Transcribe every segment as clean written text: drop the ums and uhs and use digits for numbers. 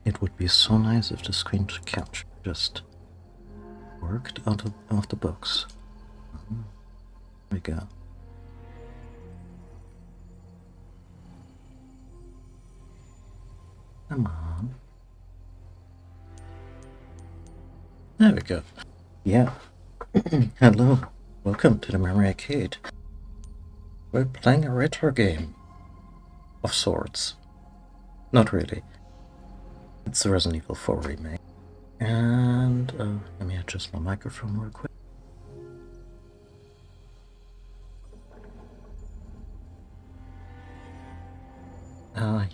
It would be so nice if the screen capture just worked out of the box. There we go. Come on. There we go. Yeah. Hello. Welcome to the Memory Arcade. We're playing a retro game. Of sorts. Not really. It's the Resident Evil 4 remake. And let me adjust my microphone real quick.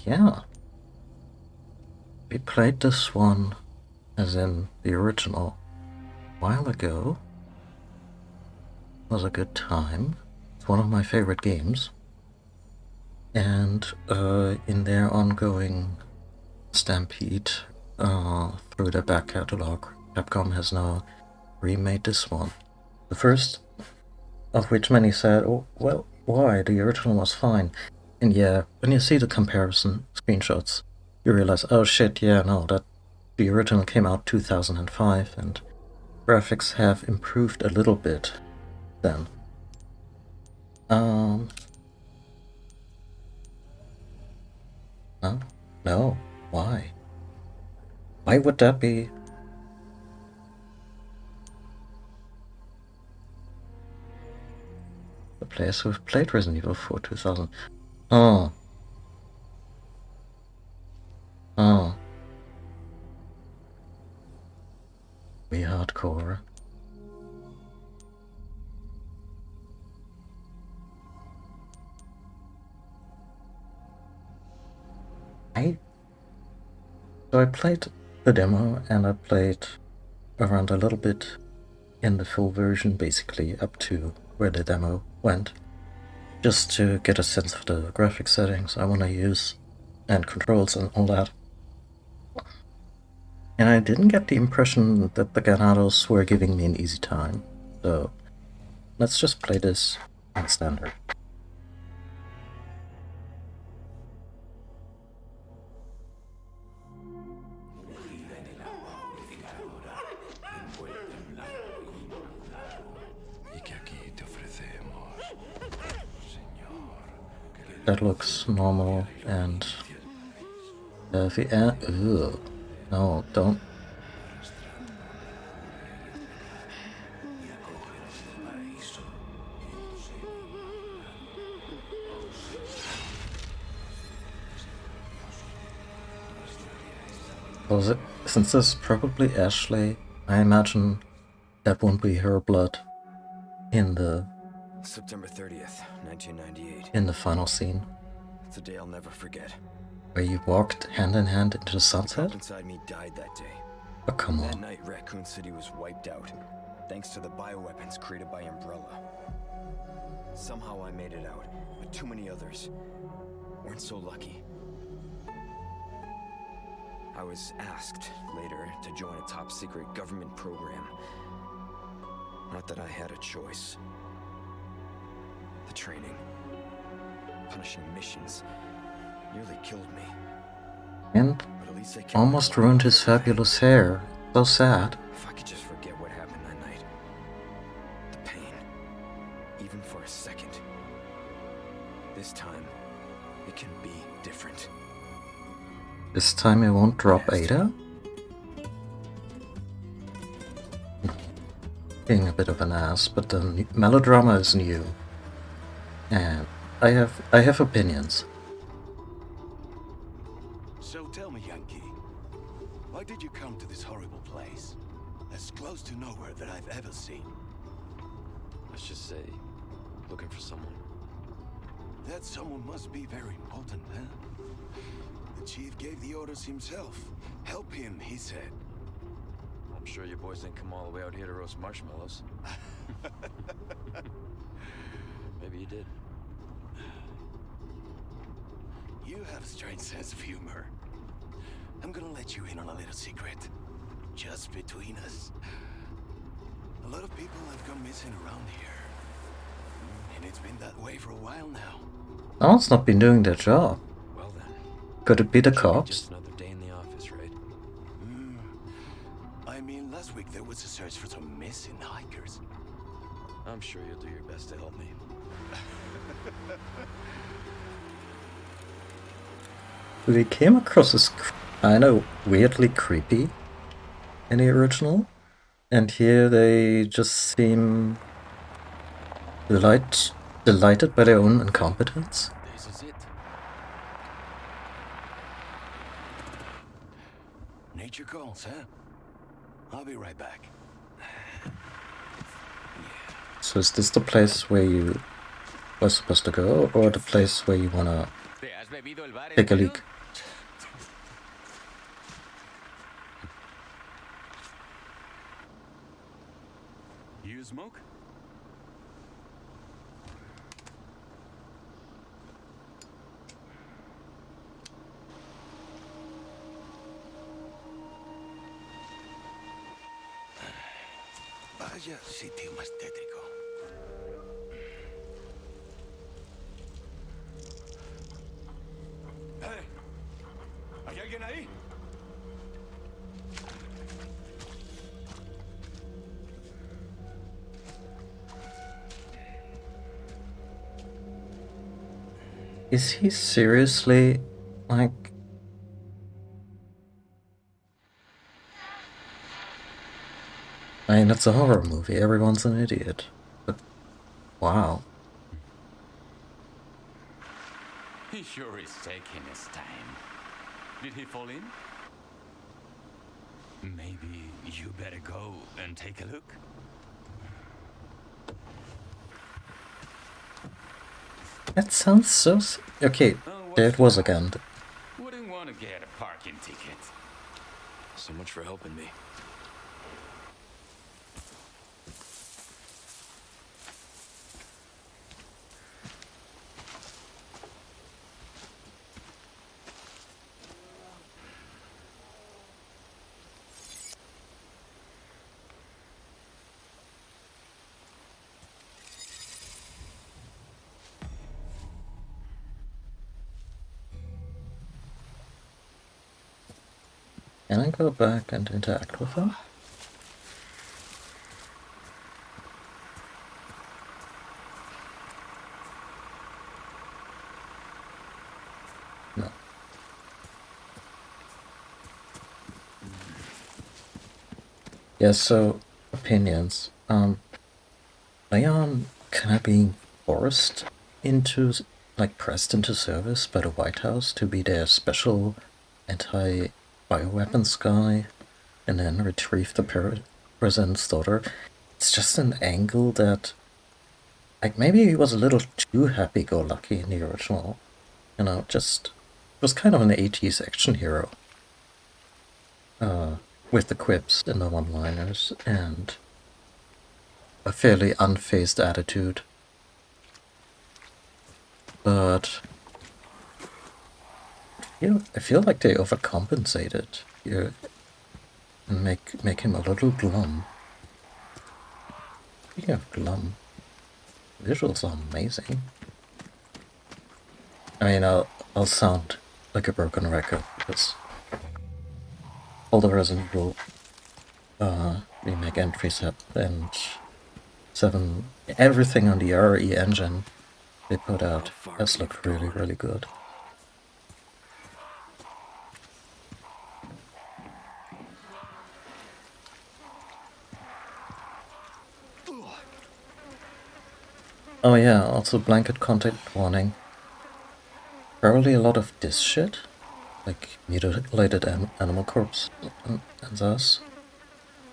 Yeah. We played this one, as in the original, a while ago. It was a good time. It's one of my favorite games. And in their ongoing stampede through their back catalog, Capcom has now remade this one. The first of which many said, oh, well, why? The original was fine. And yeah, when you see the comparison screenshots, you realize, oh shit, yeah, no, that the original came out 2005, and graphics have improved a little bit then. No, why? Why would that be? The players who've played Resident Evil 4 2000. Oh. We hardcore. So I played the demo, and I played around a little bit in the full version, basically up to where the demo went, just to get a sense of the graphic settings I want to use and controls and all that. And I didn't get the impression that the Ganados were giving me an easy time, so let's just play this on standard. That looks normal, and no, don't. Was it? Since this is probably Ashley, I imagine that won't be her blood in the September 30th, 1998. In the final scene. It's a day I'll never forget. Where you walked hand in hand into the sunset? The inside me died that day. Oh, come on. That night, Raccoon City was wiped out, thanks to the bioweapons created by Umbrella. Somehow I made it out, but too many others weren't so lucky. I was asked later to join a top-secret government program. Not that I had a choice. The training, punishing missions, nearly killed me. And but at least I almost ruined his fabulous hair. So sad. If I could just forget what happened that night. The pain, even for a second. This time, it can be different. This time it won't drop Ada? Being a bit of an ass, but the melodrama is new. And I have opinions. So tell me, Yankee, why did you come to this horrible place? As close to nowhere that I've ever seen. Let's just say, looking for someone. That someone must be very important, huh? The chief gave the orders himself. Help him, he said. I'm sure your boys didn't come all the way out here to roast marshmallows. Maybe you did. You have a strange sense of humor. I'm gonna let you in on a little secret. Just between us. A lot of people have gone missing around here. And it's been that way for a while now. No one's not been doing their job. Well then. Could it be the cops? Just another day in the office, right? it? I mean, last week there was a search for some missing hikers. I'm sure you'll do your best to help me. They came across as kind of weirdly creepy in the original, and here they just seem delighted by their own incompetence. This is it. Nature calls, huh? I'll be right back. So is this the place where you were supposed to go, or the place where you wanna take a leak? You smoke? Vaya sitio más tétrico. ¡Hey! ¿Hay alguien ahí? Is he seriously, like... I mean, it's a horror movie, everyone's an idiot. But, wow. He sure is taking his time. Did he fall in? Maybe you better go and take a look. That sounds so... Okay, there it was again. Wouldn't want to get a parking ticket. So much for helping me. Can I go back and interact with him? No. Yeah, so, opinions. Leon kind of being forced into, like, pressed into service by the White House to be their special anti-bioweapons guy, and then retrieve the president's daughter. It's just an angle that, like, maybe he was a little too happy-go-lucky in the original. You know, just, it was kind of an 80s action hero. With the quips and the one-liners, and a fairly unfazed attitude. But I feel like they overcompensated here and make him a little glum. Speaking of glum, visuals are amazing. I mean, I'll sound like a broken record because all the Resident Evil remake entries have, and 7, everything on the RE engine they put out has looked really, really good. Oh yeah, also blanket content warning. Probably a lot of this shit, like mutilated animal corpse and thus,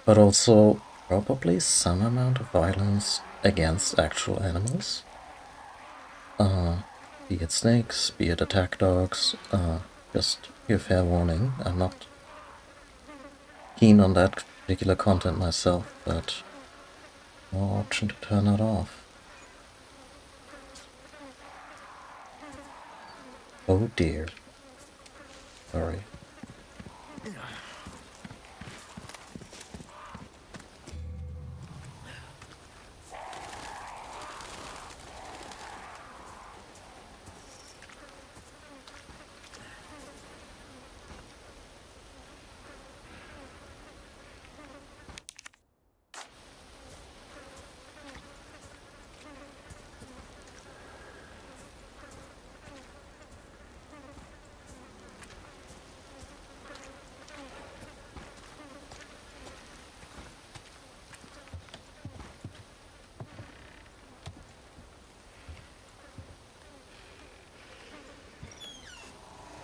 but also probably some amount of violence against actual animals. Be it snakes, be it attack dogs, just give fair warning. I'm not keen on that particular content myself, but no option to turn it off. Oh dear. Sorry.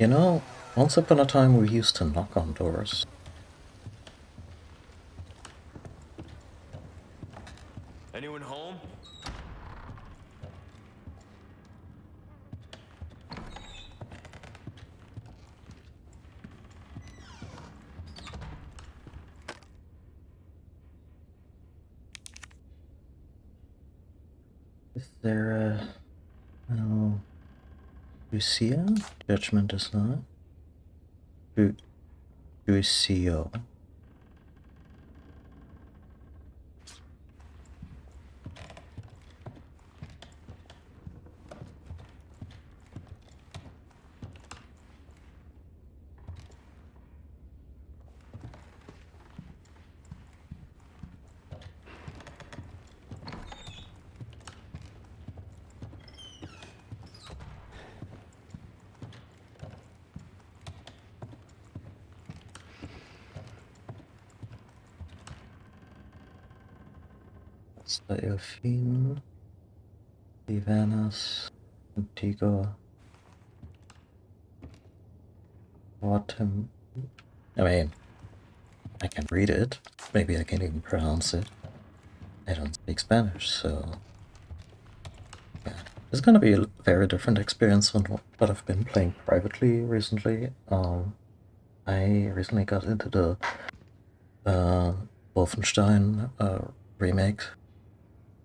You know, once upon a time we used to knock on doors. Anyone home? Is there a... Oh... Lucia? Judgment is not. Lucio. Steofine, Livanas, Antigua, Autumn. I mean, I can read it. Maybe I can't even pronounce it. I don't speak Spanish, so... Yeah. It's gonna be a very different experience than what I've been playing privately recently. I recently got into the Wolfenstein remake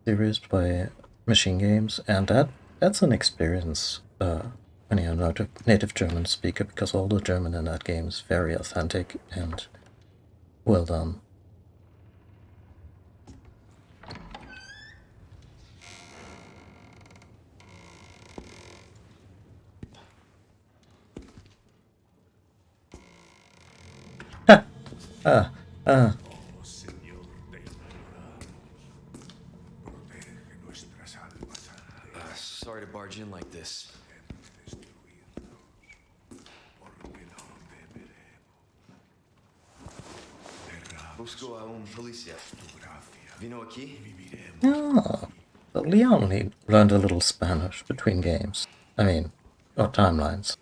series by Machine Games, and that's an experience when you're not a native German speaker, because all the German in that game is very authentic and well done. Sorry to barge in like this. Busco a un policía. Vino aquí? Ah, but Leon learned a little Spanish between games. I mean, or timelines.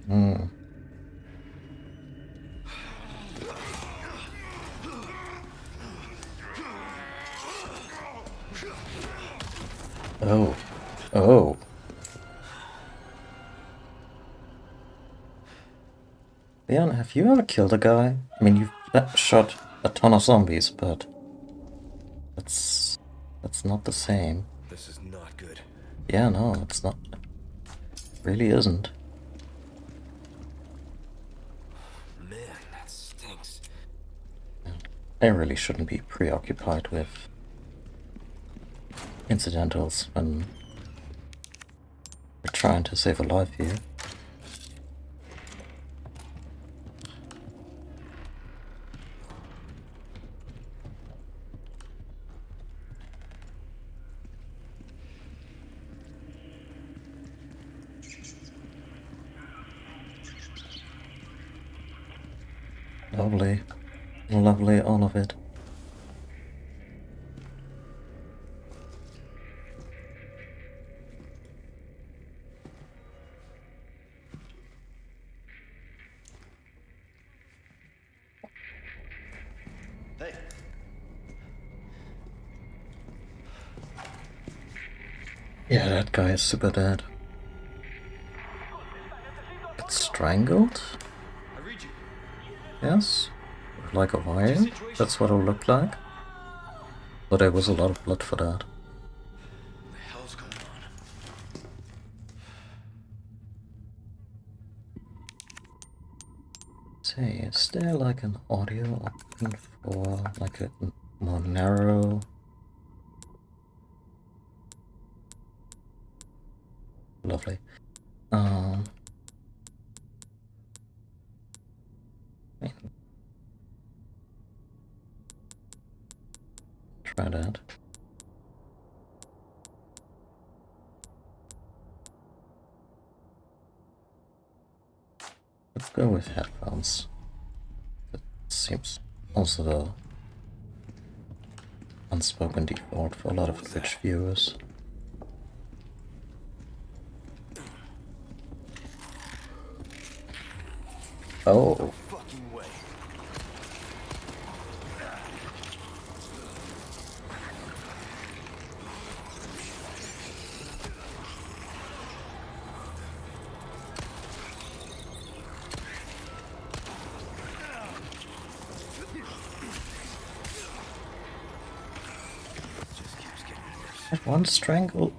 Hmm. Oh. Oh. Leon, have you ever killed a guy? I mean, you've shot a ton of zombies, but that's not the same. This is not good. Yeah, no, it's not. Really isn't. Man, that stinks. I really shouldn't be preoccupied with incidentals when we're trying to save a life here. Lovely. Lovely, all of it. Hey, Yeah, that guy is super dead. It's strangled? I read you. Yes. Like a wire? That's what it looked like. But there was a lot of blood for that. What the hell's going on? Say, is there like an audio option for like a more narrow? Lovely. Try that. Let's go with headphones. It seems Also the unspoken default for a lot of Twitch viewers. Oh. Fucking way. Just keeps getting worse. That one strangled.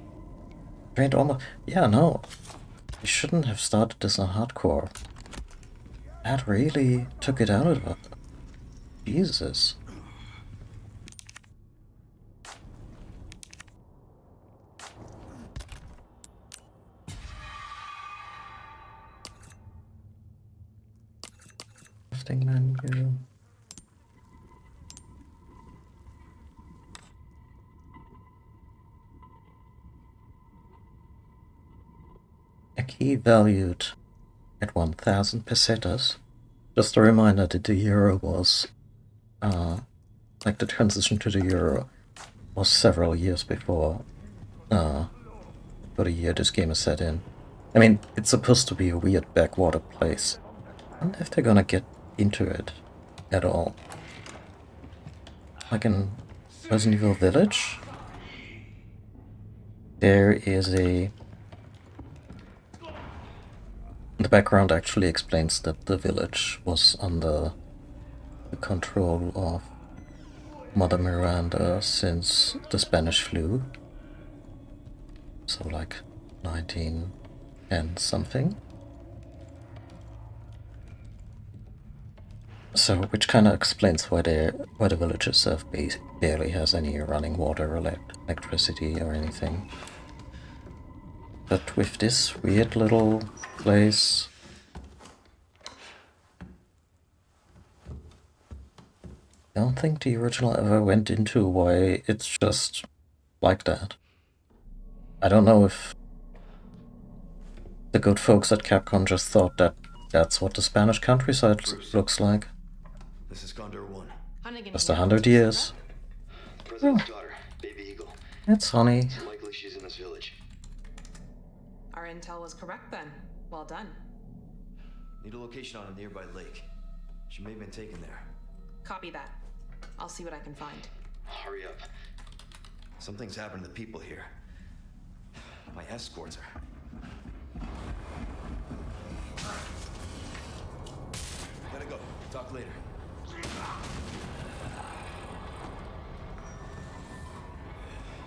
Trained almost. Yeah, no. You shouldn't have started this on hardcore. That really took it out of it. Jesus. Crafting menu. A key valued at 1,000 pesetas. Just a reminder that the euro was, like the transition to the euro was several years before, for the year this game is set in. I mean, it's supposed to be a weird backwater place. I wonder if they're gonna get into it at all. Like in Resident Evil Village, there is a... The background actually explains that the village was under the control of Mother Miranda since the Spanish flu. So like 19 and something. So, which kind of explains why the village itself barely has any running water or electricity or anything. But with this weird little place, I don't think the original ever went into why it's just like that. I don't know if the good folks at Capcom just thought that that's what the Spanish countryside looks like. This is Condor 1. Just 100 years. President's daughter, Baby Eagle. It's Honey. It's likely she's in this village. Our intel was correct then. Well done. Need a location on a nearby lake. She may have been taken there. Copy that. I'll see what I can find. Hurry up. Something's happened to the people here. My escorts are. Gotta go. Talk later.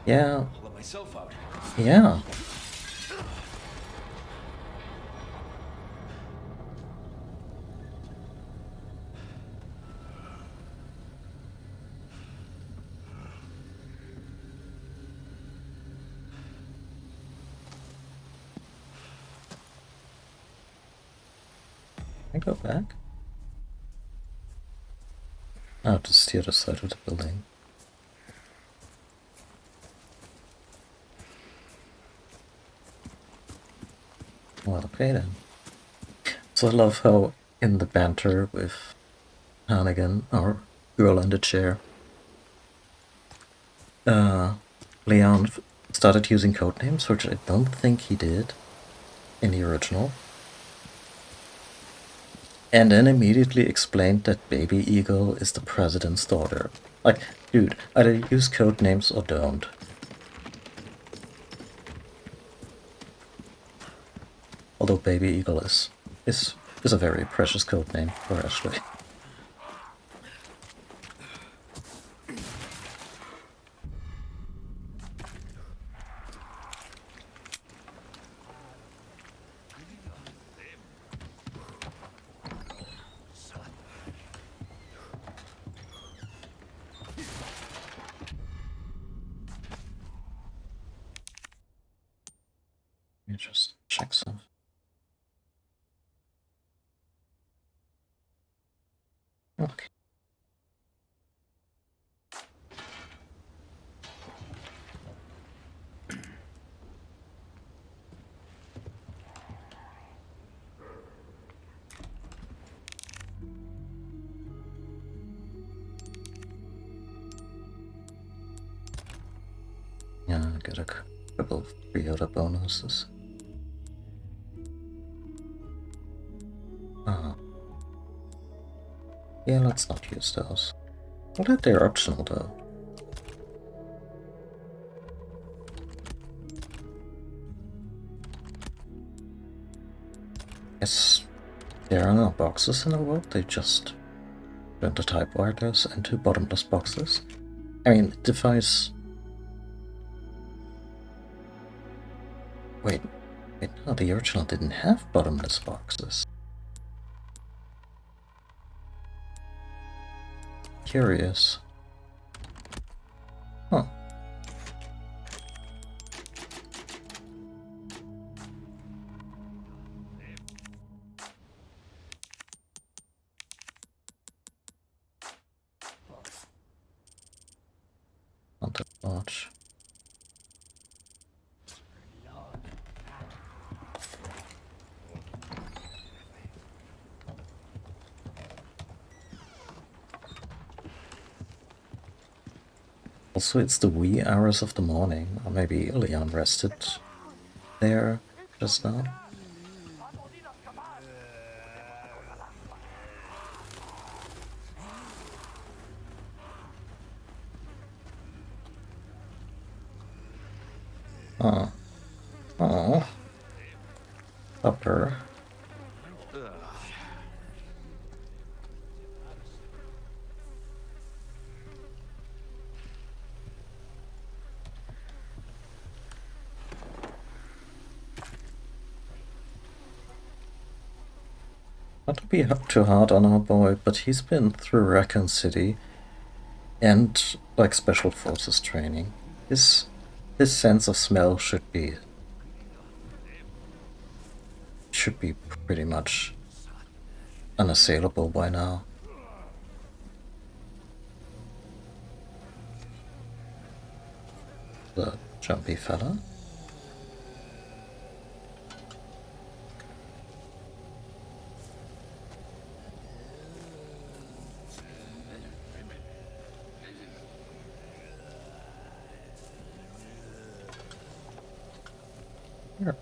Yeah, I'll let myself out. yeah. Can I go back? Oh, just the other side of the building. Well, okay then. So I love how in the banter with Hannigan, or girl in the chair, Leon started using codenames, which I don't think he did in the original. And then immediately explained that Baby Eagle is the president's daughter. Like, dude, either use codenames or don't. Although Baby Eagle is a very precious codename for Ashley. Let me just check something. Okay. Yeah, I get a couple of pre-order bonuses. Ah. Yeah, let's not use those. Well, that they're optional though. Yes, there are no boxes in the world, they just turn the typewriters into bottomless boxes. I mean, it defies... Wait, no, the original didn't have bottomless boxes. Curious. Huh. Not that much. Also, it's the wee hours of the morning, or maybe Leon rested there just now. Oh. Oh. Upper. Not to be too hard on our boy, but he's been through Raccoon City and like Special Forces training. His sense of smell should be pretty much unassailable by now. The jumpy fella. Here.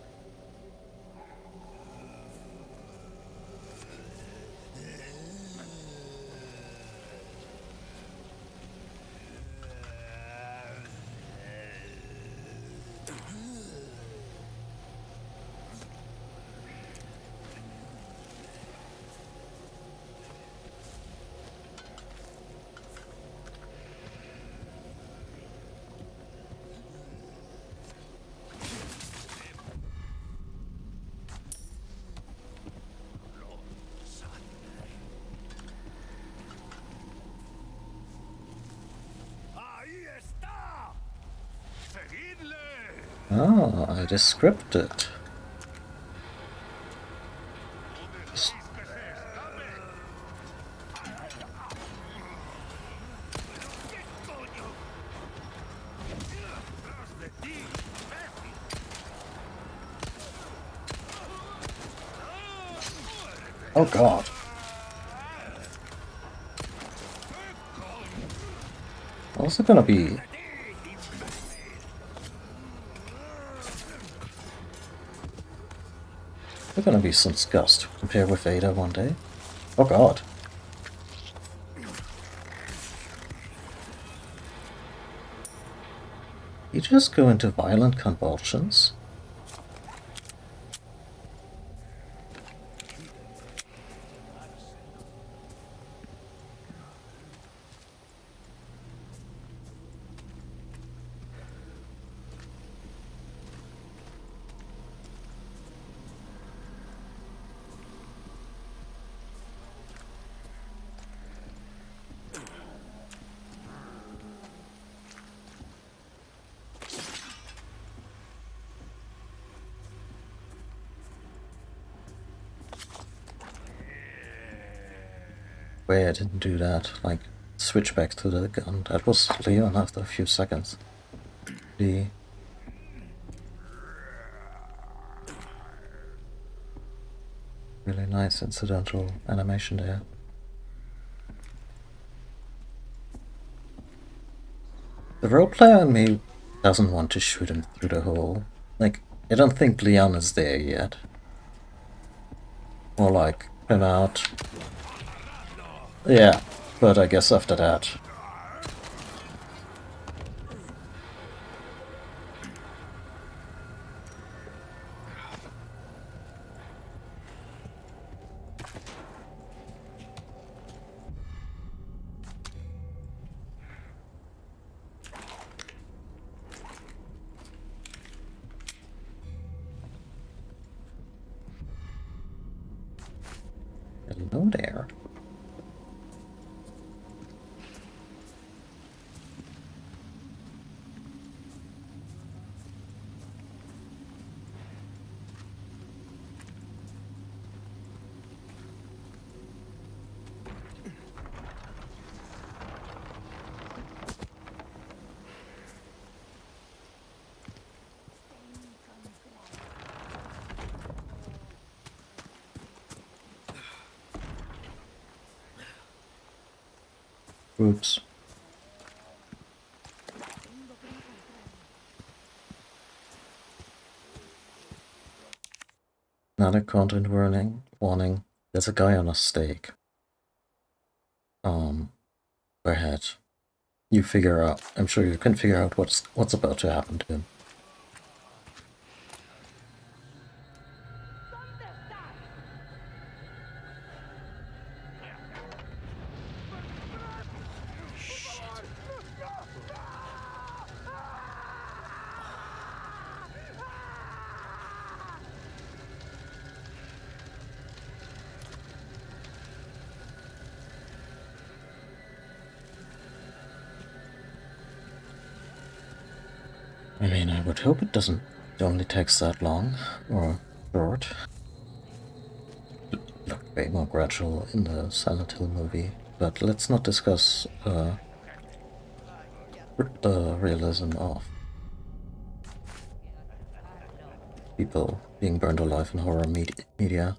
Ah, it is scripted. Oh god. Also gonna be... They're gonna be some disgust compared with Ada one day. Oh god. You just go into violent convulsions? Wait, I didn't do that. Like, switch back to the gun. That was Leon after a few seconds. The... Really nice incidental animation there. The role player in me doesn't want to shoot him through the hole. Like, I don't think Leon is there yet. More like, come out. Yeah, but I guess after that. Hello there. Oops. Another content warning. There's a guy on a stake. Go ahead. You figure out. I'm sure you can figure out what's about to happen to him. I mean, I would hope it only takes that long, or short. Look way more gradual in the Silent Hill movie, but let's not discuss the realism of people being burned alive in horror media.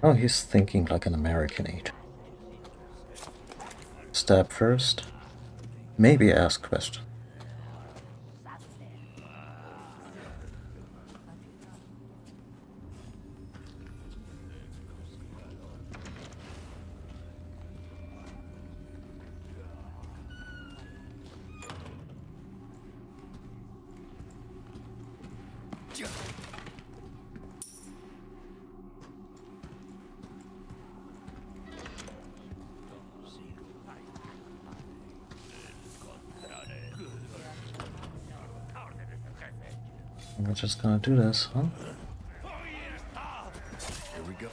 Oh, he's thinking like an American agent. Stab first. Maybe ask question. We're just gonna do this, huh? Here we go.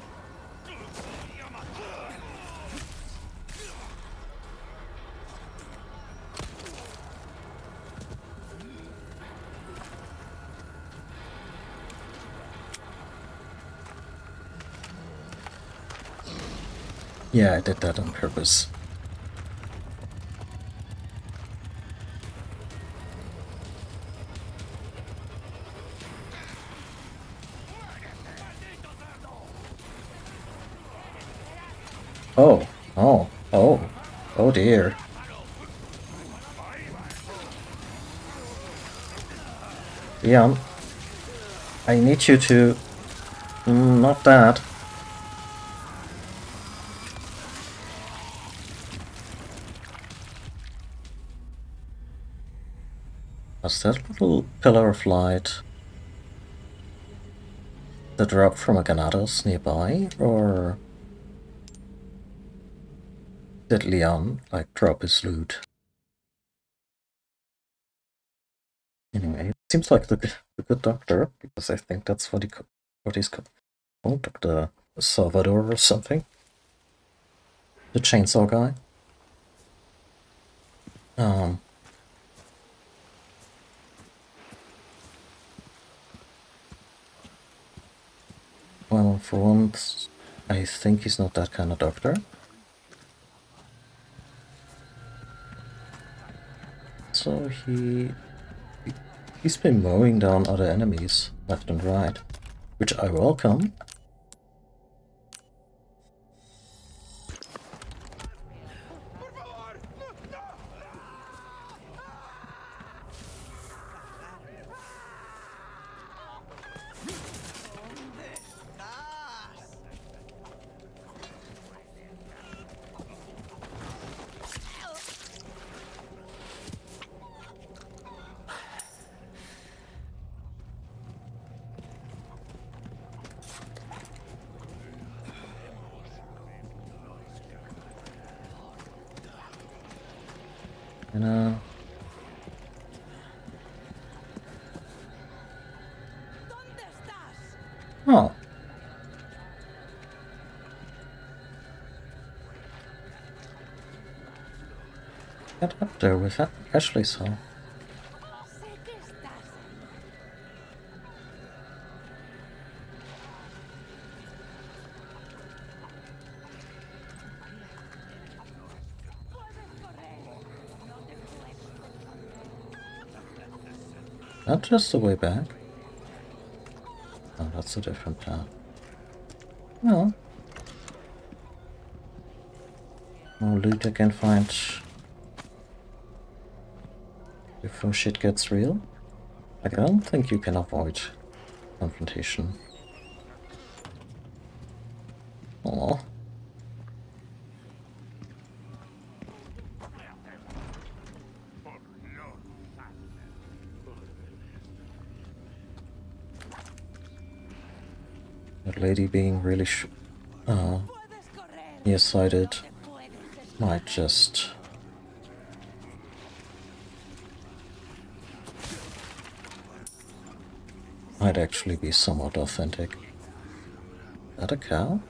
Yeah, I did that on purpose. Oh dear. Leon, I need you to... not that. Was that little pillar of light the drop from a Ganados nearby, or did Leon, like, drop his loot? Anyway, it seems like the good doctor, because I think that's what he's called. Oh, Dr. Salvador or something. The chainsaw guy. Well, for once, I think he's not that kind of doctor. So he's been mowing down other enemies left and right, which I welcome. And oh. Get up there with that Ashley saw. Not just the way back. Oh, that's a different path. Well. More loot I can find before shit gets real. Like, I don't think you can avoid confrontation. Aww. That lady being really nearsighted might just might actually be somewhat authentic. Is that a cow?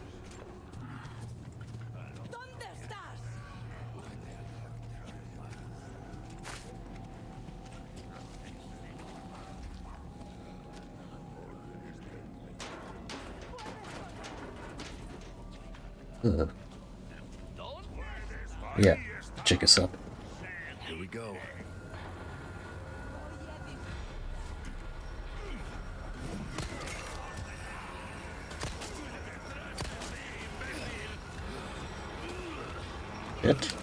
Ugh. Yeah, check us up. Here we go. Shit.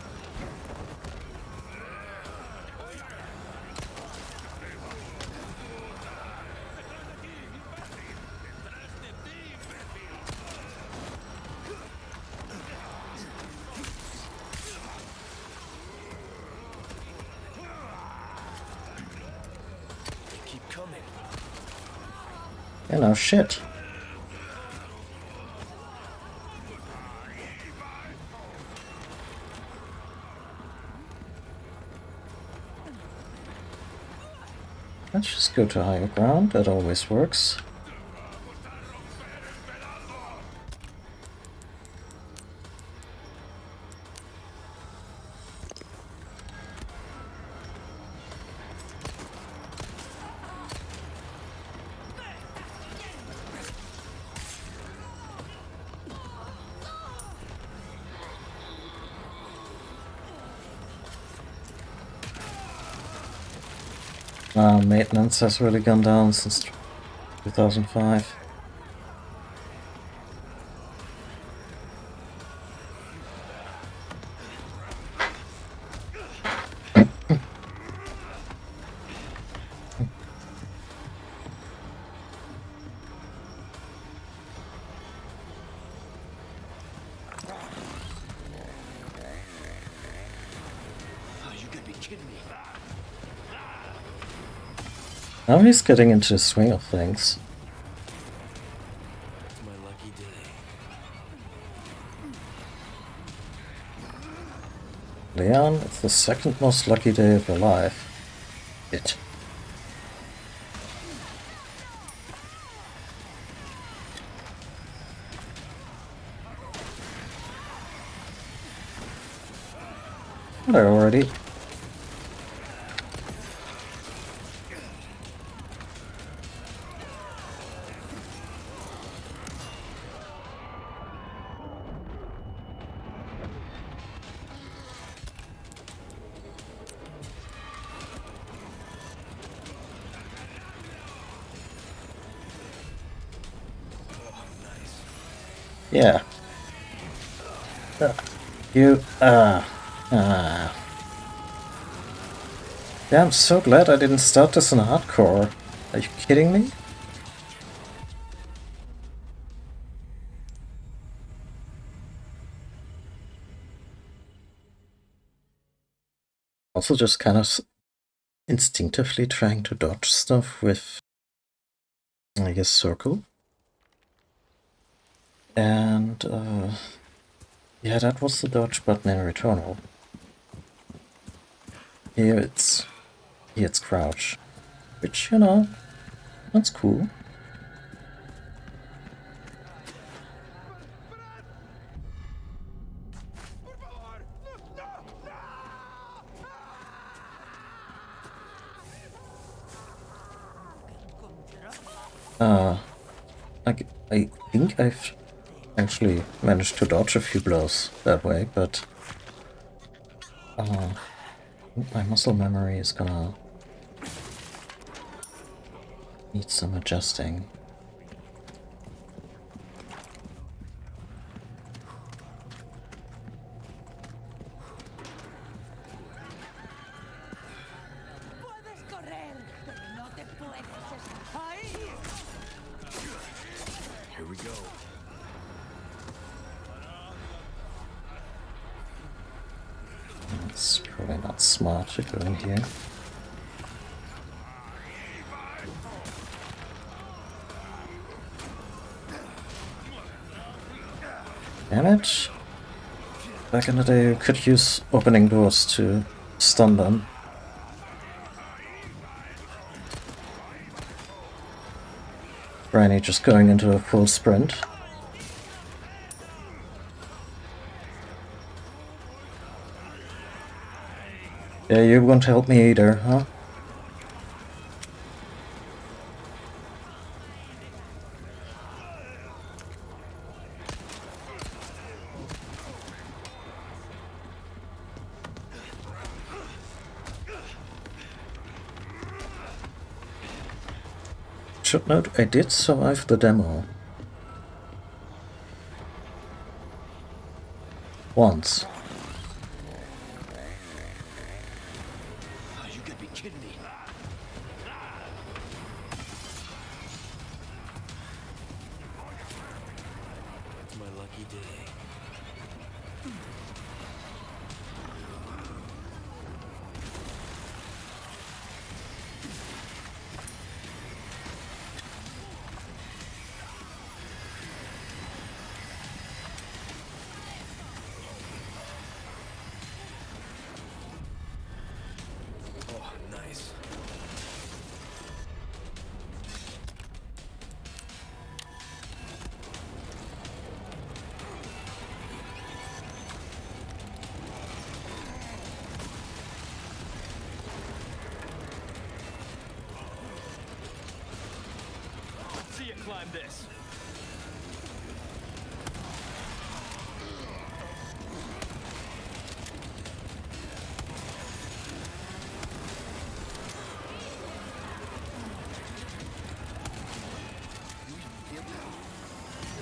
You know, shit. Let's just go to higher ground, that always works. Maintenance has really gone down since 2005. Now he's getting into the swing of things. It's my lucky day. Leon, it's the second most lucky day of your life. It. Hello already. Yeah. You, Yeah, I'm so glad I didn't start this on hardcore. Are you kidding me? Also just kind of instinctively trying to dodge stuff with, I guess, circle. And, yeah, that was the dodge button in Returnal. Here it's crouch. Which, you know, that's cool. I think I've actually managed to dodge a few blows that way, but my muscle memory is gonna need some adjusting. Here we go. It's probably not smart to go in here. Damn it! Back in the day, you could use opening doors to stun them. Briny just going into a full sprint. Yeah, you won't help me either, huh? Should note, I did survive the demo. Once. Oh, you could be kidding me. It's my lucky day. Oh, nice. See you climb this.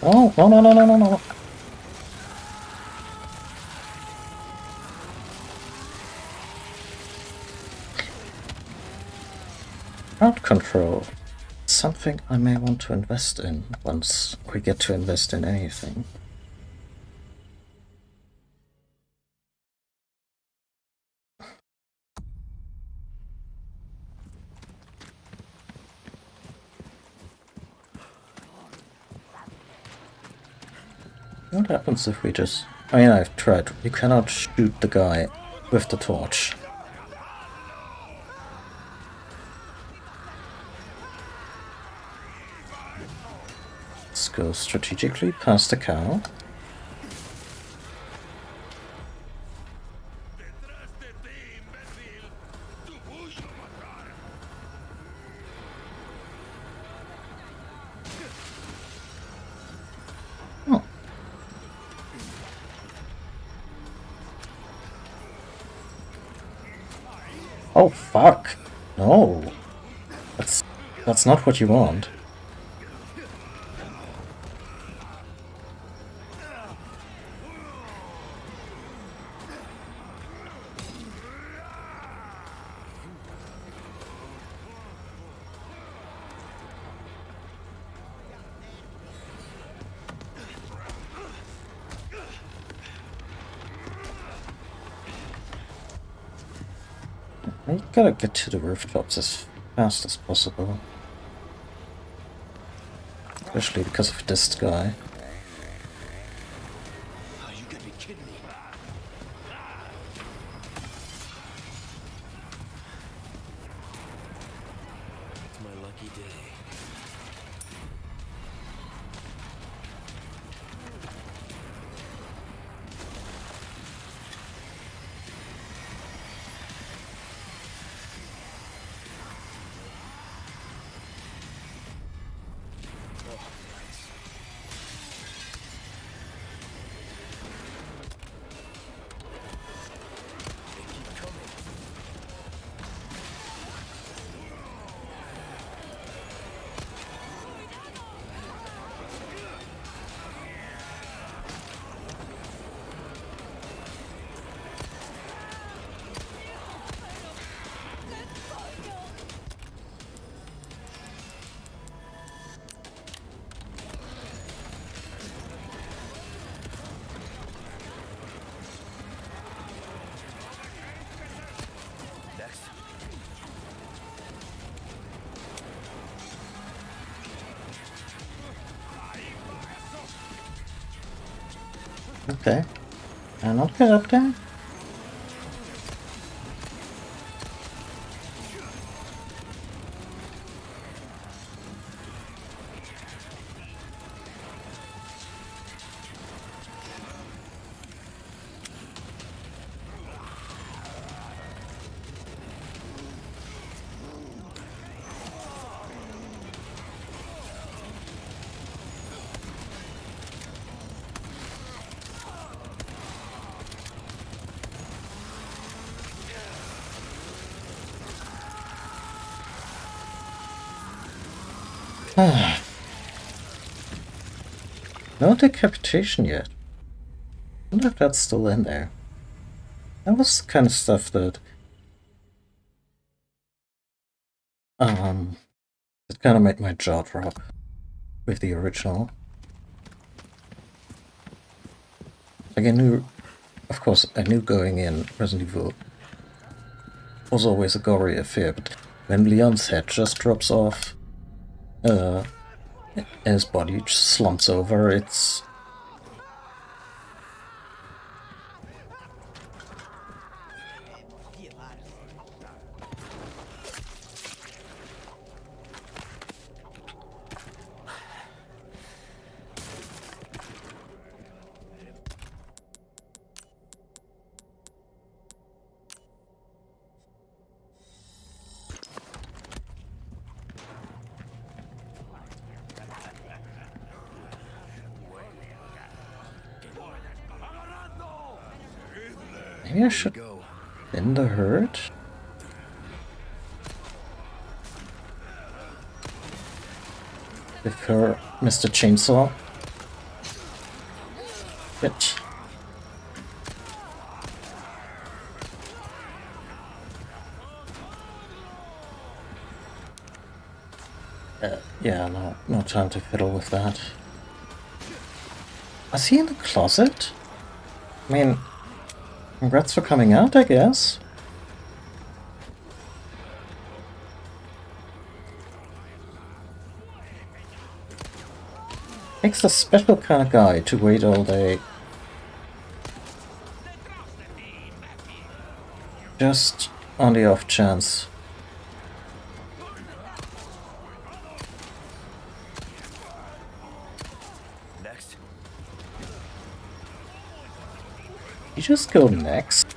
Oh, no, no, no, no, no, no. Crowd control. Something I may want to invest in once we get to invest in anything. What happens if we just... I mean, I've tried. You cannot shoot the guy with the torch. Let's go strategically past the cow. Oh, fuck. No. That's not what you want. I gotta get to the rooftops as fast as possible. Especially because of this guy. Oh, you gotta be kidding me. It's my lucky day. Okay. And I'll get up there. No decapitation yet. I wonder if that's still in there. That was the kind of stuff that it kind of made my jaw drop with the original. Like I knew, of course, I knew going in Resident Evil was always a gory affair, but when Leon's head just drops off, and his body just slumps over, it's... Maybe I should end the herd? With her, Mr. Chainsaw. Bitch. Yeah, no time to fiddle with that. Was he in the closet? I mean, congrats for coming out, I guess. Takes a special kind of guy to wait all day. Just on the off chance. Next. You just go next.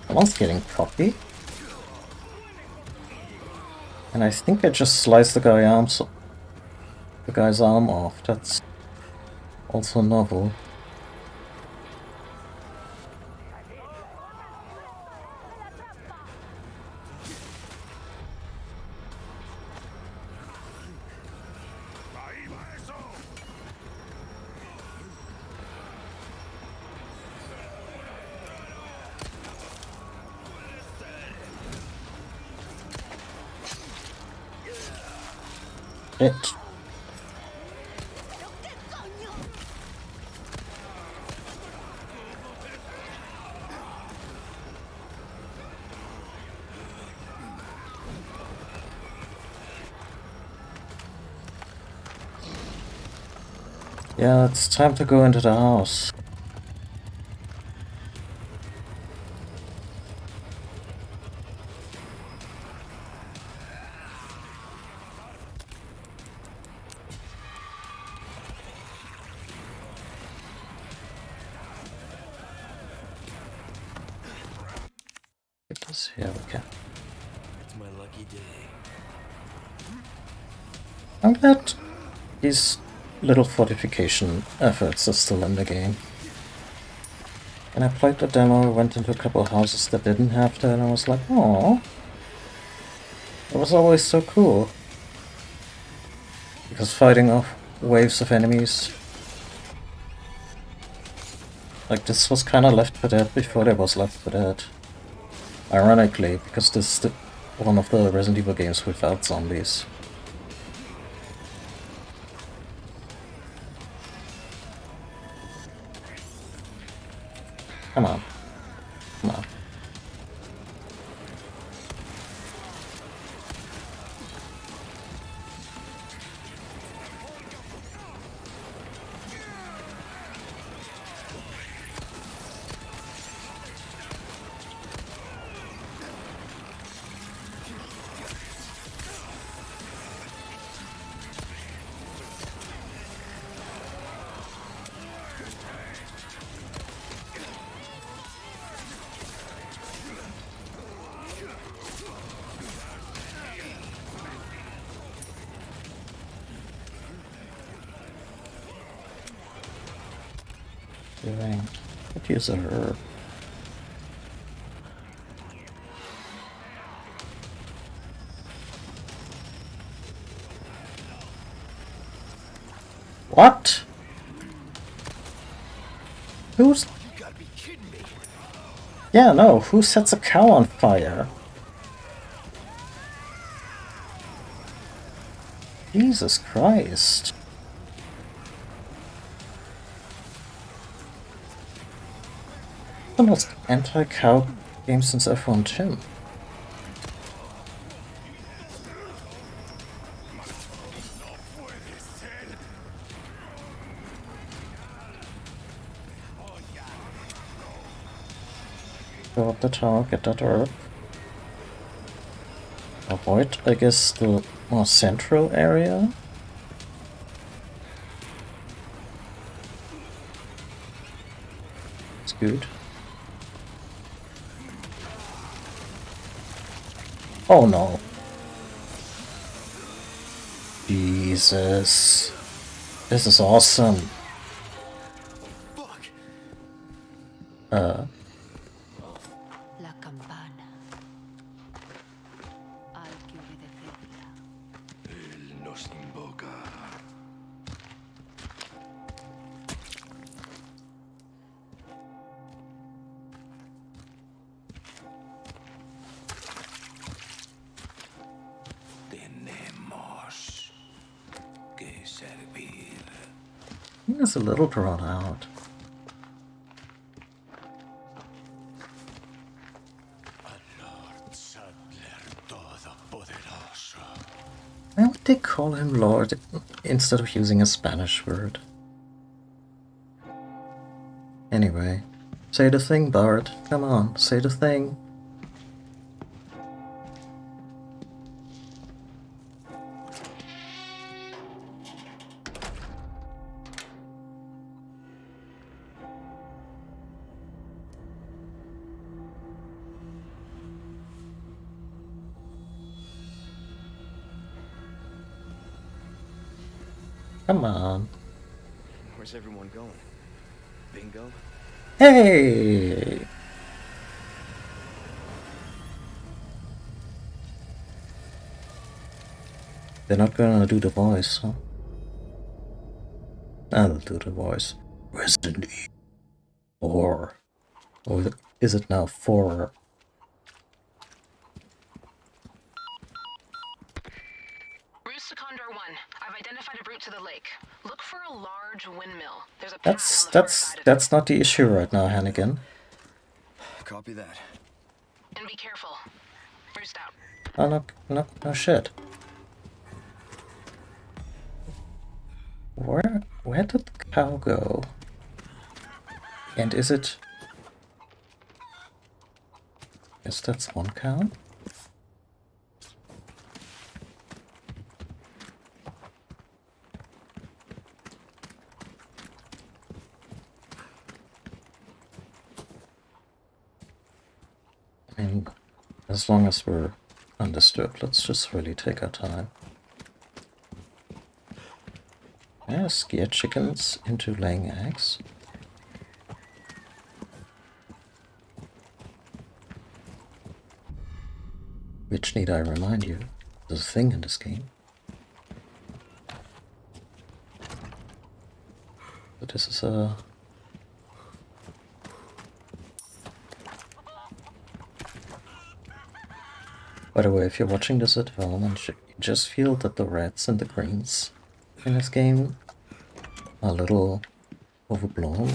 Someone's getting cocky. And I think I just sliced the guy's arm off. That's also novel. It. Yeah, it's time to go into the house. Get this here, okay. It's my lucky day. I'm glad these little fortification efforts are still in the game. When I played the demo, I went into a couple of houses that didn't have that, and I was like, oh, it was always so cool. Because fighting off waves of enemies, like this was kinda Left 4 Dead before there was Left 4 Dead. Ironically, because this is one of the Resident Evil games without zombies. Come on. Come on. Doing. Could use a herb. What? Who's... You gotta be kidding me. Yeah, no, who sets a cow on fire? Jesus Christ. The most anti-cow game since F1 Go up the tower, get that herb. Avoid, I guess, the more central area. It's good. Oh no. Jesus. This is awesome. Fuck. La campana. Hay que obedecerla. Él nos invoca. Tenemos que servir. It's a little drawn out. Lord Sadler Todopoderoso. Why would they call him Lord instead of using a Spanish word? Anyway, say the thing, Bard. Come on, say the thing. Come on. Where's everyone going? Bingo? Hey! They're not gonna do the voice, huh? I'll do the voice. Resident Evil 4. Or is it now 4? Rooster Condor 1, find a route to the lake. Look for a large windmill. There's a path on the far That's side of that's not the issue right now, Hannigan. Copy that. it. And be careful. Roost out. Oh no shit. Where did the cow go? And is it? Yes, that's one cow. I mean, as long as we're undisturbed, let's just really take our time. Yeah, scare chickens into laying eggs. Which, need I remind you, is a thing in this game. But this is a... By the way, if you're watching this at home and you just feel that the reds and the greens in this game are a little overblown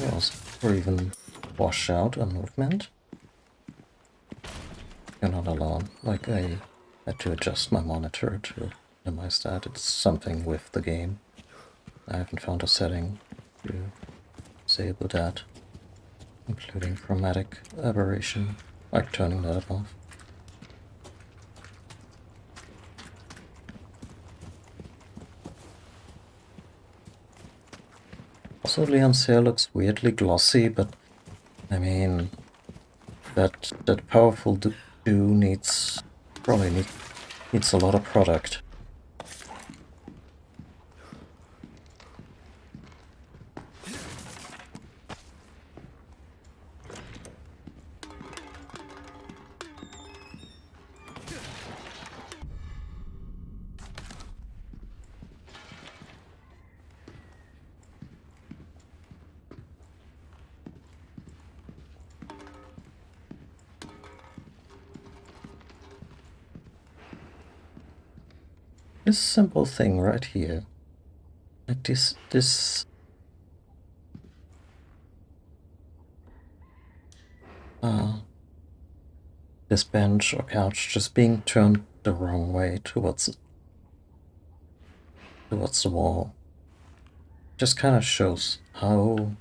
or even washed out on movement, you're not alone. Like, I had to adjust my monitor to minimize that. It's something with the game. I haven't found a setting to disable that, including chromatic aberration, like turning that off. Also, Leon's hair looks weirdly glossy, but I mean, that powerful do probably needs a lot of product. This simple thing right here, like this bench or couch just being turned the wrong way towards the wall, just kind of shows how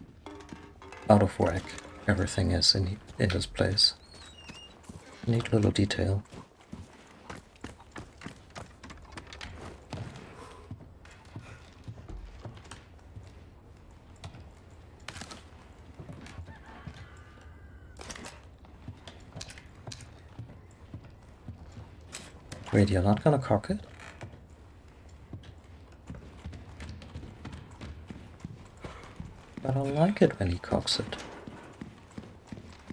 out of whack everything is in this place. Neat little detail. Wait, you're not gonna cock it? I don't like it when he cocks it.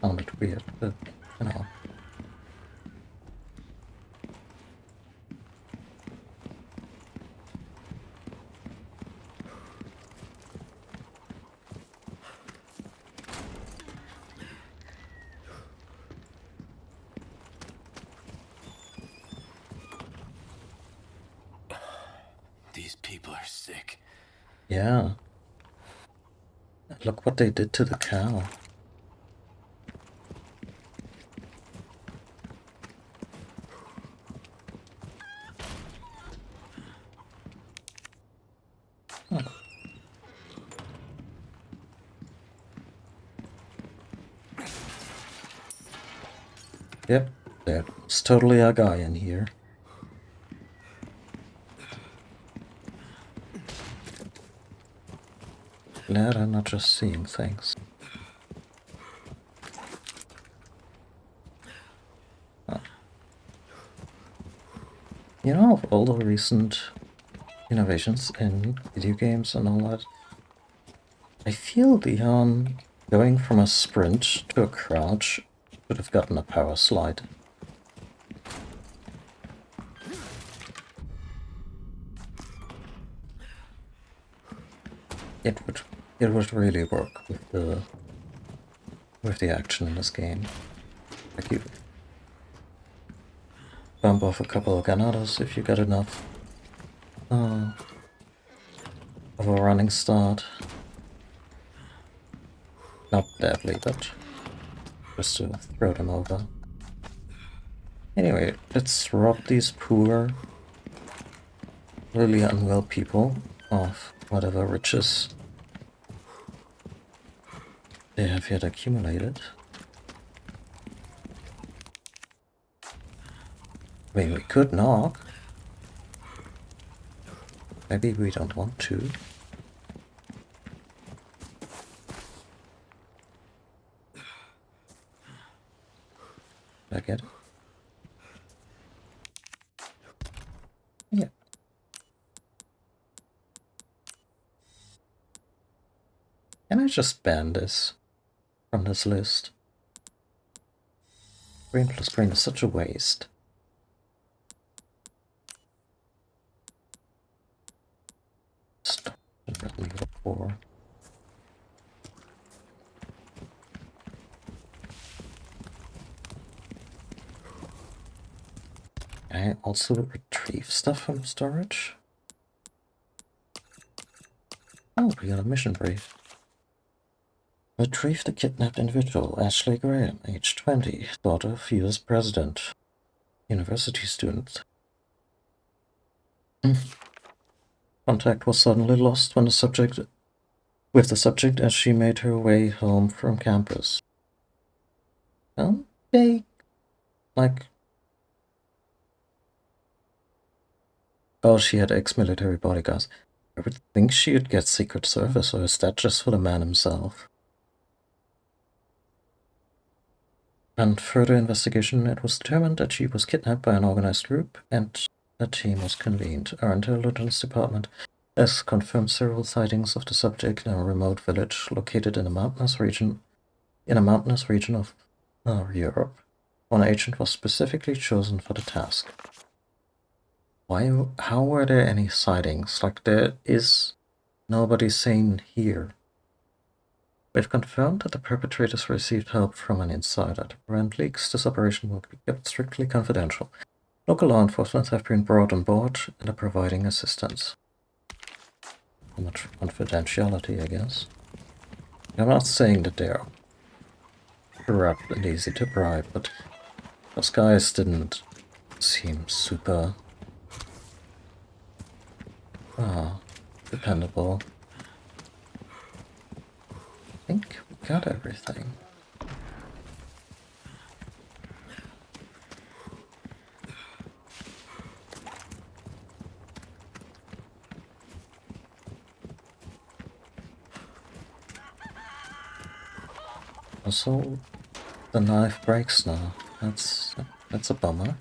Sounded weird, but you know. These people are sick. Yeah. Look what they did to the cow. Huh. Yep, there's totally a guy in here. Glad I'm not just seeing things. Oh. You know, of all the recent innovations in video games and all that, I feel Leon going from a sprint to a crouch should have gotten a power slide. It would really work with the action in this game. Like, you bump off a couple of granadas if you get enough. of a running start. Not deadly, but just to throw them over. Anyway, let's rob these poor, really unwell people of whatever riches they have yet accumulated. I mean, we could knock. Maybe we don't want to. Did I get it? Yeah. Can I just ban this from this list? Green plus green is such a waste. Stop. Leave it for. Can I also retrieve stuff from storage? Oh, we got a mission brief. Retrieve the kidnapped individual, Ashley Graham, age 20, daughter of US President, university student. Contact was suddenly lost when the subject as she made her way home from campus. They like, oh, she had ex-military bodyguards. I would think she would get Secret Service, or is that just for the man himself? And further investigation, it was determined that she was kidnapped by an organized group, and a team was convened. Our intelligence department has confirmed several sightings of the subject in a remote village located in a mountainous region of Europe. One agent was specifically chosen for the task. How were there any sightings? Like, there is nobody sane here. We've confirmed that the perpetrators received help from an insider. To prevent leaks, this operation will be kept strictly confidential. Local law enforcement have been brought on board and are providing assistance. So much for confidentiality, I guess. I'm not saying that they're corrupt and easy to bribe, but those guys didn't seem super dependable. I think we got everything. Also, the knife breaks now. That's a bummer.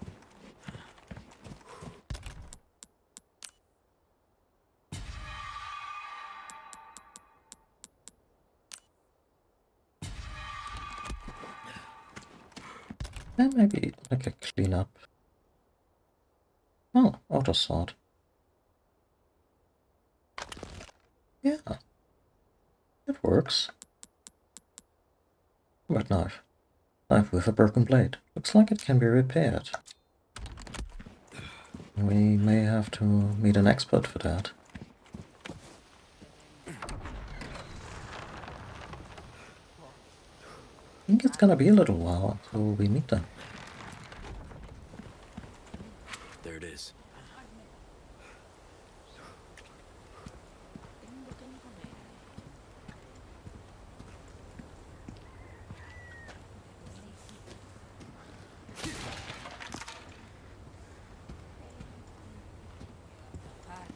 And maybe like a cleanup. Oh, auto sword. Yeah, it works. What knife? Knife with a broken blade. Looks like it can be repaired. We may have to meet an expert for that. I think it's gonna be a little while until we meet them. There it is.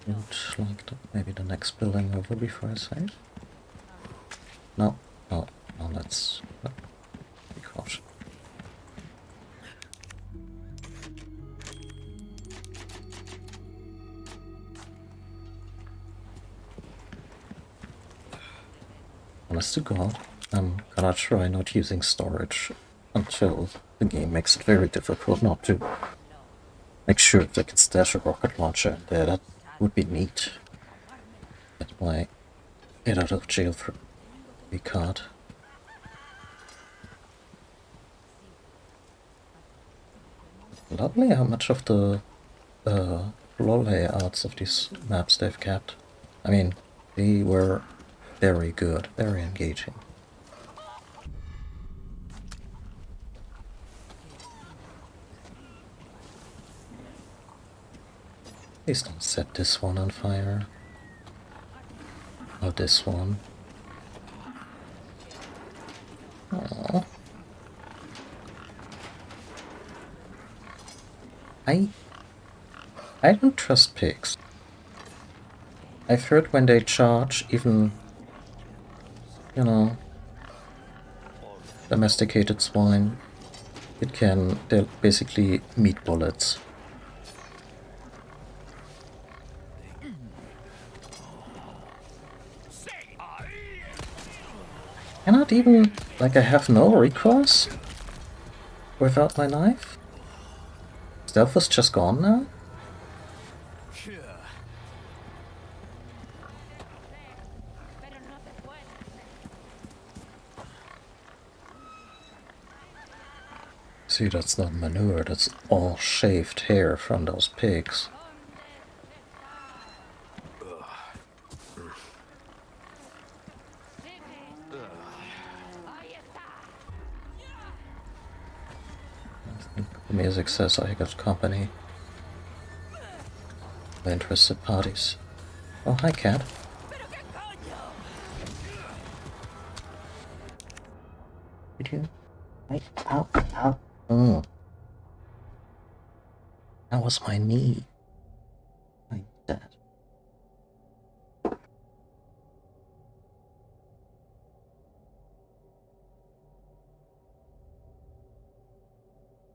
Would like to maybe the next building over before I save? No, let's be cautious. Honest to God, I'm gonna try not using storage until the game makes it very difficult not to. Make sure that I can stash a rocket launcher in there. That would be neat. Get my get out of jail for a card. Lovely how much of the floor layouts of these maps they've kept. I mean, They were very good, very engaging. Please don't set this one on fire. Or this one. Aww. I don't trust pigs. I've heard when they charge, even, you know, domesticated swine, they're basically meat bullets. Cannot even, like, I have no recourse without my knife? Stealth is just gone now? See, that's not manure, that's all shaved hair from those pigs. The music says I got company. The interested parties. Oh, hi, cat. Did you? Wait, ow, ow. Oh. That was my knee. Like that.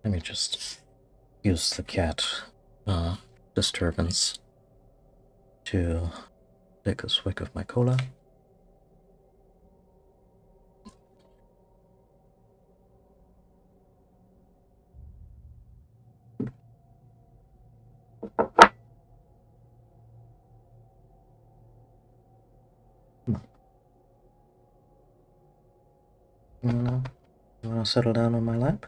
Let me just use the cat disturbance to take a swig of my cola. You wanna settle down on my lap?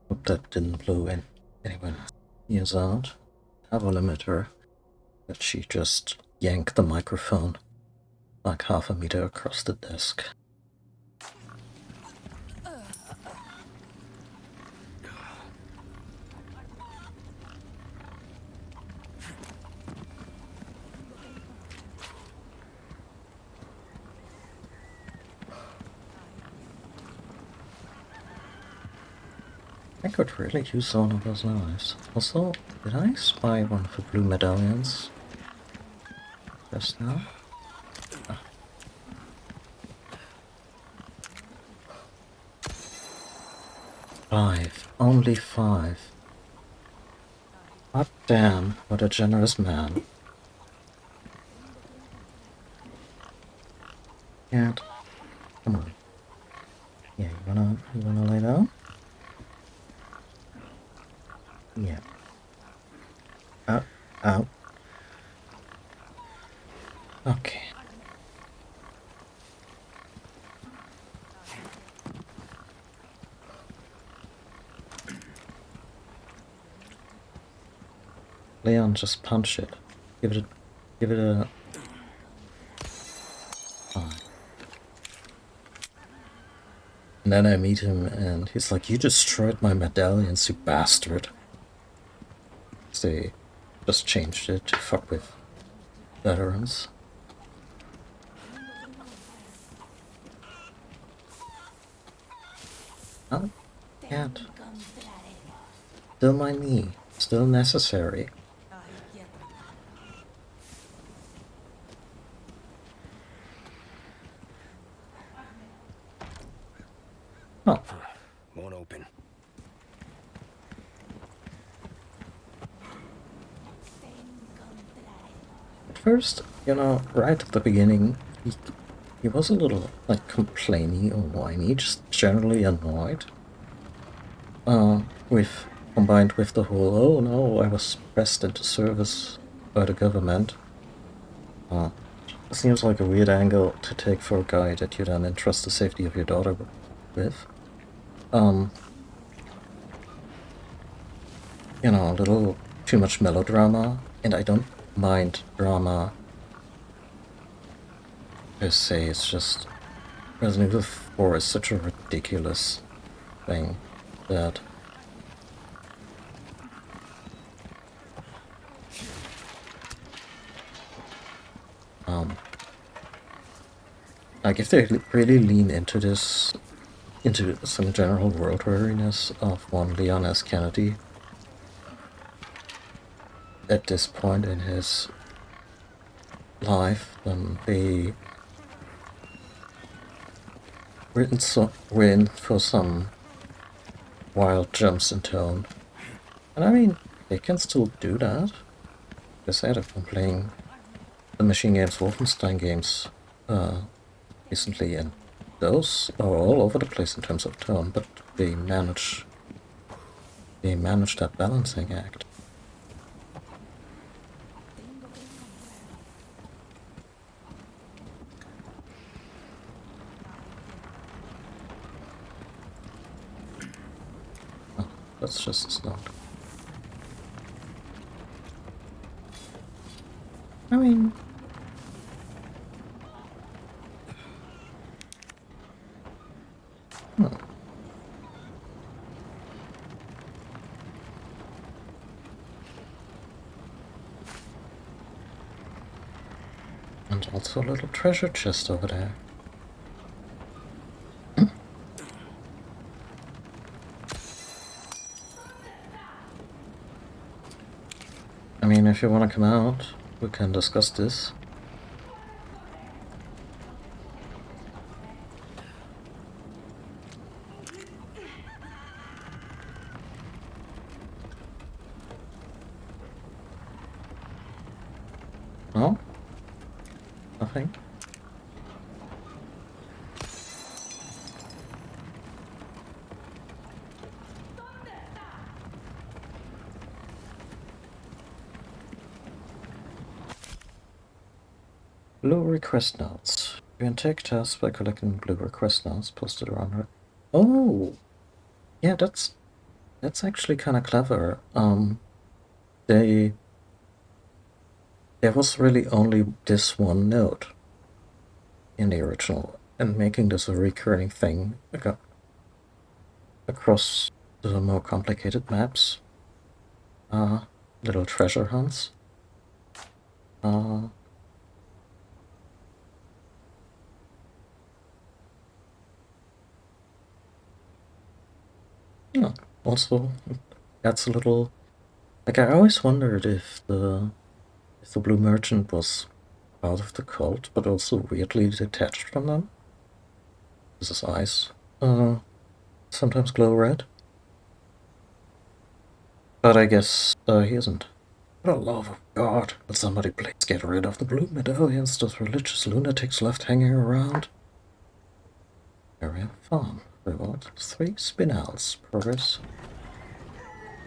Hope that didn't blow anyone's ears out. Have a limiter that she just yanked the microphone like half a meter across the desk. I could really use one of those knives. Also, did I spy one of the blue medallions just now? Ah. Five. Only 5. God damn, what a generous man. Cat. Come on. Yeah, you wanna lay down? Yeah. Out, out. Okay. Leon, just punch it. Give it a... Fine. And then I meet him and he's like, "You destroyed my medallions, you bastard." They just changed it to fuck with veterans. Oh, cat. Still my knee. Still necessary. Oh. Won't open. At first, right at the beginning, he was a little, like, complainy or whiny, just generally annoyed. Combined with the whole, "Oh no, I was pressed into service by the government." It seems like a weird angle to take for a guy that you then entrust the safety of your daughter with. with. You know, a little too much melodrama, and I don't mind drama per se. It's just Resident Evil 4 is such a ridiculous thing that like if they really lean into this, into some general world weariness of one Leon S. Kennedy at this point in his life, then they we're in for some wild jumps in tone. And I mean, they can still do that. Like I said, I've been playing the Machine Games Wolfenstein games recently, and those are all over the place in terms of tone, but they manage that balancing act. Oh, that's just a snot. I mean, and also a little treasure chest over there. I mean, if you want to come out, we can discuss this. No? Nothing? Blue request notes. You can take tasks by collecting blue request notes posted around her. Oh! Yeah, that's actually kind of clever. There was really only this one note in the original, and making this a recurring thing across the more complicated maps. Little treasure hunts. Yeah, also, that's a little... Like, I always wondered if the Blue Merchant was part of the cult, but also weirdly detached from them. His eyes sometimes glow red. But I guess he isn't. For the love of God, will somebody please get rid of the blue medallions those religious lunatics left hanging around? Area farm. Reward 3 spinels. Progress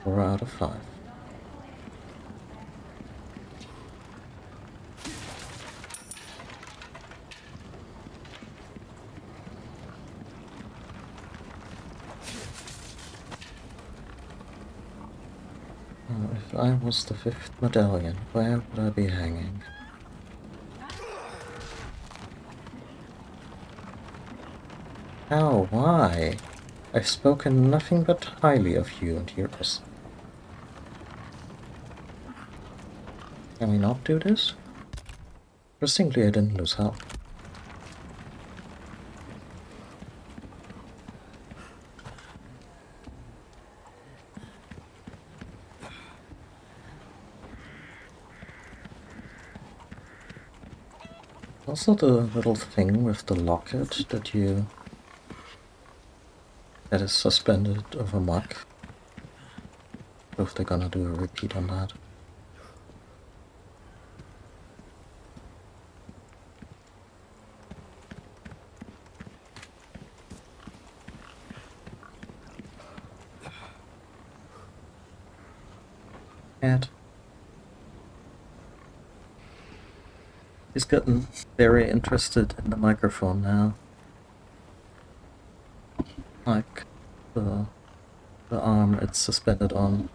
4 out of 5. If I was the 5th medallion, where would I be hanging? How? Why? I've spoken nothing but highly of you and yours. Can we not do this? Interestingly, I didn't lose health. Also the little thing with the locket that is suspended over Muck. If they're gonna do a repeat on that. Cat. He's gotten very interested in the microphone now. Like the arm it's suspended on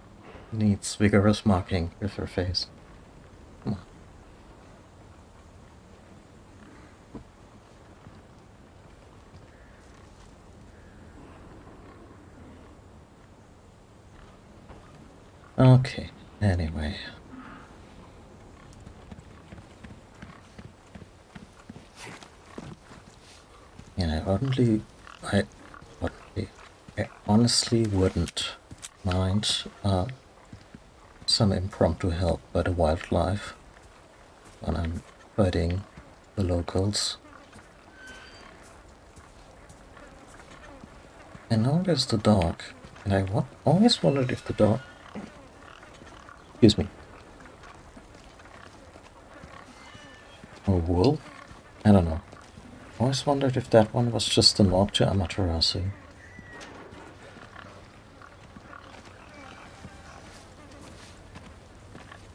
needs vigorous marking with her face. Come on. Okay, anyway. Yeah, I honestly wouldn't mind some impromptu help by the wildlife when I'm fighting the locals. And now there's the dog, and I always wondered if the dog... Excuse me. Or wolf? I don't know. Always wondered if that one was just a nod to Amaterasu.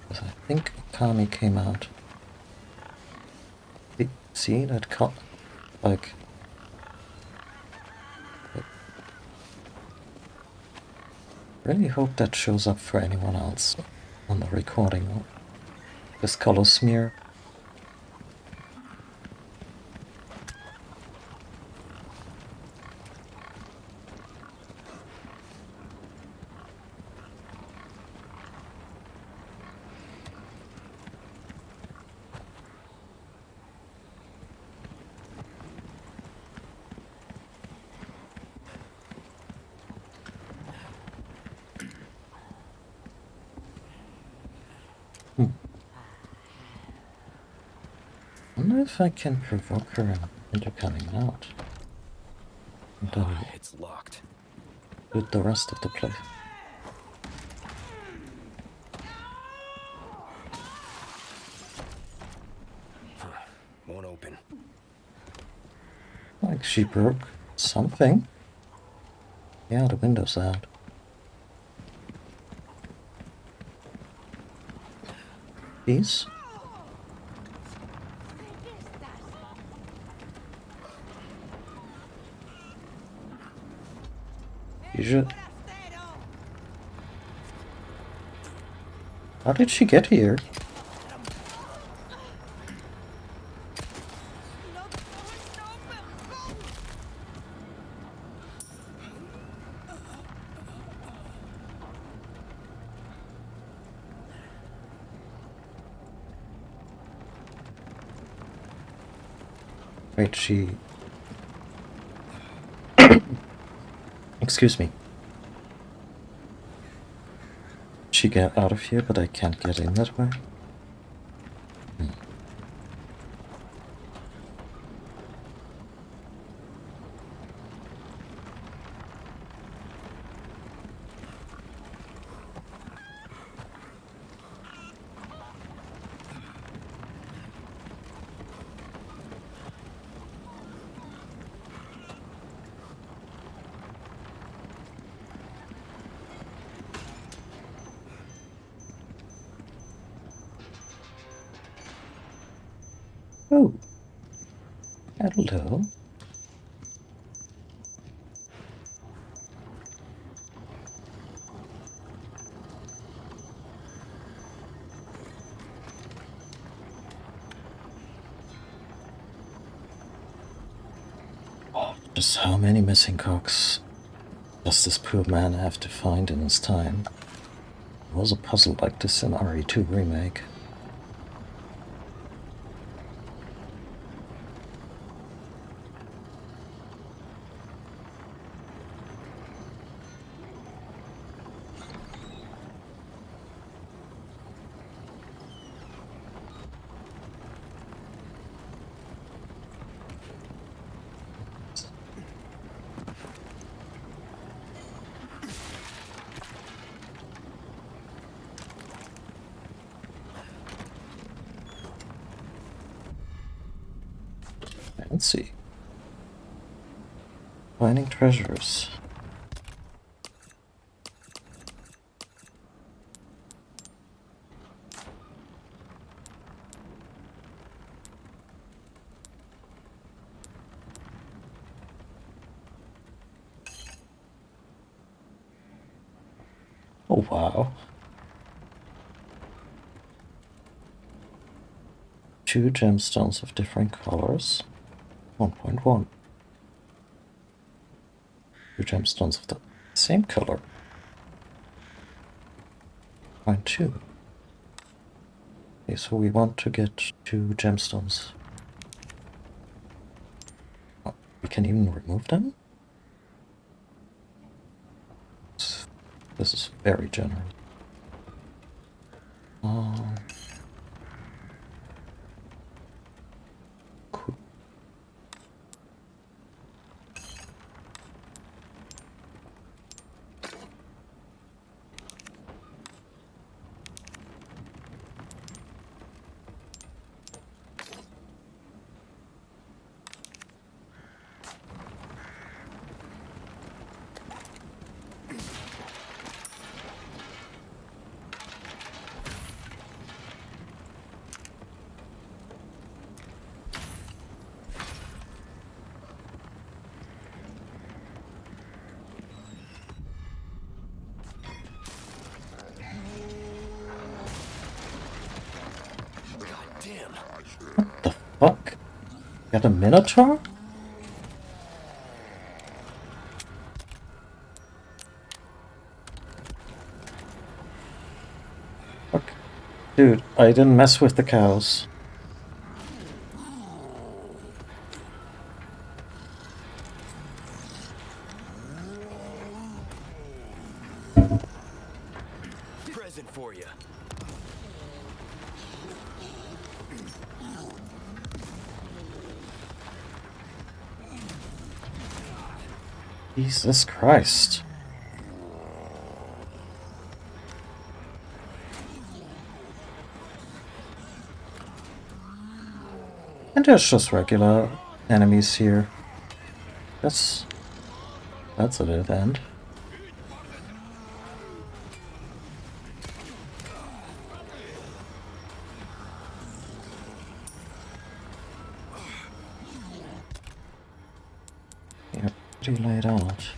Because I think Okami came out. See that like... Really hope that shows up for anyone else on the recording. This color smear. I wonder if I can provoke her into coming out. And then It's locked. loot the rest of the place. Won't open. Like she broke something. Yeah, the window's out. Peace. You should... How did she get here? Wait, she... Excuse me. She get out of here, but I can't get in that way? Oh. Hello. Just how many missing cocks does this poor man have to find in his time? There was a puzzle like this in RE2 Remake. Fancy. Finding treasures. Oh wow. 2 gemstones of different colors. 1.1. 2 gemstones of the same color. 0.2. Okay, so we want to get 2 gemstones. Oh, we can even remove them? This is very generous. Cool. What the fuck? Got a Minotaur? Fuck. Dude, I didn't mess with the cows. Present for you. Jesus Christ. And there's just regular enemies here. That's a dead end. Yeah, pretty laid out.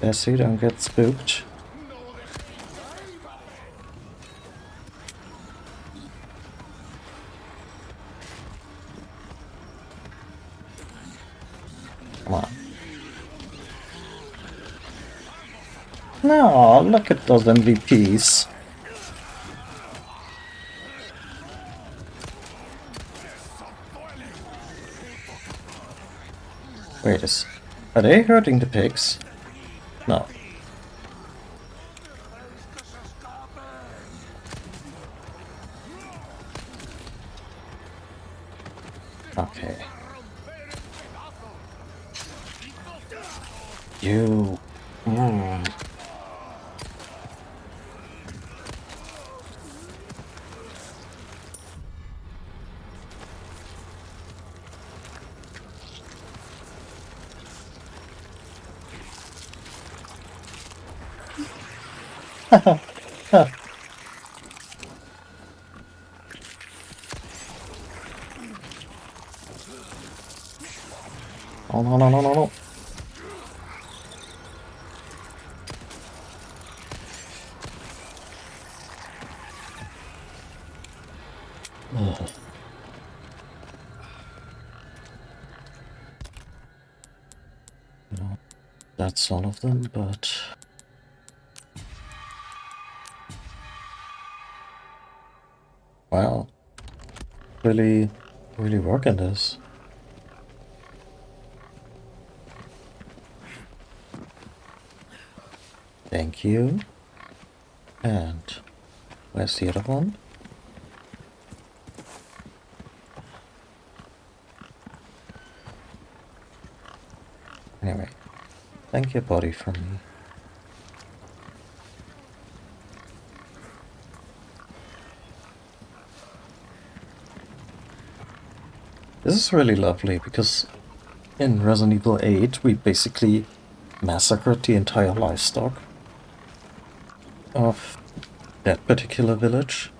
Bessie, don't get spooked. Come on. No, look at those MVPs. Wait, are they hurting the pigs? No. Okay. You. Oh no no no no no. Ugh. No, that's all of them, but wow, really working this. Thank you. And where's the other one? Anyway, thank you, buddy, from me. This is really lovely because in Resident Evil 8, we basically massacred the entire livestock of that particular village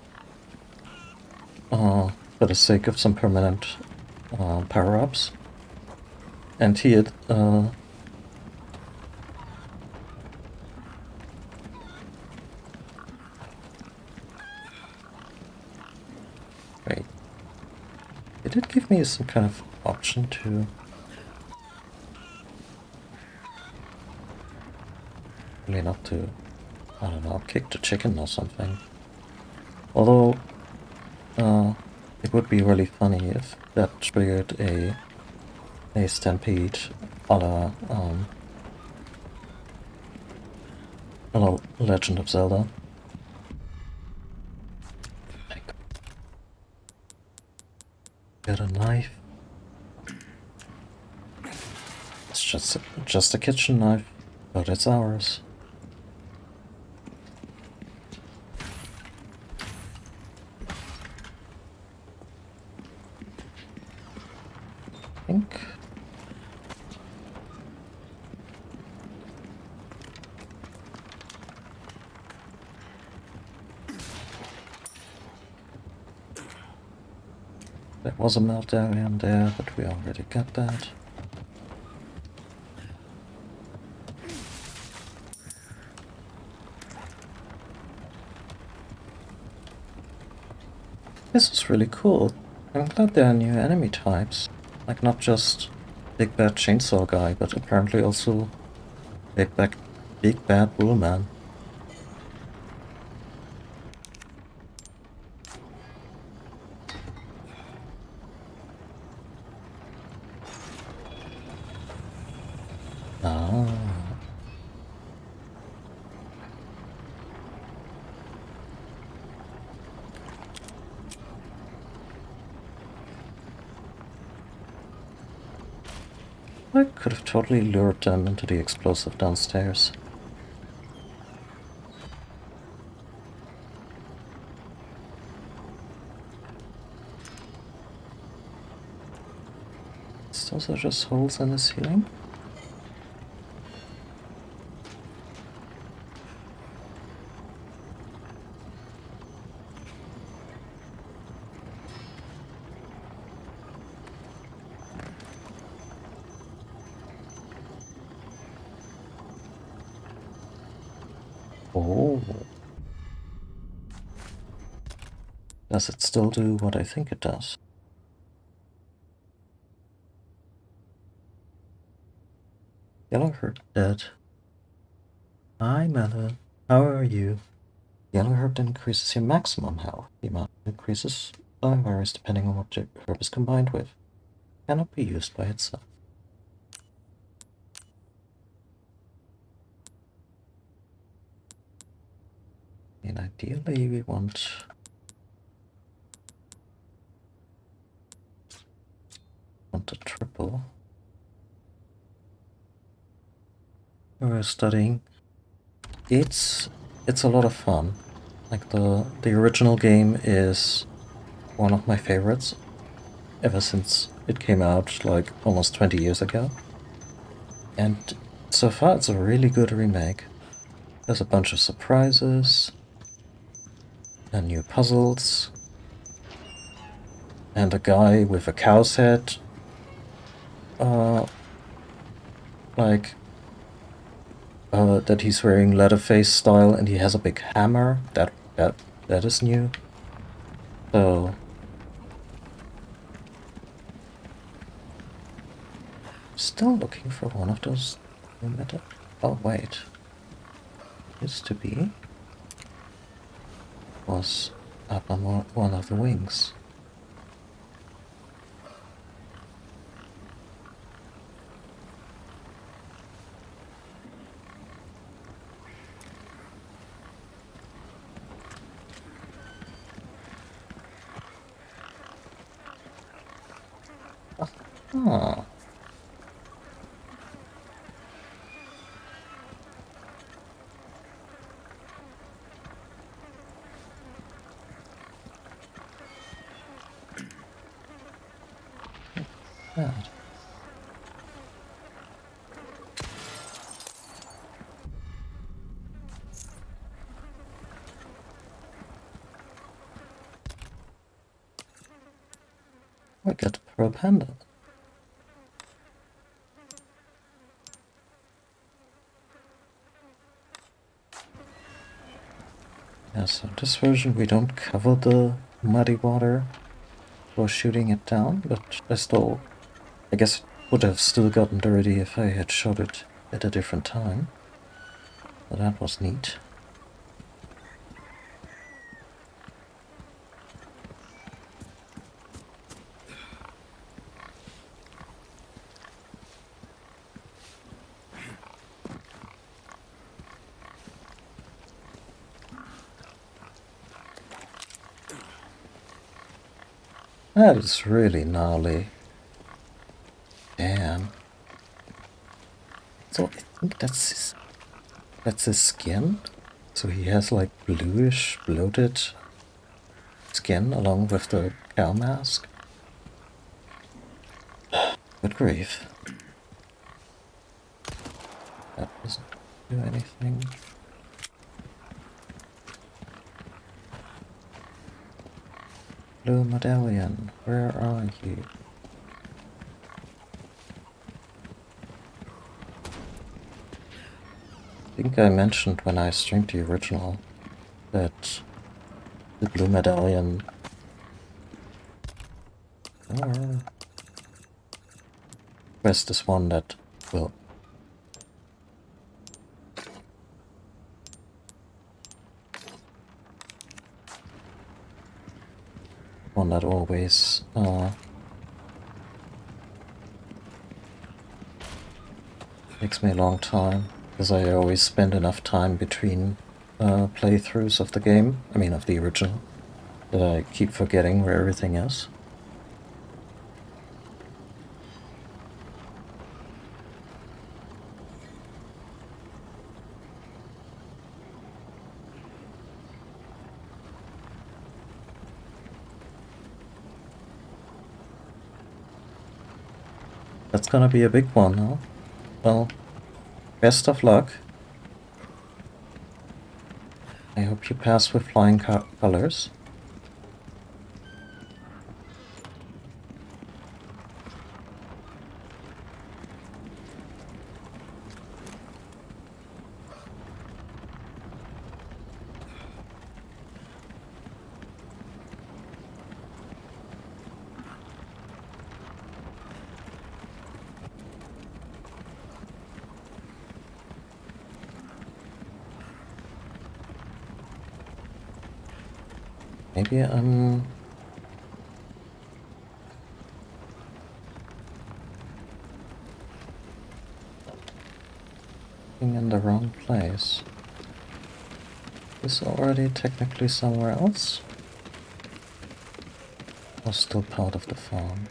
for the sake of some permanent power-ups. And here, wait, did it give me some kind of option to... Really not to, I don't know, kick the chicken or something. Although, it would be really funny if that triggered a stampede a la Legend of Zelda. Got a knife. It's just a kitchen knife, but it's ours. I think. There was a meltdown there, but we already got that. This is really cool. I'm glad there are new enemy types. Like not just Big Bad Chainsaw Guy, but apparently also Big Bad Bullman. Ah. I could have totally lured them into the explosive downstairs. Those are just holes in the ceiling? Oh. Does it still do what I think it does? Yellowherb dead. Hi, Melon. How are you? Yellowherb increases your maximum health. The amount increases varies depending on what the herb is combined with. Cannot be used by itself. And ideally we want a triple. We're studying. It's a lot of fun. Like the original game is one of my favorites ever since it came out like almost 20 years ago. And so far it's a really good remake. There's a bunch of surprises and new puzzles and a guy with a cow's head that he's wearing Leatherface style, and he has a big hammer. That is new. So still looking for one of those new metal. Oh wait, used to be was up on one of the wings. Oh. Bad. I got the Pearl Panda. Yeah, so this version we don't cover the muddy water for shooting it down, but I guess it would have still gotten dirty if I had shot it at a different time. So that was neat. That is really gnarly. Damn. So I think that's his skin. So he has like bluish, bloated skin along with the cow mask. Good grief. That doesn't do anything. Blue medallion, where are you? I think I mentioned when I streamed the original that the blue medallion quest is one that will always takes me a long time, because I always spend enough time between playthroughs of the game, I mean of the original, that I keep forgetting where everything is. That's gonna be a big one, huh? Well, best of luck. I hope you pass with flying colors. Maybe I'm in the wrong place. Is already technically somewhere else? Or still part of the farm?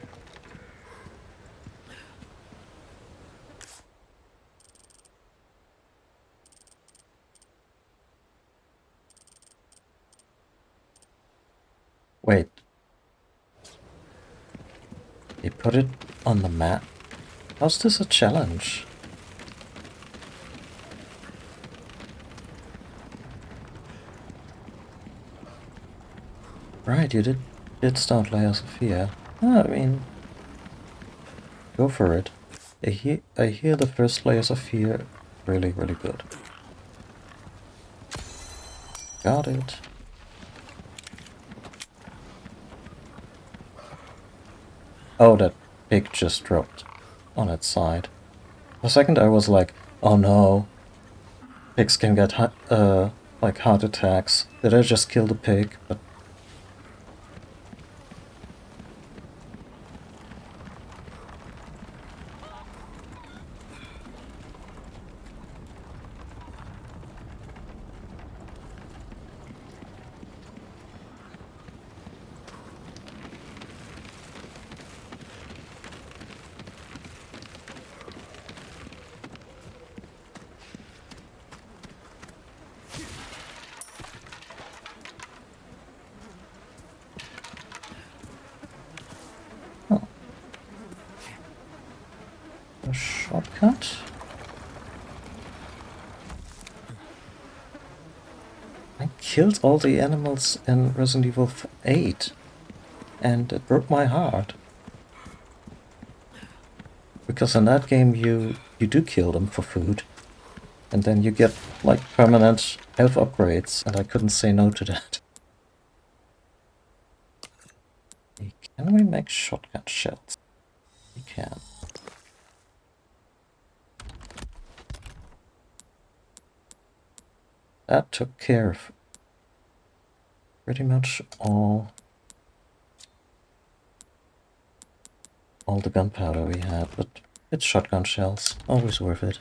Wait. They put it on the map? How's this a challenge? Right, you did start Layers of Fear. I mean, go for it. I hear the first Layers of Fear really, really good. Got it. Oh, that pig just dropped on its side. For a second I was like, oh no, pigs can get like heart attacks. Did I just kill the pig? But a shortcut? I killed all the animals in Resident Evil 8 and it broke my heart. Because in that game you do kill them for food. And then you get like permanent health upgrades, and I couldn't say no to that. Can we make shotgun shells? We can. That took care of pretty much all the gunpowder we had, but it's shotgun shells, always worth it.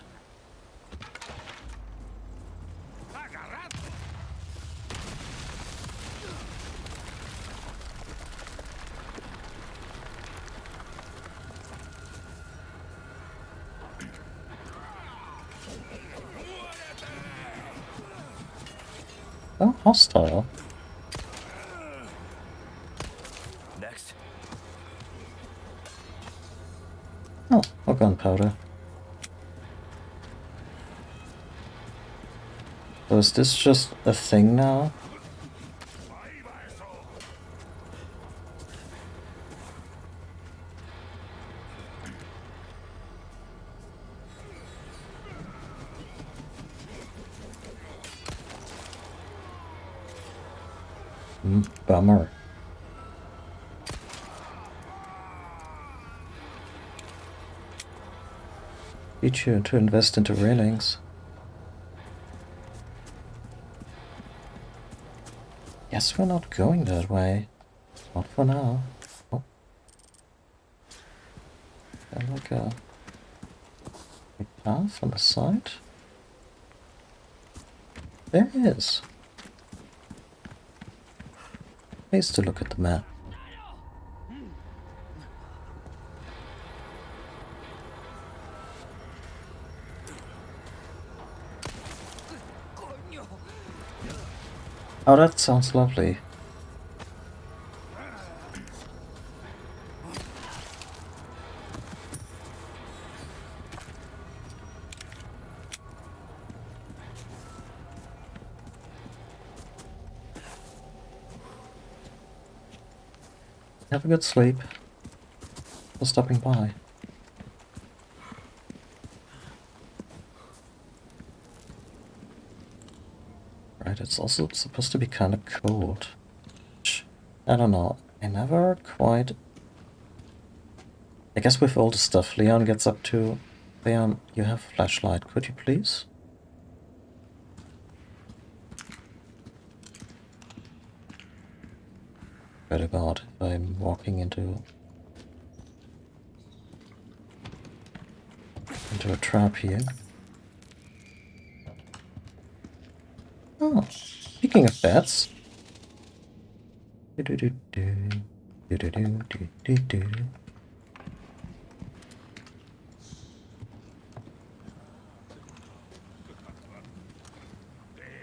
Oh, hostile. Next. Oh, more gunpowder. So is this just a thing now? Bummer. Teach you to invest into railings. Guess we're not going that way. Not for now. Oh. Got like a path on the side. There it is. Nice to look at the map. Oh, that sounds lovely. Have a good sleep. For stopping by. Right, it's also supposed to be kind of cold. I don't know. I never quite... I guess with all the stuff Leon gets up to... Leon, you have a flashlight. Could you please? Right about if I'm walking into a trap here. Oh, speaking of bats.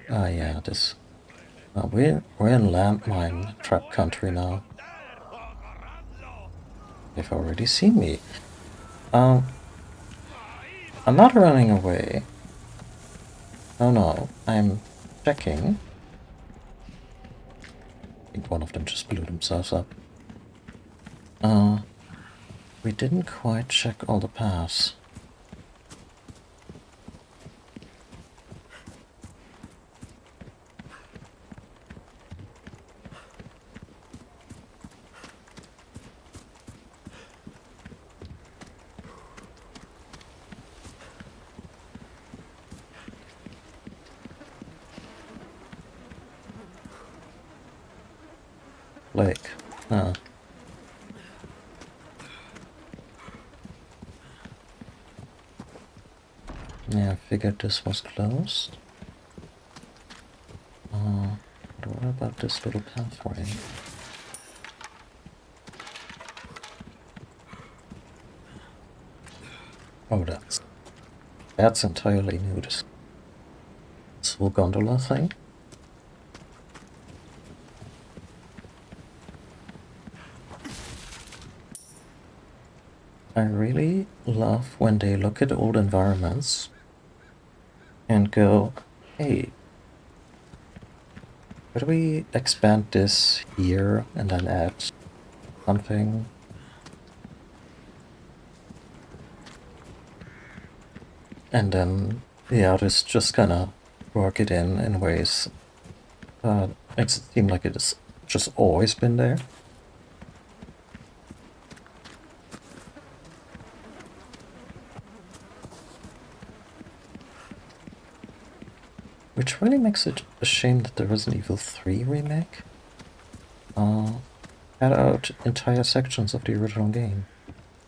Ah, yeah, this. We're in landmine trap country now. They've already seen me. I'm not running away. Oh no, I'm checking. I think one of them just blew themselves up. We didn't quite check all the paths. Lake. Ah. Yeah, I figured this was closed. But what about this little pathway? Oh, that's entirely new. This whole gondola thing. I really love when they look at old environments and go, hey, could we expand this here and then add something? and then the artists just kind of work it in ways that makes it seem like it has just always been there. Which really makes it a shame that the Resident Evil 3 remake had out entire sections of the original game.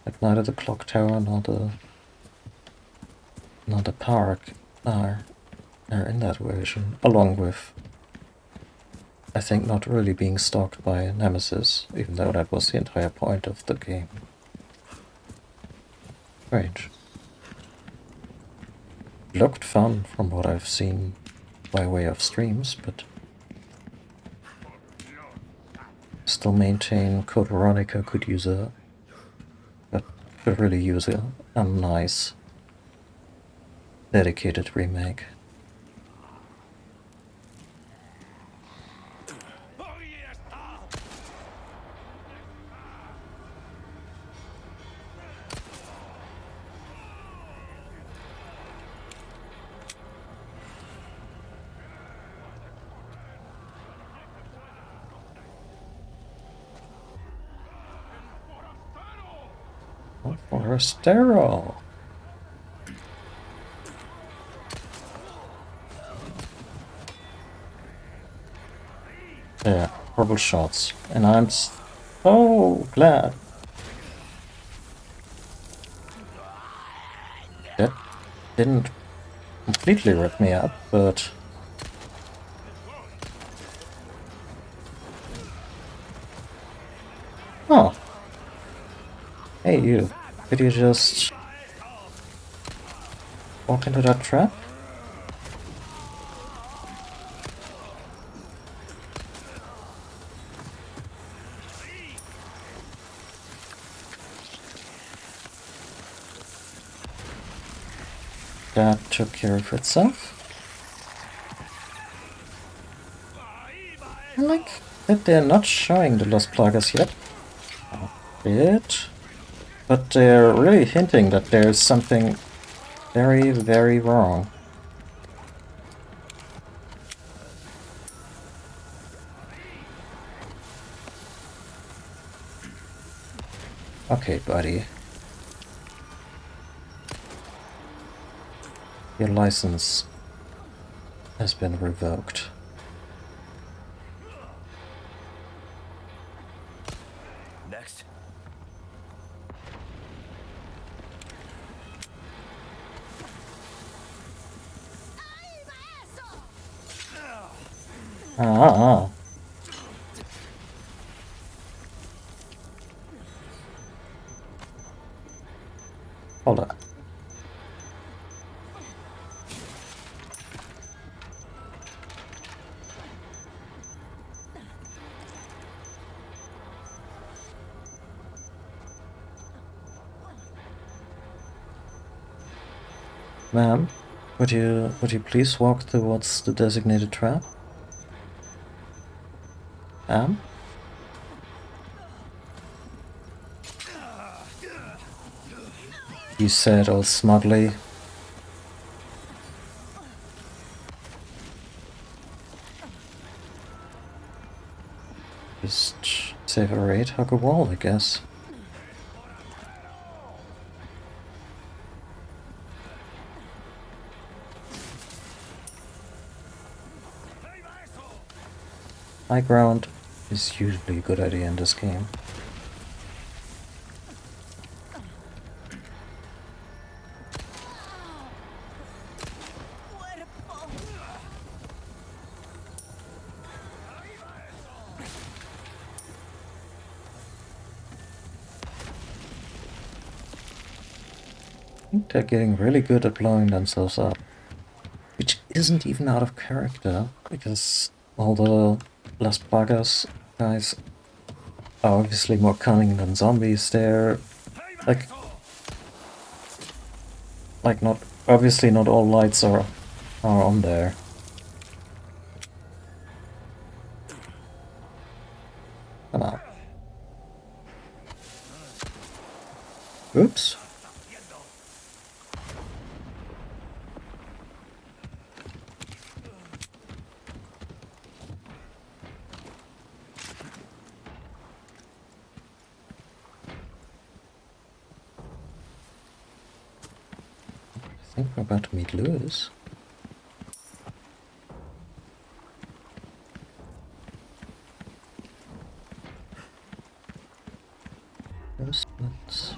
Like neither the clock tower nor the park are in that version, along with, I think, not really being stalked by Nemesis, even though that was the entire point of the game. Strange. Looked fun from what I've seen by way of streams, but still maintain Code Veronica could really use a nice dedicated remake. Forastero! Yeah, horrible shots. And I'm so glad that didn't completely rip me up, but oh. Hey you, did you just walk into that trap? That took care of itself. I like that they're not showing the Los Plagas yet. A bit. But they're really hinting that there's something very, very wrong. Okay, buddy. Your license has been revoked. Next. Ah. Hold on. Ma'am, would you please walk towards the designated trap? Ma'am? You said all smugly. Just save a raid, hug a wall, I guess. High ground is usually a good idea in this game. I think they're getting really good at blowing themselves up. Which isn't even out of character, because all the Las Plagas guys are obviously more cunning than zombies. They're like not obviously not all lights are on there. Come on. Oops. think we're about to meet Lewis. First, let's...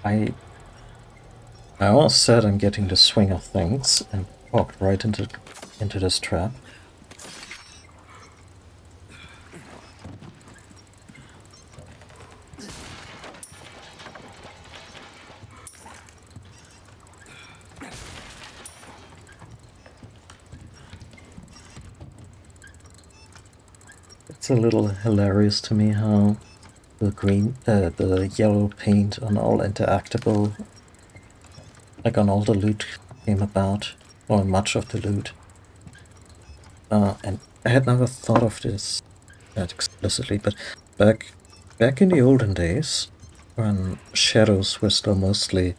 I almost said I'm getting the swing of things and walked right into this trap. It's a little hilarious to me how the yellow paint on all interactable, like on all the loot, came about, or much of the loot. And I had never thought of this that explicitly, but back in the olden days, when shadows were still mostly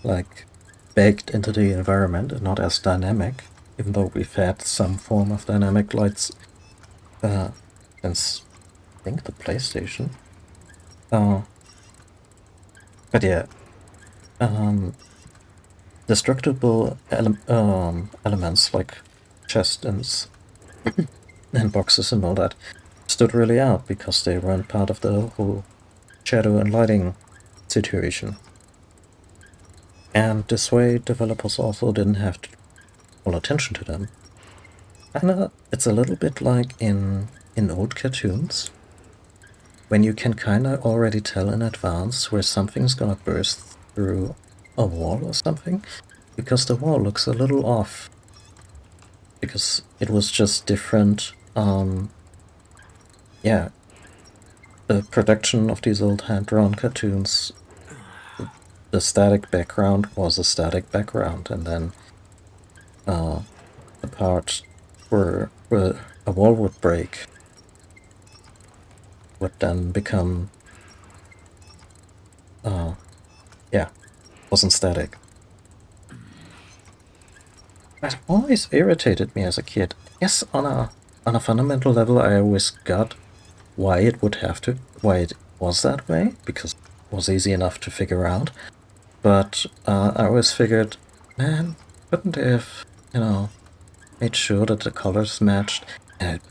like baked into the environment and not as dynamic, even though we've had some form of dynamic lights since I think the PlayStation. But yeah, destructible elements like chests and boxes and all that stood really out because they weren't part of the whole shadow and lighting situation. And this way, developers also didn't have to call attention to them. And it's a little bit like in old cartoons, when you can kinda already tell in advance where something's gonna burst through a wall or something, because the wall looks a little off. Because it was just different, yeah. The production of these old hand-drawn cartoons, the static background was a static background, and then the part where a wall would break would then become, yeah, wasn't static. That always irritated me as a kid. Yes, on a fundamental level, I always got why it was that way, because it was easy enough to figure out. But I always figured, man, couldn't they have, made sure that the colors matched? And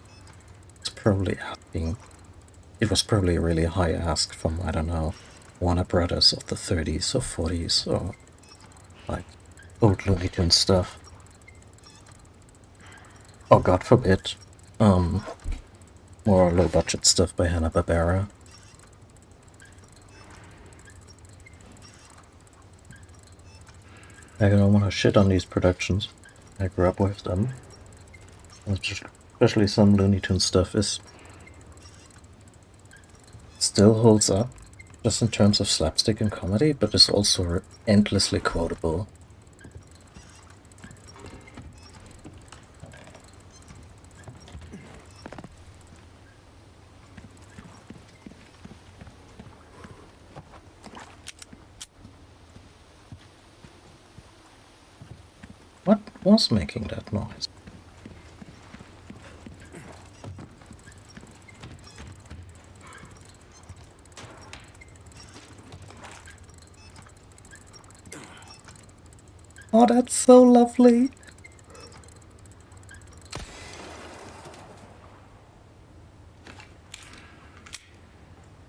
it was probably a really high ask from, I don't know, Warner Brothers of the 30s or 40s, or like old Looney Tunes stuff. Oh, God forbid, more low-budget stuff by Hanna-Barbera. I don't want to shit on these productions. I grew up with them. Especially some Looney Tunes stuff still holds up, just in terms of slapstick and comedy, but is also endlessly quotable. What was making that noise? Oh, that's so lovely.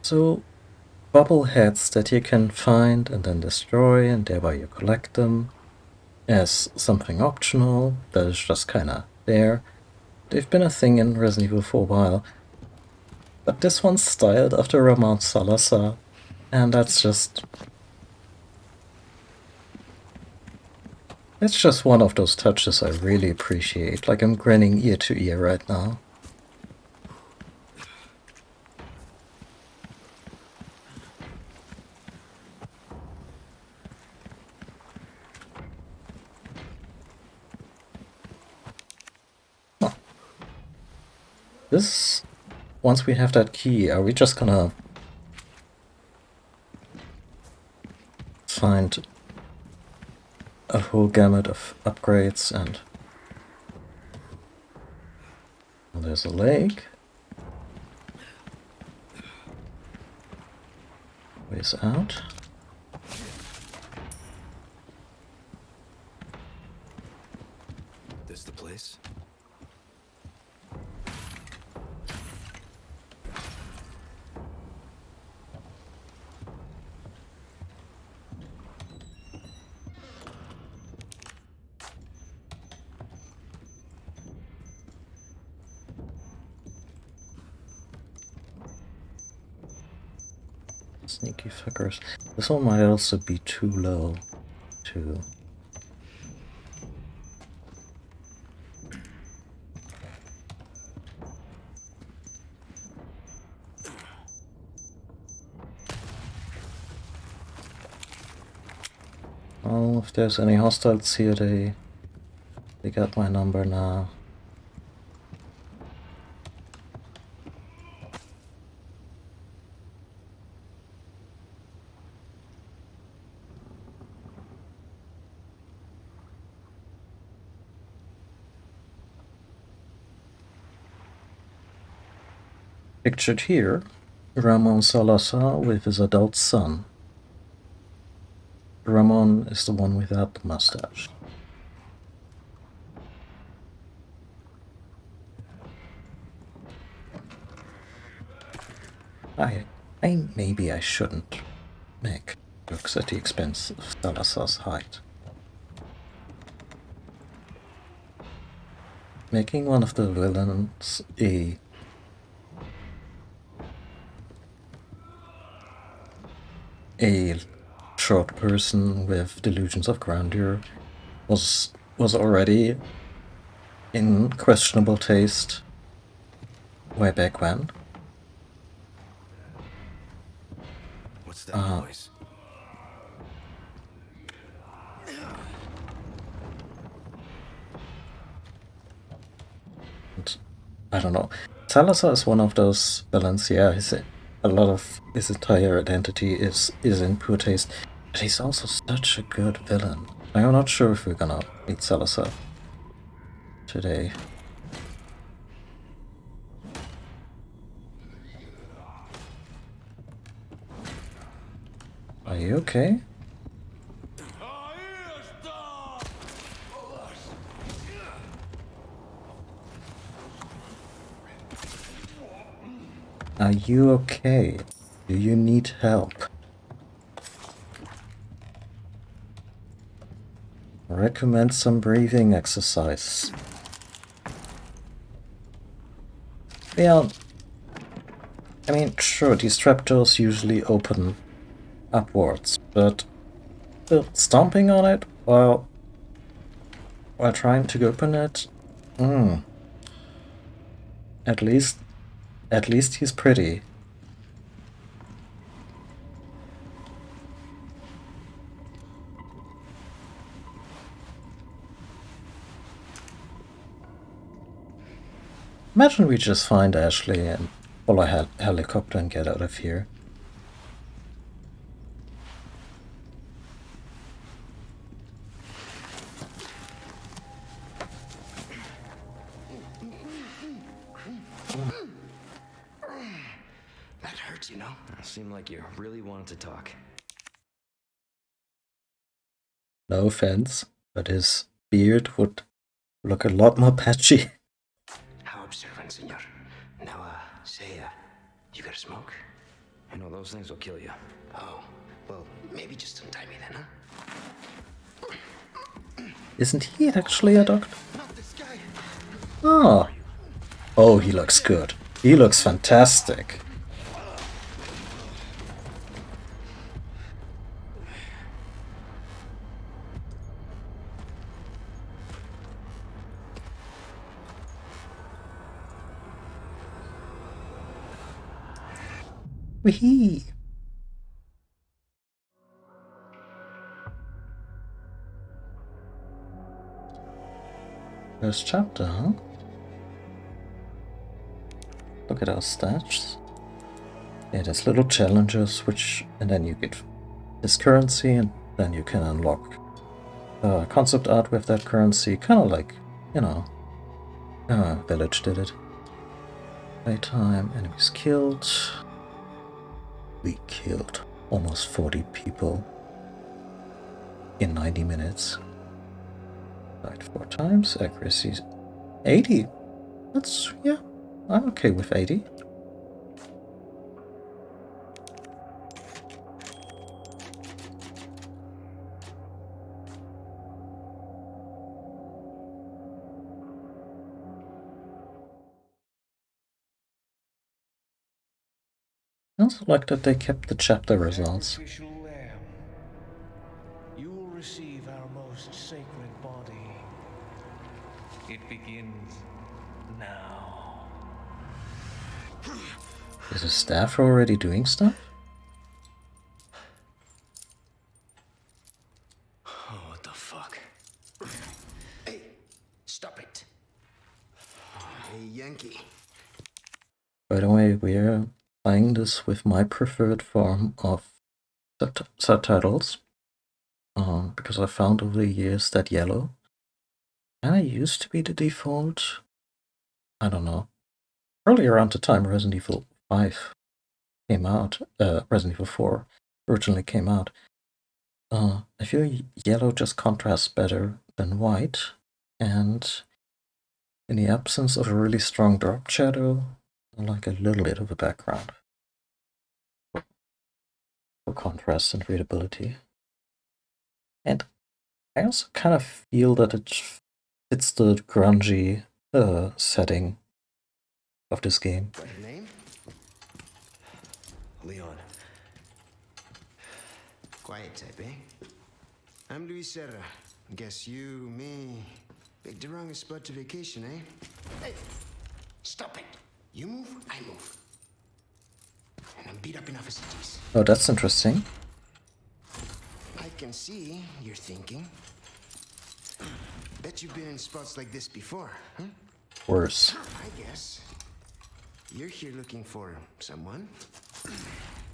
So, bobbleheads that you can find and then destroy, and thereby you collect them as something optional that is just kinda there. They've been a thing in Resident Evil for a while. But this one's styled after Ramon Salazar, and that's just... It's just one of those touches I really appreciate, like I'm grinning ear to ear right now. Huh. Once we have that key, are we just gonna find a whole gamut of upgrades, and well, there's a lake. Ways out. This the place? Sneaky fuckers. This one might also be too low to... Oh, if there's any hostiles here, they got my number now. Pictured here, Ramon Salazar with his adult son. Ramon is the one without the mustache. Maybe I shouldn't make jokes at the expense of Salazar's height. Making one of the villains a short person with delusions of grandeur was already in questionable taste way back when. What's that noise? And I don't know. Salazar is one of those villains, yeah, a lot of his entire identity is in poor taste. But he's also such a good villain. I'm not sure if we're gonna meet Salazar today. Are you okay? Are you okay? Do you need help? I recommend some breathing exercise. Yeah, I mean, sure, these trapdoors usually open upwards, but stomping on it while trying to open it, at least he's pretty. Imagine we just find Ashley and follow a helicopter and get out of here. That hurts, you know? It seemed like you really wanted to talk. No offense, but his beard would look a lot more patchy. How observant, senor. Now, say, you got a smoke? I know those things will kill you. Oh, well, maybe just untie me then, huh? Isn't he actually a doctor? Not this guy. Oh. Oh, he looks good. He looks fantastic. Wee. First chapter, huh? Look at our stats. Yeah, there's little challenges, and then you get this currency, and then you can unlock concept art with that currency, kind of like, you know, Village did it. Playtime, enemies killed. We killed almost 40 people in 90 minutes. Died 4 times, accuracy 80. That's, yeah, I'm okay with 80. I also like that they kept the chapter results. Sacrificial lamb, you will receive our most sacred body. It begins now. Is the staff already doing stuff? Oh, what the fuck? Hey, stop it. Hey, Yankee. By the way, we're playing this with my preferred form of subtitles, because I found over the years that yellow kind of used to be the default. I don't know. Early around the time Resident Evil 5 came out, Resident Evil 4 originally came out, I feel yellow just contrasts better than white, and in the absence of a really strong drop shadow, I like a little bit of a background for contrast and readability. And I also kind of feel that it fits the grungy setting of this game. Got a name? Leon. Quiet type, eh? I'm Luis Serra. Guess you, me, picked the wrong spot to vacation, eh? Hey, stop it. You move, I move. And I'm beat up enough as it is. Oh, that's interesting. I can see you're thinking. Bet you've been in spots like this before, huh? Worse. I guess. You're here looking for someone?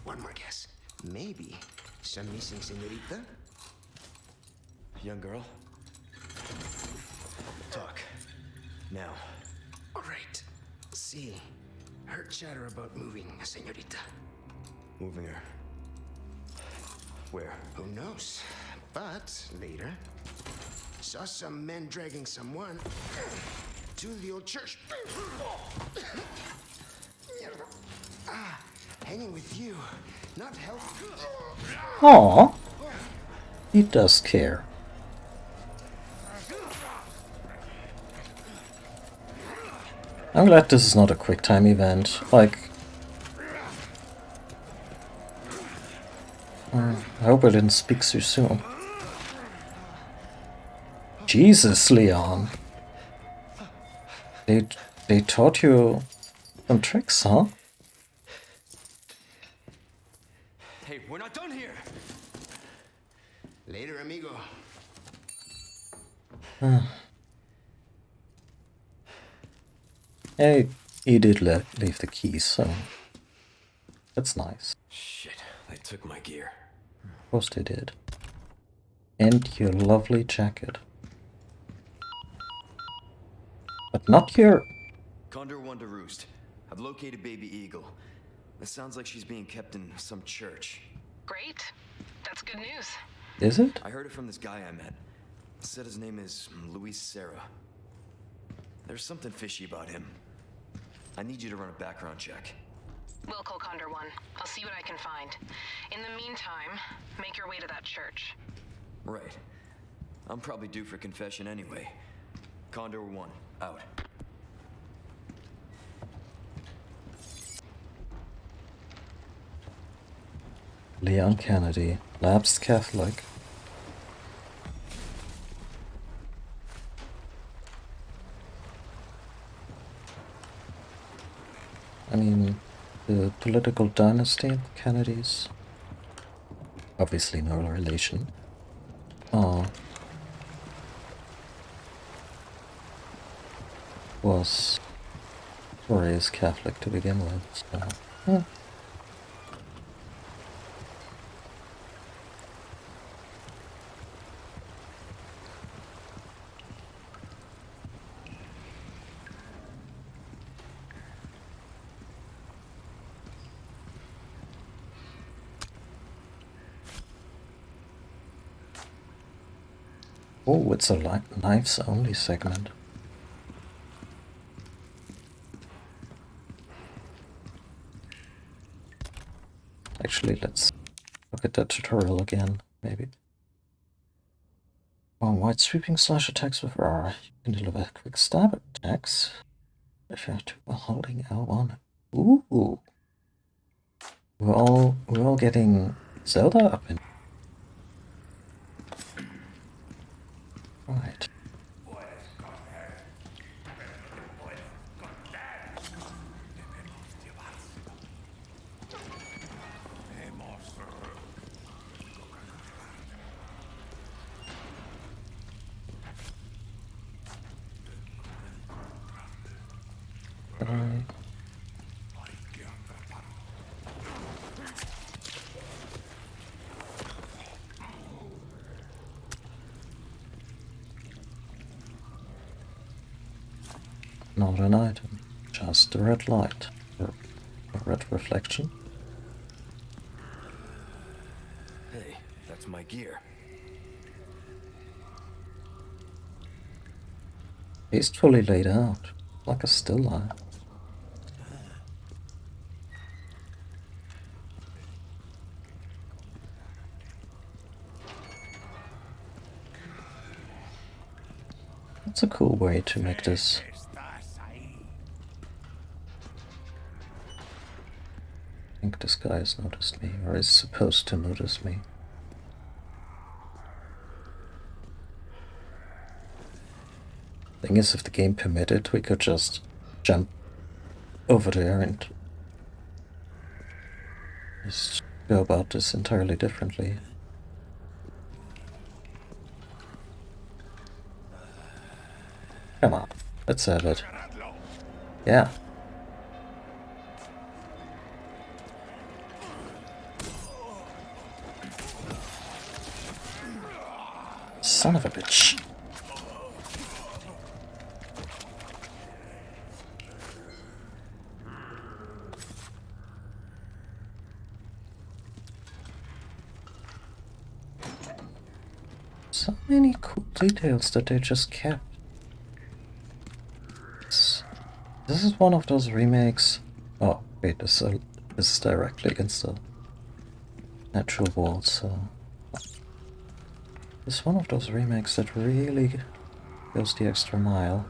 One more guess. Maybe some missing señorita? Young girl? Talk. Now. All right. See, heard chatter about moving a señorita. Moving her. Where? Who knows? But later, saw some men dragging someone to the old church. Hanging with you, not helping. Aww. He does care. I'm glad this is not a quick time event. Like, I hope I didn't speak too soon. Jesus, Leon. They taught you some tricks, huh? Hey, we're not done here! Later, amigo. Hey, he did leave the keys, so that's nice. Shit, they took my gear. Of course they did. And your lovely jacket. But not your... Condor 1 to Roost. I've located Baby Eagle. It sounds like she's being kept in some church. Great. That's good news. Is it? I heard it from this guy I met. Said his name is Luis Serra. There's something fishy about him. I need you to run a background check. We'll call Condor 1. I'll see what I can find. In the meantime, make your way to that church. Right. I'm probably due for confession anyway. Condor 1, out. Leon Kennedy, lapsed Catholic. I mean, the political dynasty of the Kennedys. Obviously no relation. Was raised Catholic to begin with, so... Oh, it's a knives only segment. Actually, let's look at that tutorial again, maybe. On wide sweeping slash attacks with R, you can deliver quick stab attacks if you have to while holding L1. Ooh, we're all getting Zelda up in. Right. Not an item, just a red light, or a red reflection. Hey, that's my gear. Tastefully laid out, like a still life. That's a cool way to make this. I think this guy has noticed me, or is supposed to notice me. Thing is, if the game permitted, we could just jump over there and just go about this entirely differently. Come on, let's have it. Yeah. Son of a bitch. So many cool details that they just kept. This is one of those remakes. Oh, wait, this is directly against the natural wall, so. It's one of those remakes that really goes the extra mile.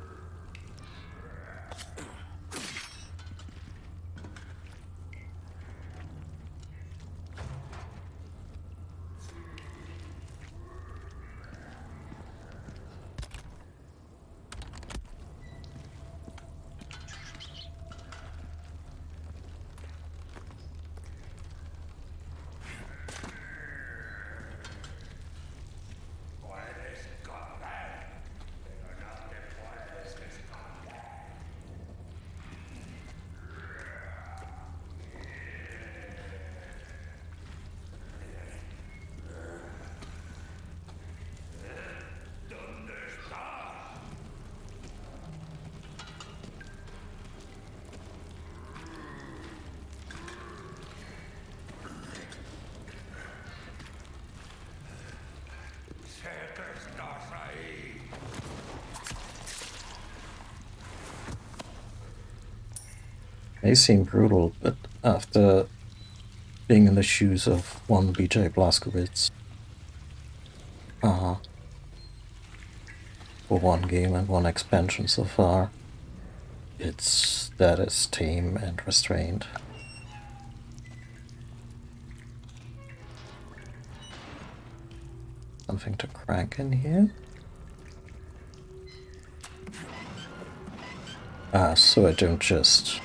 They seem brutal, but after being in the shoes of one BJ Blazkowicz, for one game and one expansion so far, that is tame and restrained. Something to crank in here? So I don't just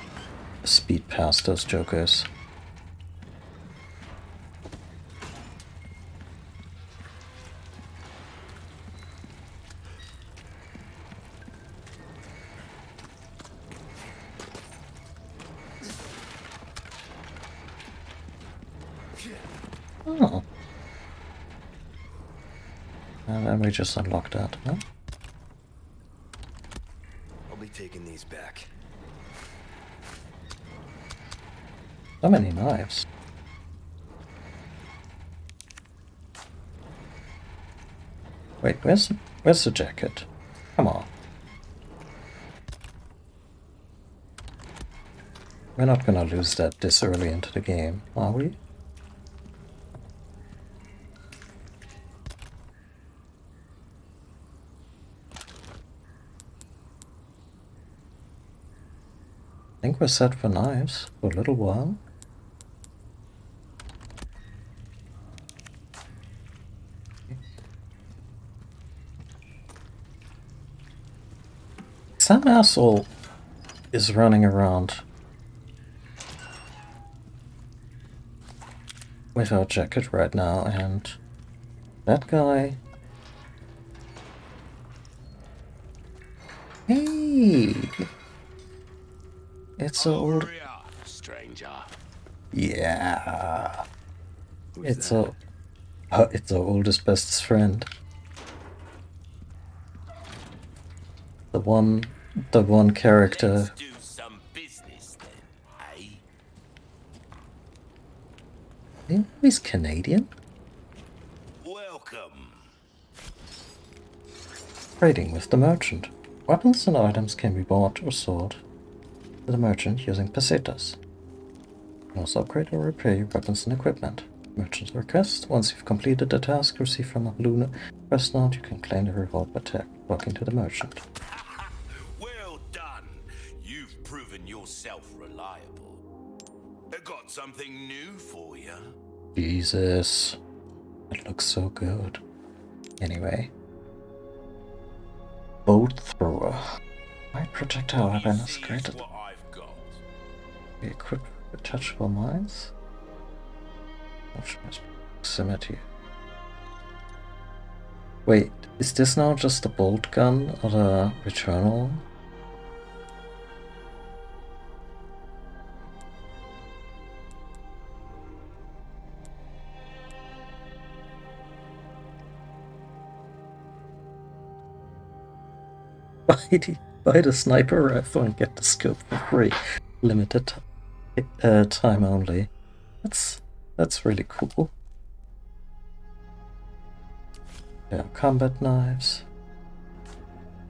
speed past those jokers. Oh. And then we just unlocked that, huh? I'll be taking these back. So many knives. Wait, where's Where's the jacket? Come on. We're not gonna lose that this early into the game, are we? I think we're set for knives for a little while. Some asshole is running around without jacket right now, and that guy. Hey, it's a old stranger. Yeah, Who's it's that? it's our oldest bestest friend. The one character. Let's do some business then, eh? He's Canadian. Welcome. Trading with the merchant. Weapons and items can be bought or sold to the merchant using pesetas. You can also upgrade or repair your weapons and equipment. Merchant's request. Once you've completed the task received from a Luna restaurant, you can claim the reward by talking to the merchant. Well done. You've proven yourself reliable. I got something new for you. Jesus. It looks so good. Anyway. Bolt thrower. My projectile weapon is created. What I've got. Be equipped with touchable mines. Proximity. Wait, is this now just the bolt gun or the returnal? Buy the sniper rifle and get the scope for free. Limited time only. That's really cool. There are combat knives.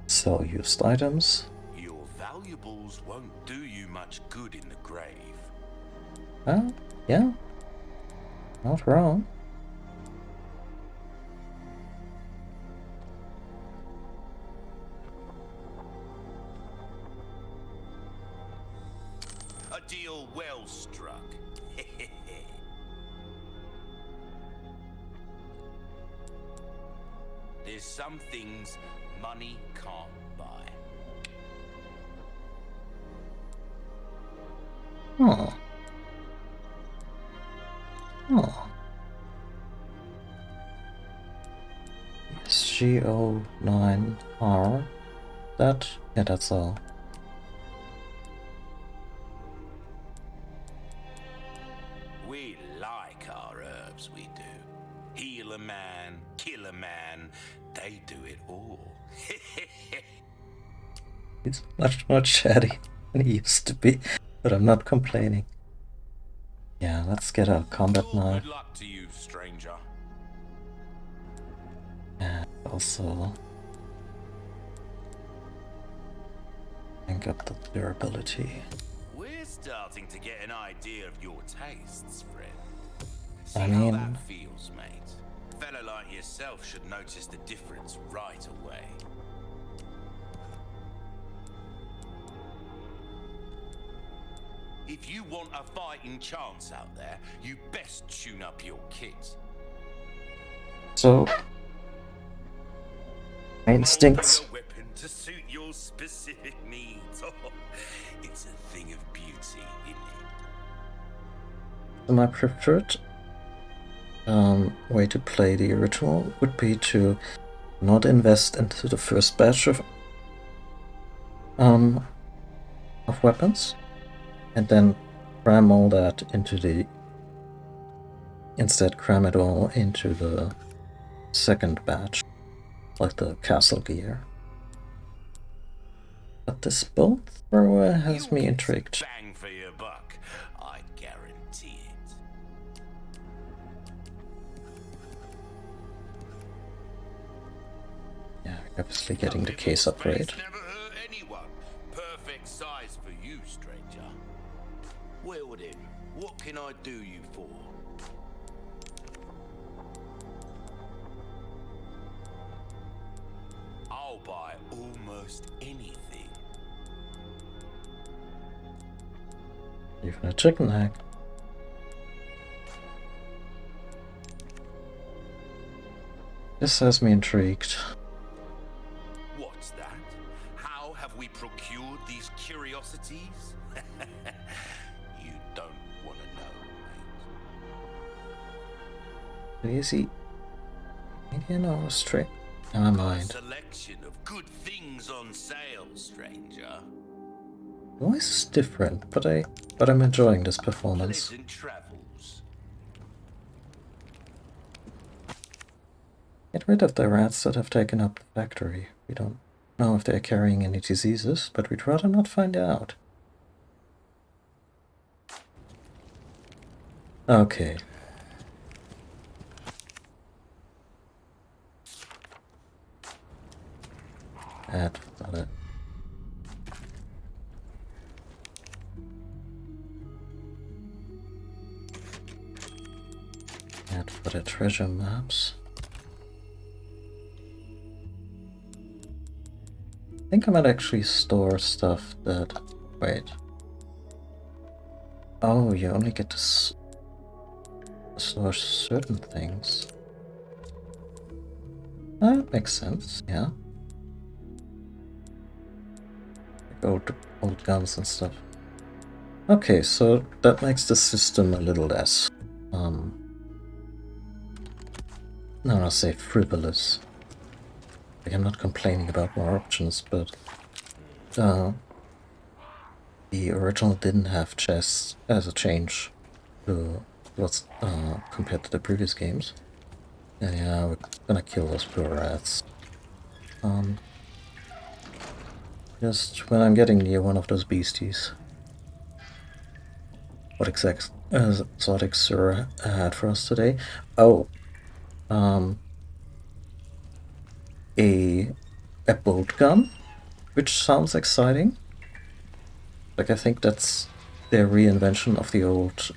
Sell used items. Your valuables won't do you much good in the grave. Yeah. Not wrong. A deal well struck. There's some things money can't buy. Oh. Oh. SG09R. That? Yeah, that's all. We like our herbs, we do. Heal a man, kill a man, they do it all. He's much more chatty than he used to be, but I'm not complaining. Yeah, let's get a combat knife. Good luck to you, stranger. And also think up the durability. We're starting to get an idea of your tastes, friend. See I how mean, that feels, mate. A fellow like yourself should notice the difference right away. If you want a fighting chance out there, you best tune up your kit. so my instincts. A weapon to suit your specific needs. It's a thing of beauty, isn't it? My preferred way to play the original would be to not invest into the first batch of weapons, and then cram all that into the. Instead, cram it all into the second batch, like the castle gear. But this bolt thrower has me intrigued. Bang for your buck, I guarantee it. Yeah, we obviously getting the case upgrade. Never hurt anyone. Perfect size for you, stranger. Well then, what can I do you for? I'll buy almost anything. Even a chicken egg. This has me intrigued. What's that? How have we procured these curiosities? You don't want to know, mate. Easy. Maybe I know straight. Never mind. Selection of good things on sale, stranger. The voice is different, but I'm enjoying this performance. Pleasant travels. Get rid of the rats that have taken up the factory. We don't know if they're carrying any diseases, but we'd rather not find out. Okay. That's not it. And for the treasure maps. I think I might actually store stuff that... Wait. Oh, you only get to store certain things. That makes sense, yeah. Like old guns and stuff. Okay, so that makes the system a little less... No, I'll say frivolous. Like, I'm not complaining about more options, but the original didn't have chests as a change to what's compared to the previous games. And yeah, we're gonna kill those poor rats. Just when I'm getting near one of those beasties. What exact exotic Sir had for us today? Oh. A bolt gun, which sounds exciting. Like, I think that's their reinvention of the old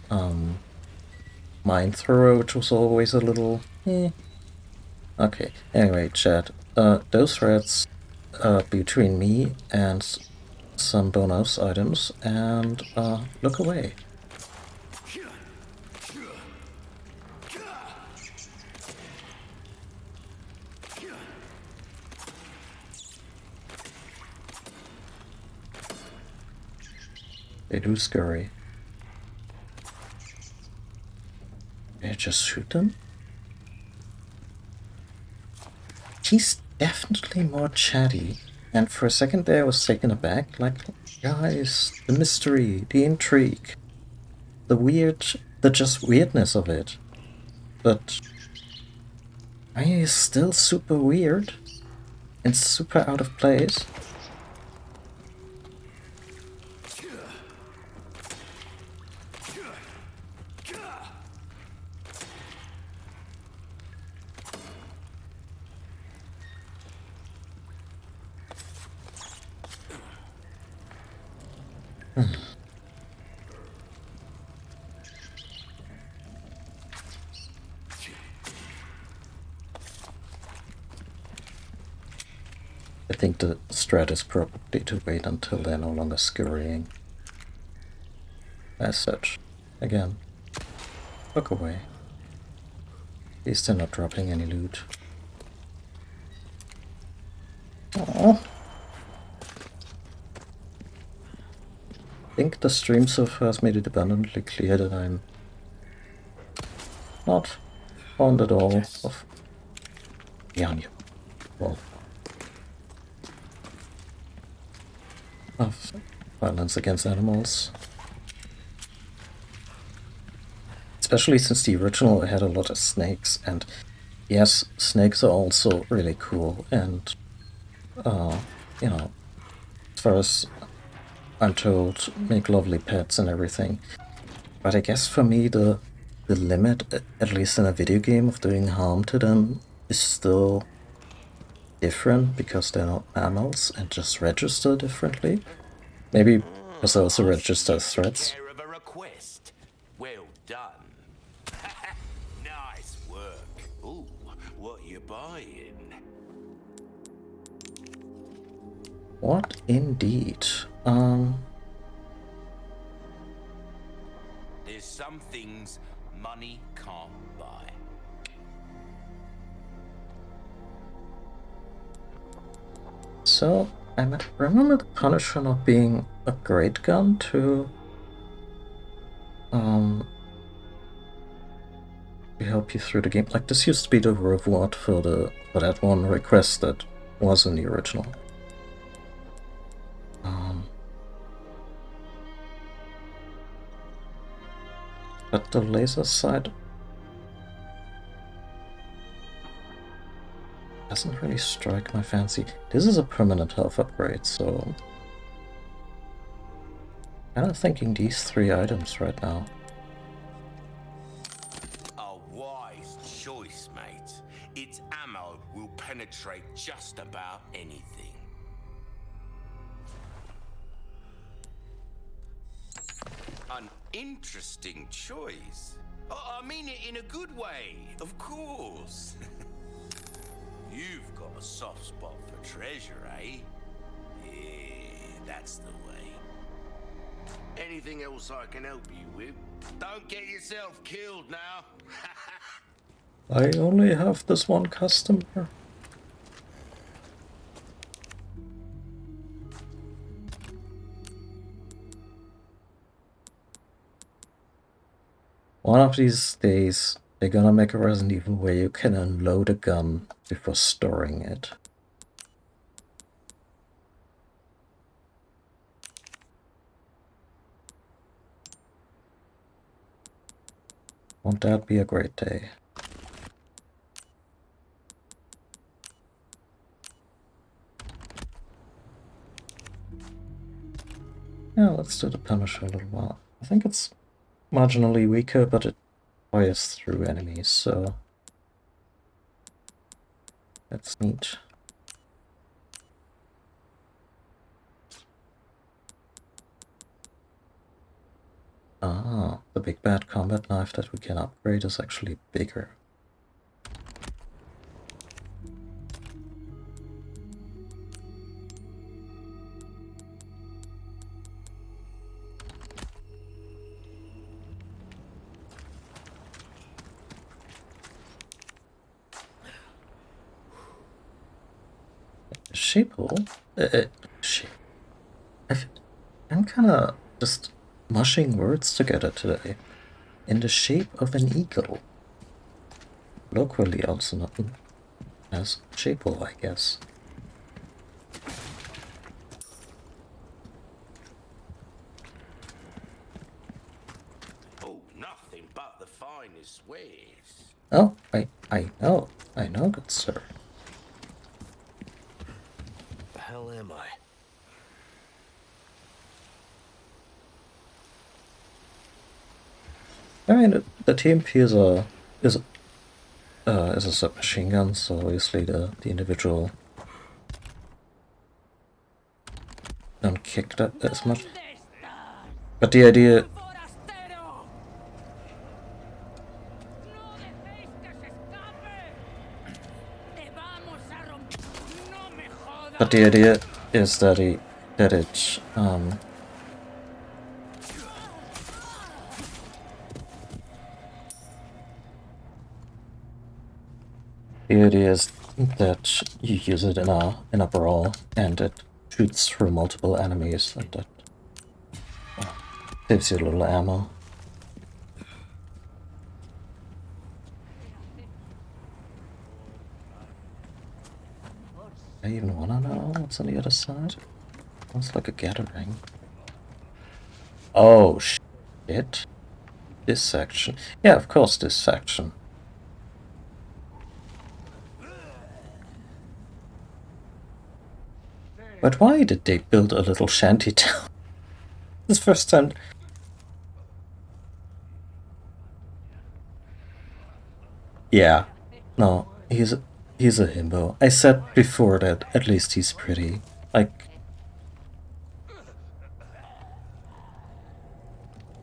mine thrower, which was always a little Okay, anyway, chat. Those rats between me and some bonus items, and look away. They do scurry. Can I just shoot them? He's definitely more chatty. And for a second there I was taken aback. Like, guys, the mystery, the intrigue, the just weirdness of it. But he is still super weird and super out of place. I think the strat is probably to wait until they're no longer scurrying. As such, again, look away. At least they're not dropping any loot. Aww. I think the stream so far has made it abundantly clear that I'm not fond at all of Yanya. Well, of violence against animals. Especially since the original had a lot of snakes, and yes, snakes are also really cool, and you know, as far as I'm told, make lovely pets and everything. But I guess for me the limit, at least in a video game, of doing harm to them is still different because they're not mammals and just register differently? Maybe because they also register as threats? Care of a request. Well done. Nice work. Ooh, what you buying? What indeed? There's some things money can't buy. So, I remember the Punisher not being a great gun to help you through the game. Like, this used to be the reward for that one request that was in the original. But the laser sight doesn't really strike my fancy. This is a permanent health upgrade, so kind of thinking these 3 items right now. A wise choice, mate. Its ammo will penetrate just about anything. An interesting choice. I mean it in a good way, of course. You've got a soft spot for treasure, eh? Yeah, that's the way. Anything else I can help you with? Don't get yourself killed now. I only have this one customer. One of these days, they're gonna make a Resident Evil where you can unload a gun before storing it. Won't that be a great day? Yeah, let's do the Punisher a little while. I think it's marginally weaker, but it fires through enemies, so that's neat. Ah, the big bad combat knife that we can upgrade is actually bigger. Sheeple? I'm kinda just mushing words together today. In the shape of an eagle. Locally also known as Sheeple, I guess. Oh, nothing but the finest wares. Oh, I know, good sir. The hell am I? I mean, the TMP is a submachine gun, so obviously the individual don't kick that as much. But the idea. But the idea is that it the idea is that you use it in a brawl and it shoots through multiple enemies and that gives you a little ammo. I even wanna know what's on the other side? Sounds like a gathering. Oh shit. This section. Yeah, of course this section. But why did they build a little shanty town? This first time. Yeah. No, He's a himbo. I said before that at least he's pretty. Like...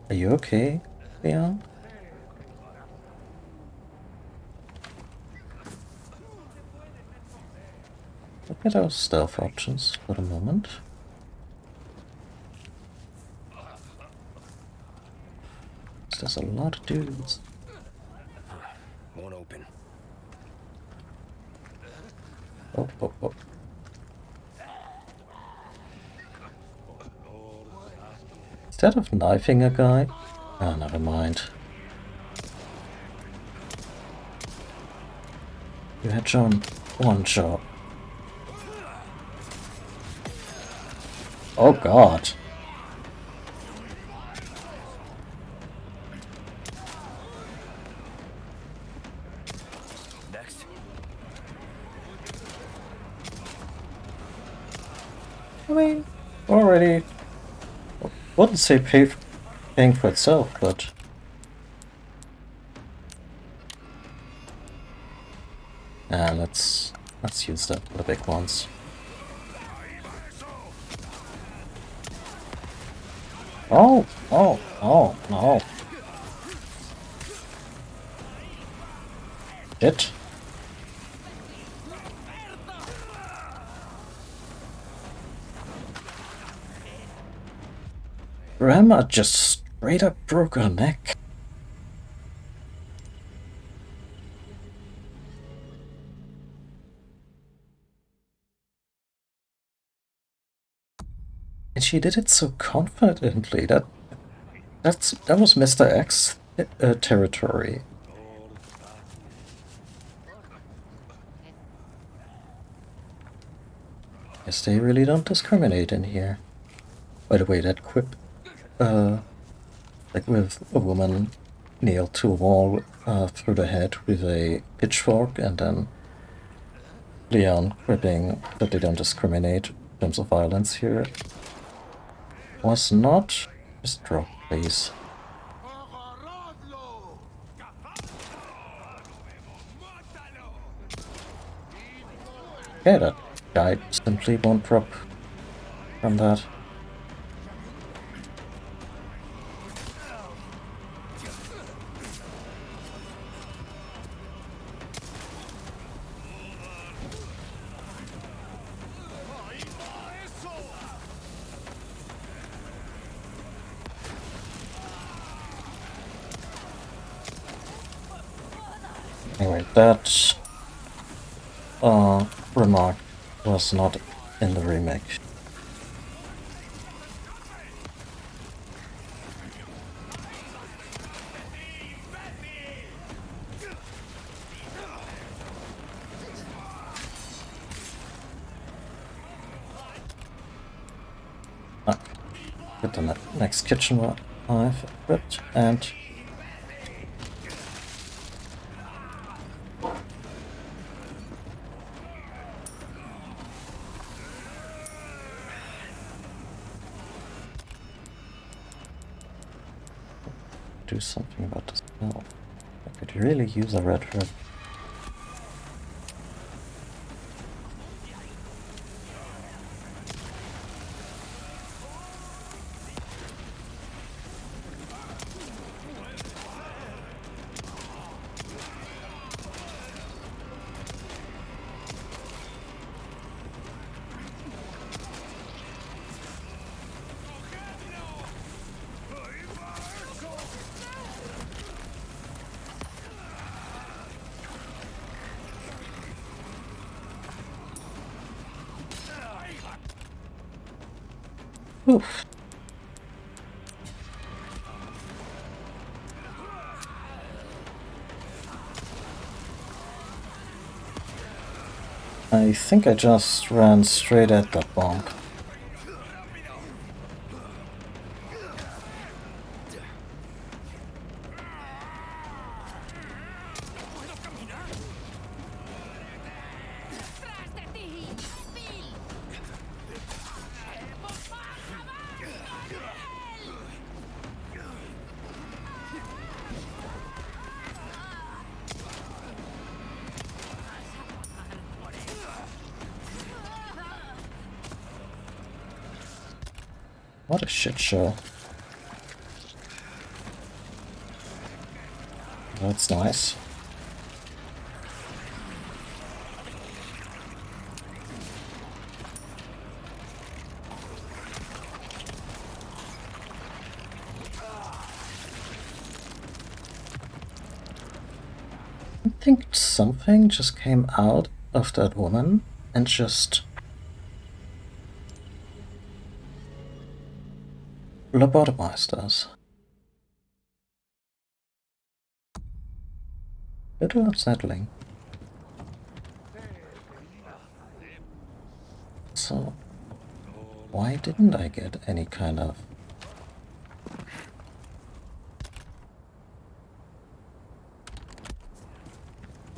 Are you okay, Leon? Look at our stealth options for the moment. There's a lot of dudes. Won't open. Oh, oh, oh. Instead of knifing a guy... Oh, never mind. You had John one job. Oh god. Next. I mean, already... Wouldn't say paying for itself, but... let's use that for the big ones. Oh, oh, oh, no. Shit. Grandma just straight up broke her neck. And she did it so confidently. That was Mr. X territory. Guess they really don't discriminate in here. By the way, that quip, like with a woman nailed to a wall through the head with a pitchfork, and then Leon quipping that they don't discriminate in terms of violence here, was not... Just drop, please. Yeah, that guy simply won't drop from that. Anyway, that remark was not in the remake. Get the next kitchen I've equipped, and do something about this smell. I could really use a red herb. Oof. I think I just ran straight at that bomb. What a shit show. That's nice. I think something just came out of that woman and just lobotomized us. Little unsettling. So, why didn't I get any kind of...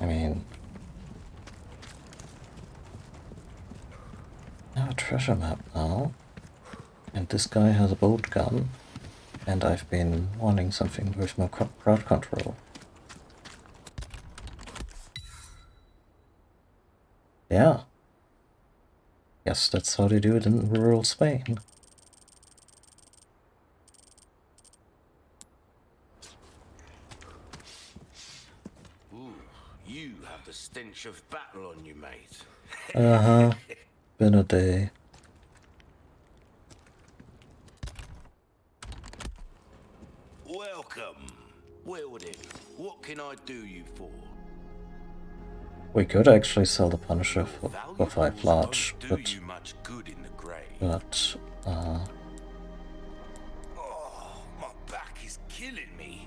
I mean... I have a treasure map now, and this guy has a bolt gun, and I've been wanting something with more crowd control. Yeah. Yes, that's how they do it in rural Spain. Ooh, you have the stench of battle on you, mate. Uh-huh. Been a day. Welcome. Well then, what can I do you for? We could actually sell the Punisher for 5 large, Do but you much good in the grave? oh, My back is killing me.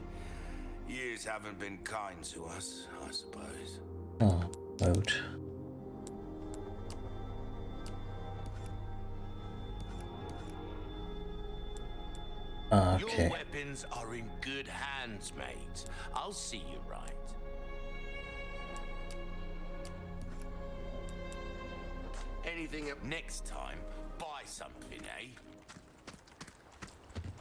Years haven't been kind to us, I suppose. moat. Okay. Your weapons are in good hands, mate. I'll see you right. Anything up next time? Buy something, eh?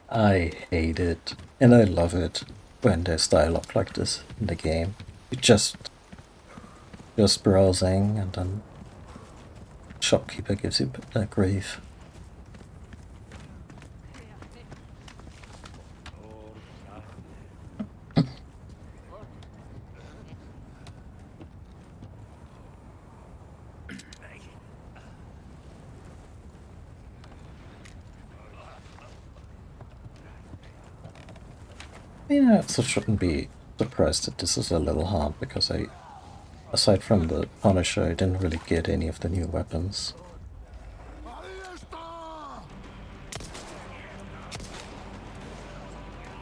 I hate it, and I love it when there's dialogue like this in the game. You just browsing, and then shopkeeper gives you grief. Yeah, I also shouldn't be surprised that this is a little hard, because aside from the Punisher, I didn't really get any of the new weapons.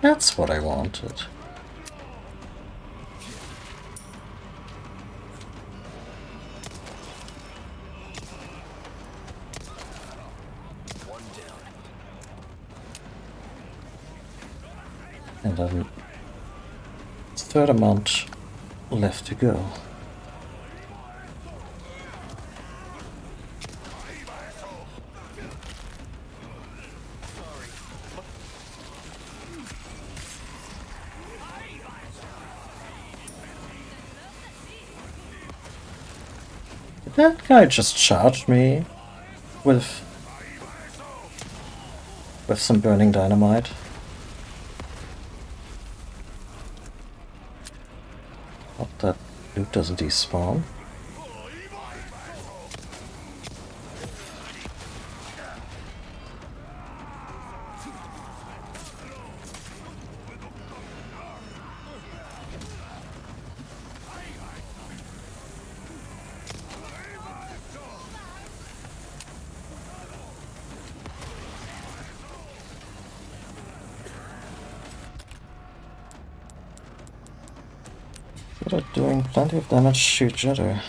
That's what I wanted. One down. And then third amount left to go. Did that guy just charge me with some burning dynamite? Hope that loot doesn't despawn. They're doing plenty of damage to each other.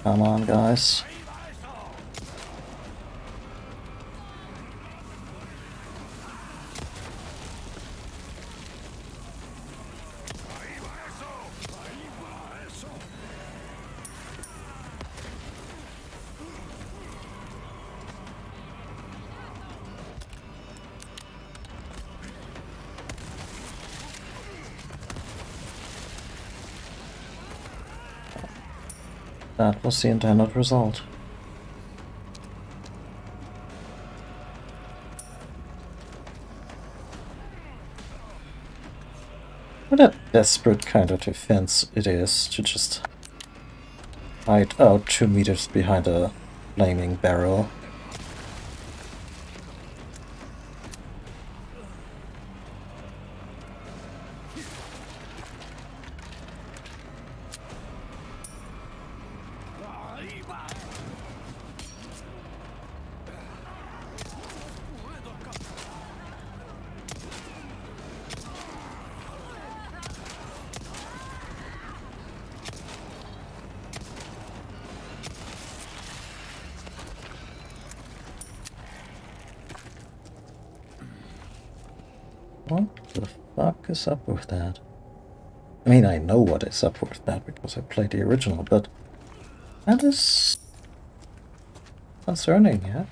Come on, guys. That was the intended result. What a desperate kind of defense it is to just hide out 2 meters behind a flaming barrel. What the fuck is up with that? I mean, I know what is up with that because I played the original, but that is concerning, yeah?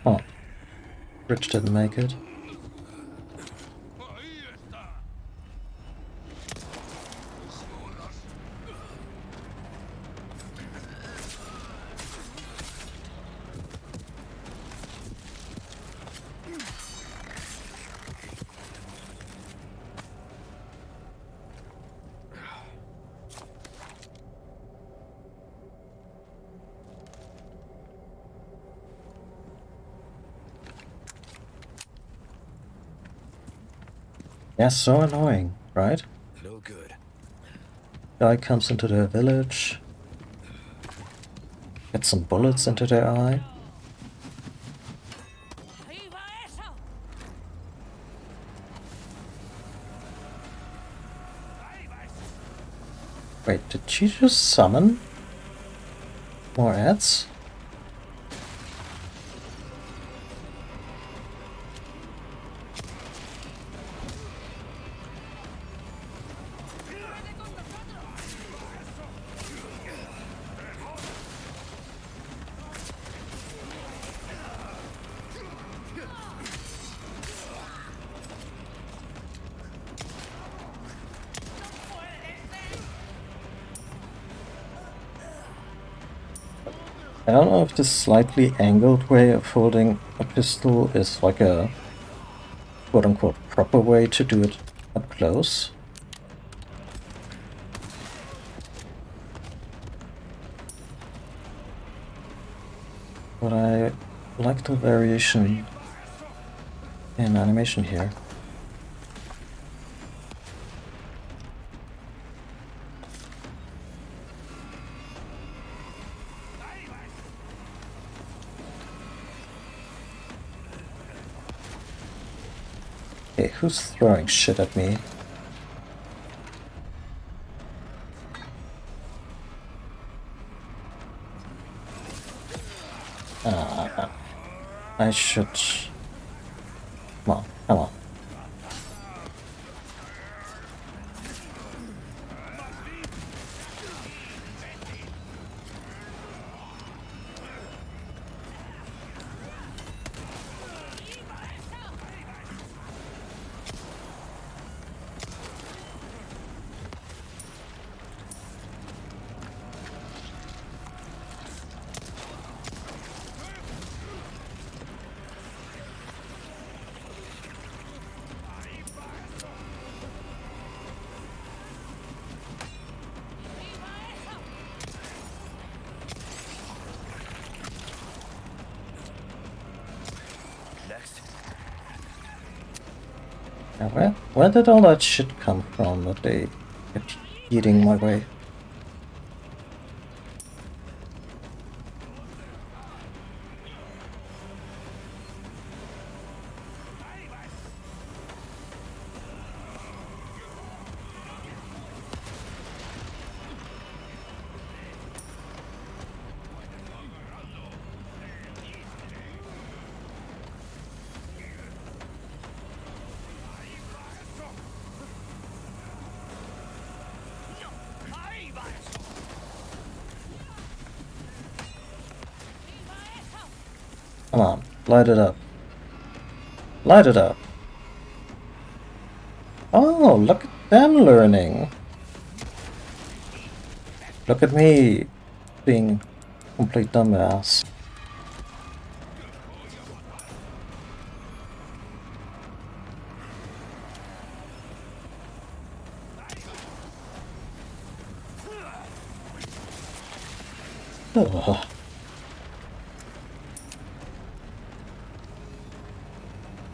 Oh, Rich didn't make it. Yeah, so annoying, right? No good. Guy comes into their village, gets some bullets into their eye. Wait, did she just summon more ads? I don't know if this slightly angled way of holding a pistol is like a quote-unquote proper way to do it up close. But I like the variation in animation here. Hey, who's throwing shit at me? I should... Come on, come on. Now, where did all that shit come from that they kept eating my way? Come on, light it up. Light it up. Oh, look at them learning. Look at me being complete dumbass. Ugh.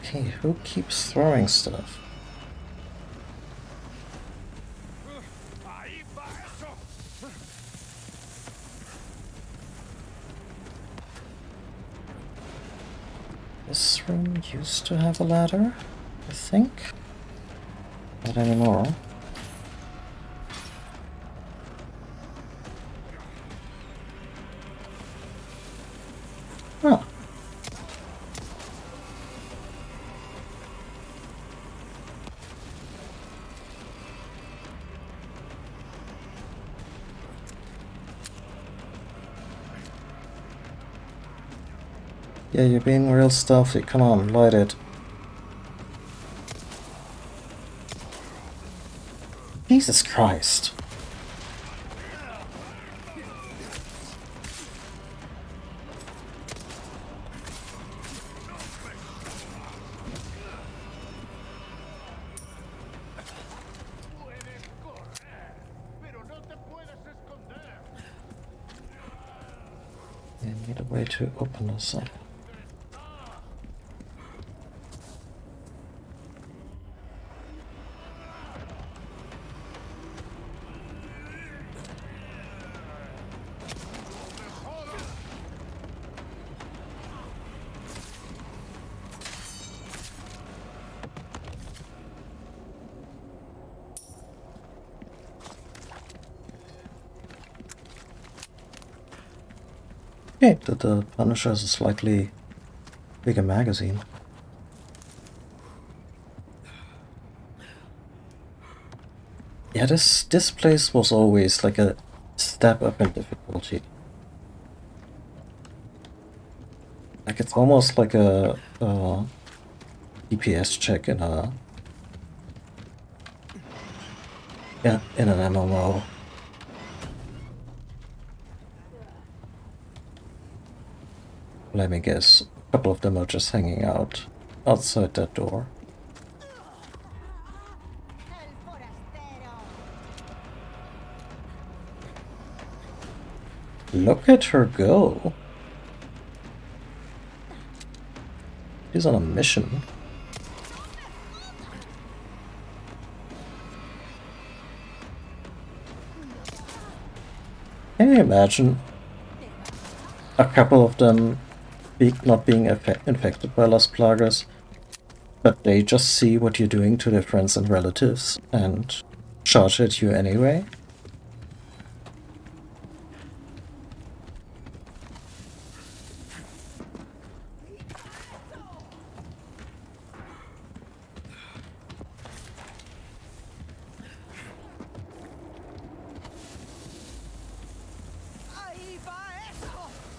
Okay, who keeps throwing stuff? This room used to have a ladder, I think. Not anymore. Huh. Yeah, you're being real stealthy. Come on, light it. Jesus Christ. I need a way to open this up. Okay, the Punisher has a slightly bigger magazine. Yeah, this place was always like a step up in difficulty. Like it's almost like a DPS check in a in an MMO. Let me guess, a couple of them are just hanging out outside that door. Look at her go. She's on a mission. Can you imagine a couple of them not being infected by Las Plagas, but they just see what you're doing to their friends and relatives and charge at you anyway?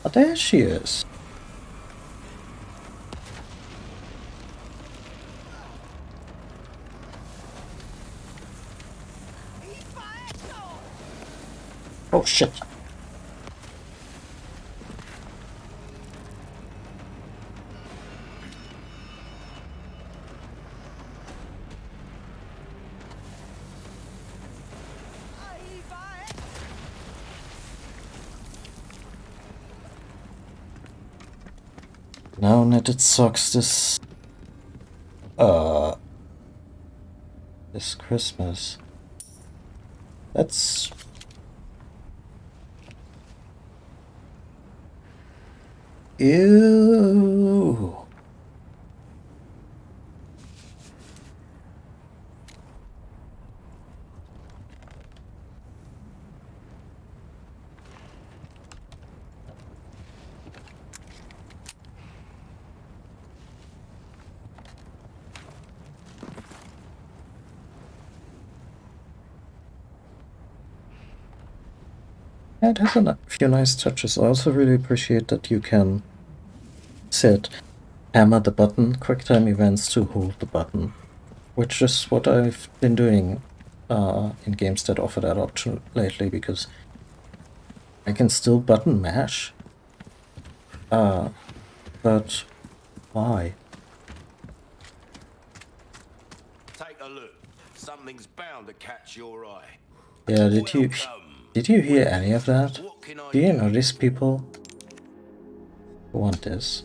Oh, there she is. Oh shit. Now knitted socks this Christmas. That's ew. Yeah, it has a few nice touches. I also really appreciate that you can said hammer the button, QuickTime events to hold the button, which is what I've been doing in games that offer that option lately, because I can still button mash, but why? Take a look. Something's bound to catch your eye. Yeah, did you hear any of that? What can I Do you do? notice people who want this?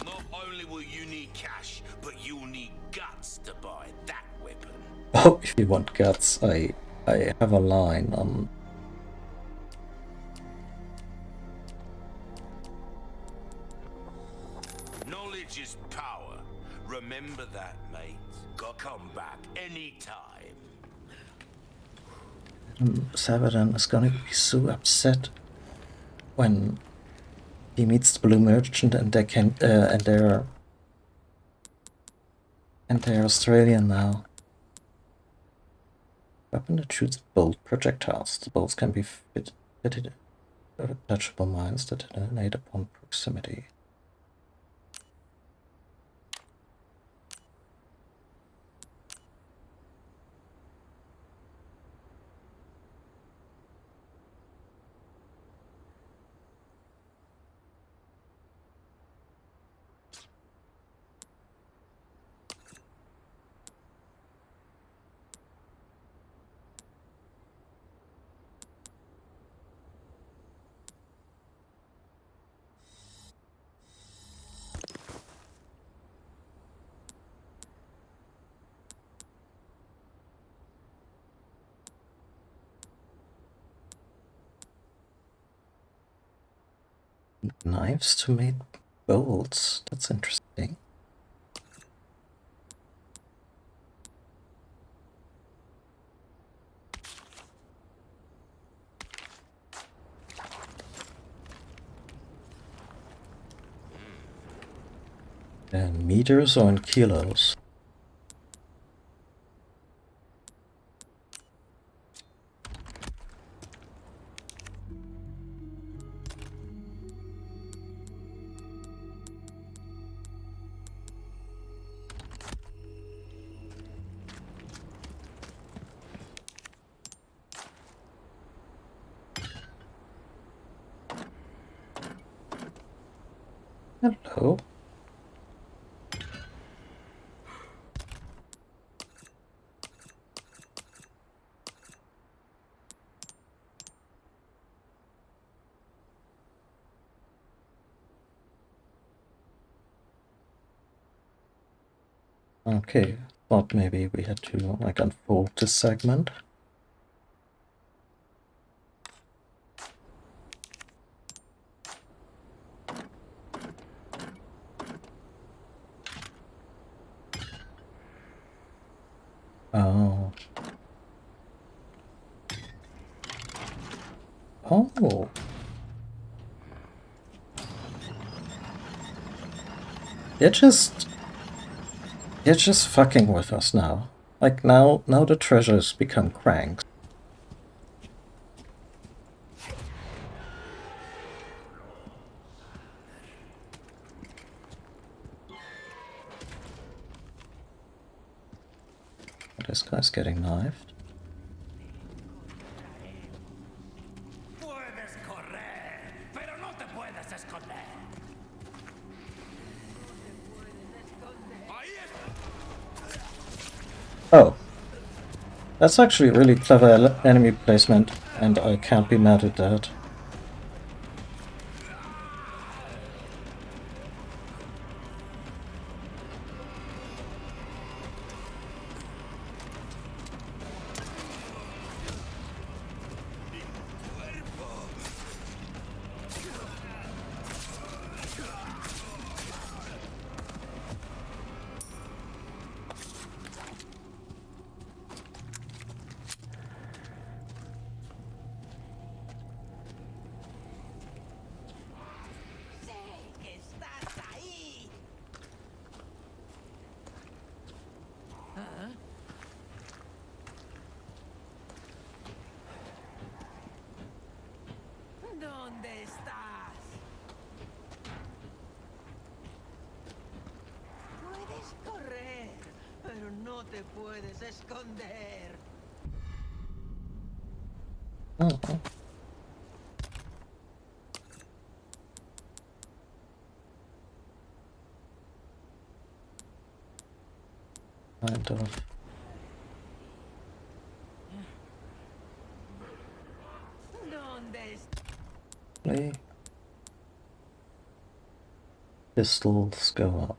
Not only will you need cash, but you'll need guts to buy that weapon. Oh, if you want guts, I have a line on. Knowledge is power. Remember that, mate. Come back anytime. Sabadan is gonna be so upset when he meets the Blue Merchant and they can and they're Australian now. Weapon that shoots bolt projectiles. The bolts can be fitted detachable mines that detonate upon proximity. Knives to make bolts. That's interesting. In meters or in kilos? Hello. Okay, thought maybe we had to like unfold this segment. Oh. Oh. You're just fucking with us now. Like now the treasures become cranks. This guy's getting knifed. Oh. That's actually really clever enemy placement, and I can't be mad at that. te puedes esconder. Oh. Kind of. Play. Pistols go up.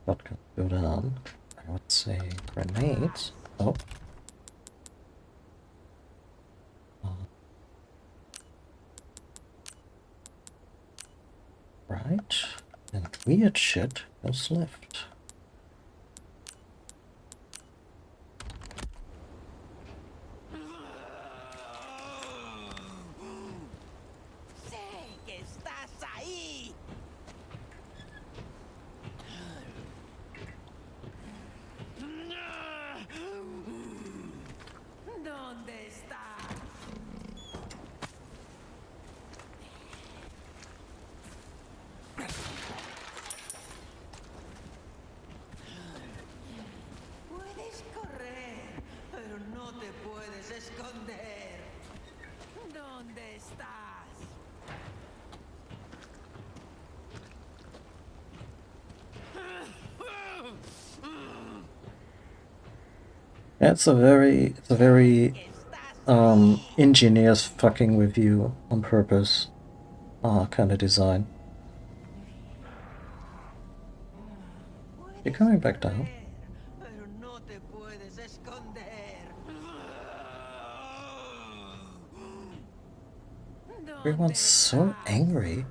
Shotguns go down. I would say grenades. Oh. Right. And weird shit goes left. It's a very engineers fucking with you on purpose kind of design. You're coming back down. Everyone's so angry.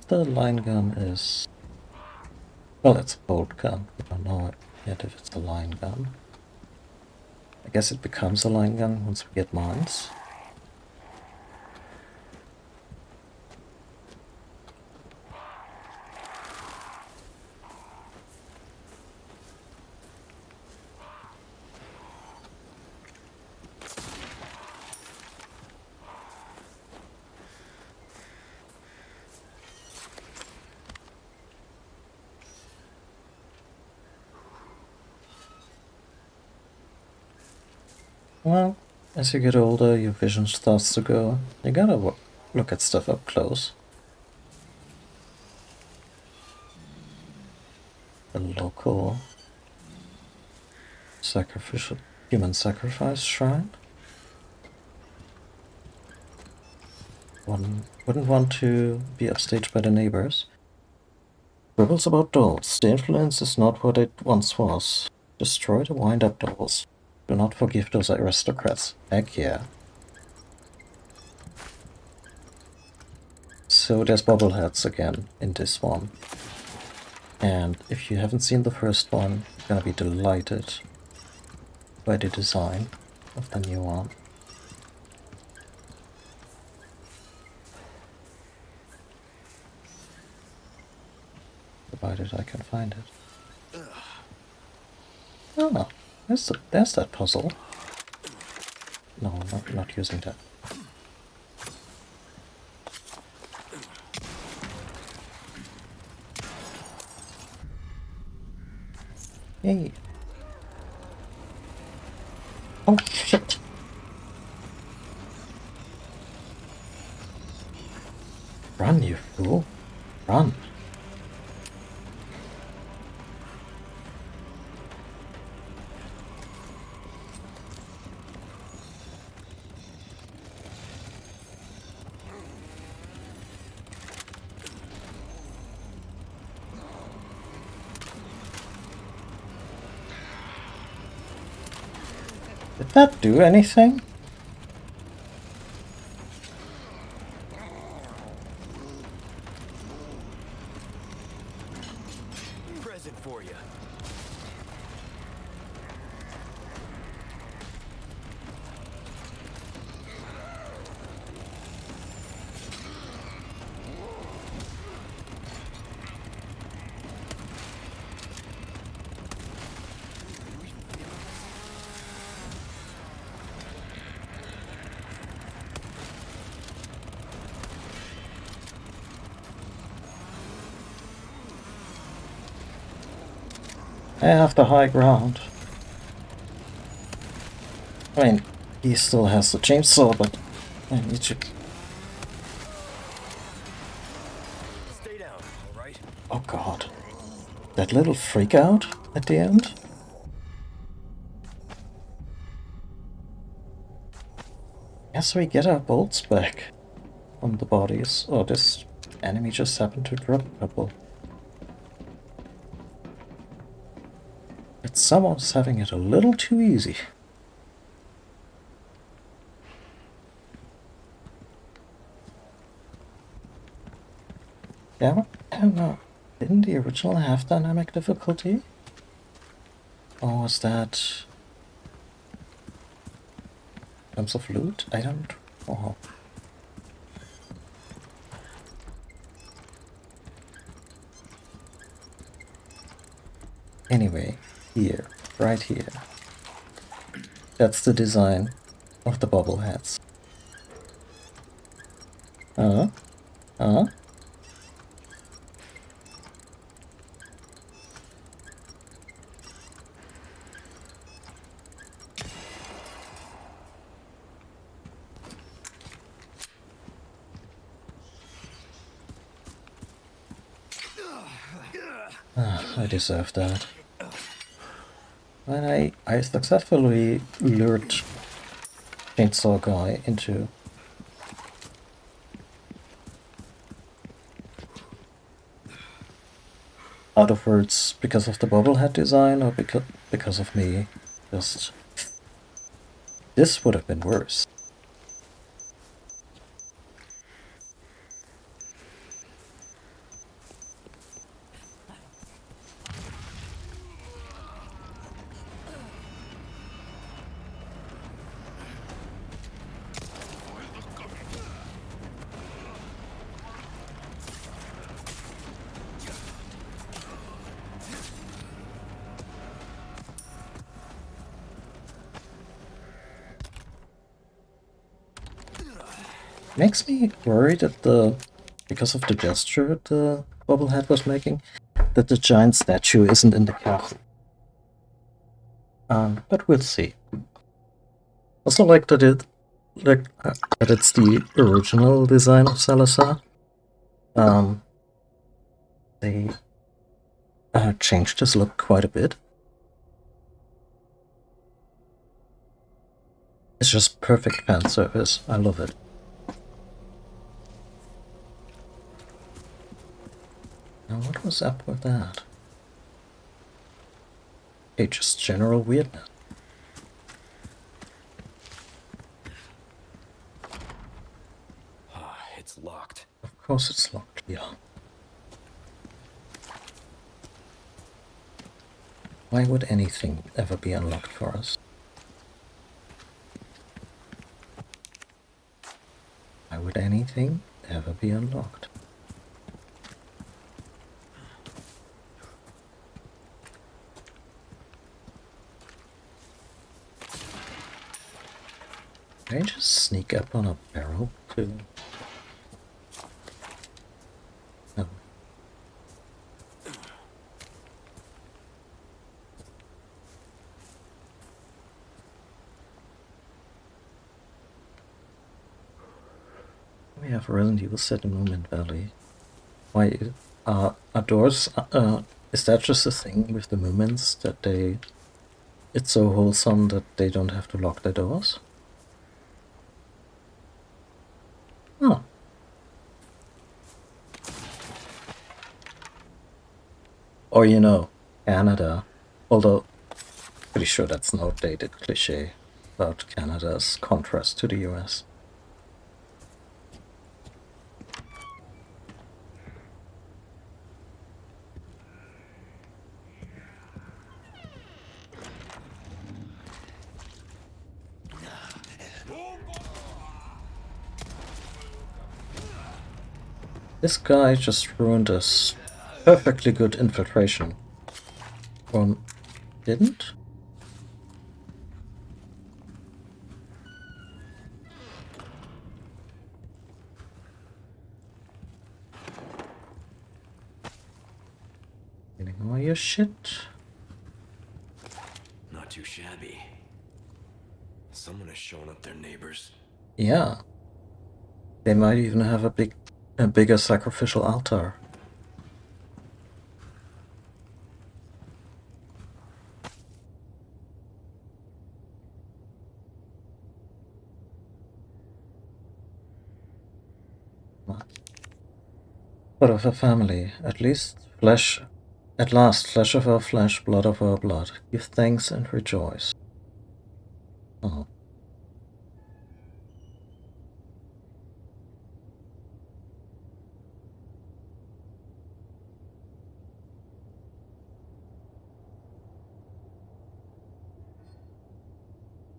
The line gun is... well, it's a bolt gun. We don't know yet if it's a line gun. I guess it becomes a line gun once we get mines. Well, as you get older, your vision starts to go. You gotta look at stuff up close. The local human sacrifice shrine. One wouldn't want to be upstaged by the neighbors. Quibbles about dolls. The influence is not what it once was. Destroy the wind-up dolls. Do not forgive those aristocrats. Heck yeah. So there's bobbleheads again in this one. And if you haven't seen the first one, you're gonna be delighted by the design of the new one. Provided I can find it. Oh. There's that puzzle. No, not using that. Yay. Oh shit. Run, you fool. Run. Did that do anything? I have the high ground. I mean, he still has the chainsaw, but I need to... Stay down, all right? Oh god. That little freak out at the end? Guess we get our bolts back from the bodies. Oh, this enemy just happened to drop a couple. But someone's having it a little too easy. Yeah, I don't know. Didn't the original have dynamic difficulty? Or was that... in terms of loot? I don't know. Anyway, here, right here. That's the design of the bobbleheads. I deserve that. And I successfully lured Chainsaw Guy into out of words because of the bobblehead design or because of me. Just this would have been worse. Makes me worried that because of the gesture the bobblehead was making, that the giant statue isn't in the castle. But we'll see. Also like that that it's the original design of Salazar. They changed his look quite a bit. It's just perfect fan service. I love it. Now what was up with that? Okay, just general weirdness. It's locked. Of course it's locked, yeah. Why would anything ever be unlocked for us? Why would anything ever be unlocked? Can I just sneak up on a barrel too? No. We have Resident Evil set in Moonlight Valley. Why are doors? Is that just a thing with the Moomins that it's so wholesome that they don't have to lock their doors? Huh. Or Canada. Although, pretty sure that's an outdated cliché about Canada's contrast to the US. This guy just ruined a perfectly good infiltration. Or didn't? Getting all your shit. shabby. Someone has shown up their neighbors. Yeah. They might even have a bigger sacrificial altar. But of a family, at last, flesh of our flesh, blood of our blood. Give thanks and rejoice. Oh.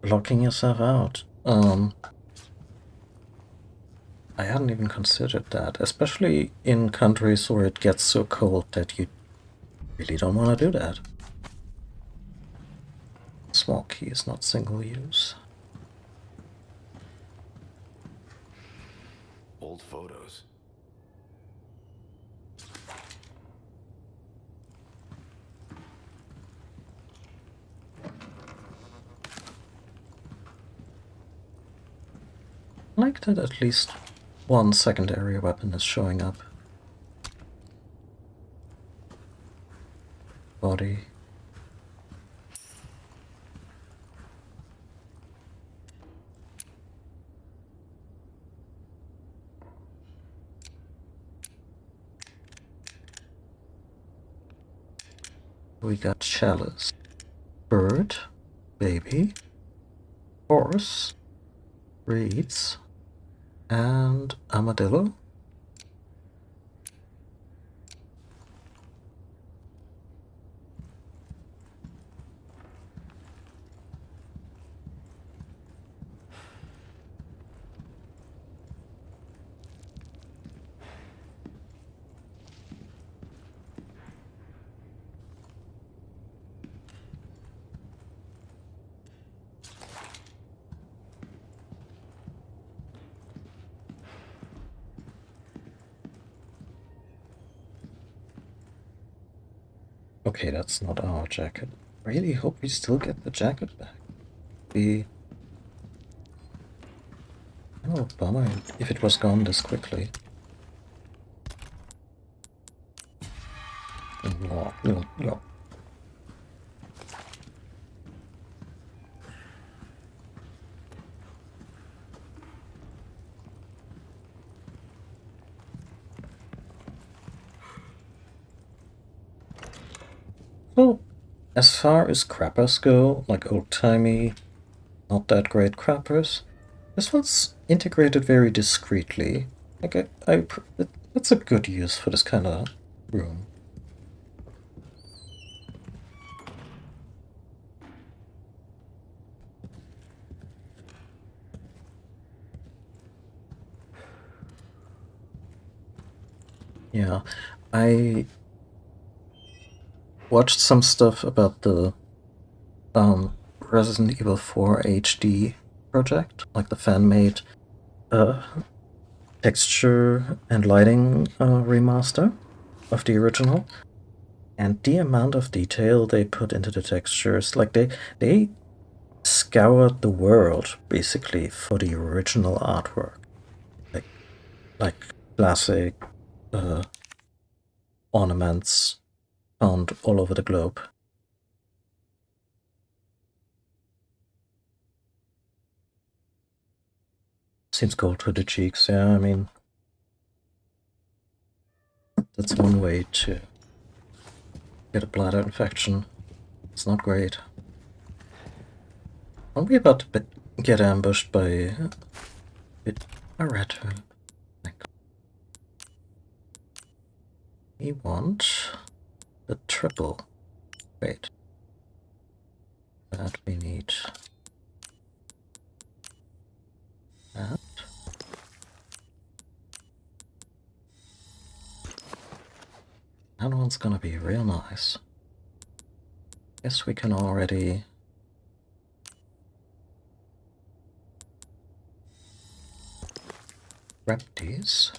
Blocking yourself out. I hadn't even considered that, especially in countries where it gets so cold that you really don't want to do that. Small key is not single use. Old photos. I like that at least one secondary weapon is showing up. Body. We got chalice, bird, baby, horse, reeds, and armadillo. Okay, that's not our jacket. Really hope we still get the jacket back. Oh, bummer if it was gone this quickly. No. So, as far as crappers go, like old-timey, not that great crappers, this one's integrated very discreetly. Like that's a good use for this kind of room. Yeah, I watched some stuff about the Resident Evil 4 HD project, like the fan-made texture and lighting remaster of the original, and the amount of detail they put into the textures, like they scoured the world basically for the original artwork, like classic ornaments found all over the globe. Seems cold to the cheeks, yeah, I mean, that's one way to get a bladder infection. It's not great. Aren't we about to get ambushed by a red herb? We want the triple. Wait. That we need. That. That one's gonna be real nice. Guess we can already grab these.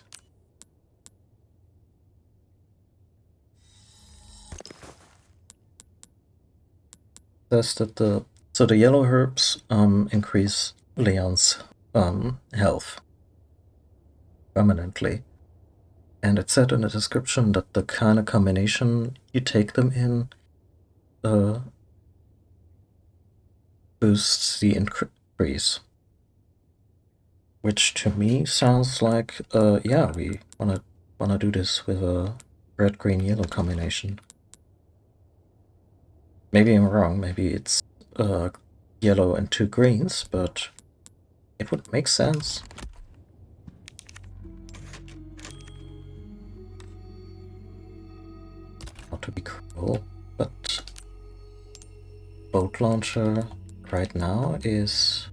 Says that the So the yellow herbs increase Leon's health permanently. And it said in the description that the kind of combination you take them in boosts the increase. Which to me sounds like, yeah, we wanna do this with a red, green, yellow combination. Maybe I'm wrong, maybe it's yellow and 2 greens, but it would make sense. Not to be cruel, but bolt launcher right now is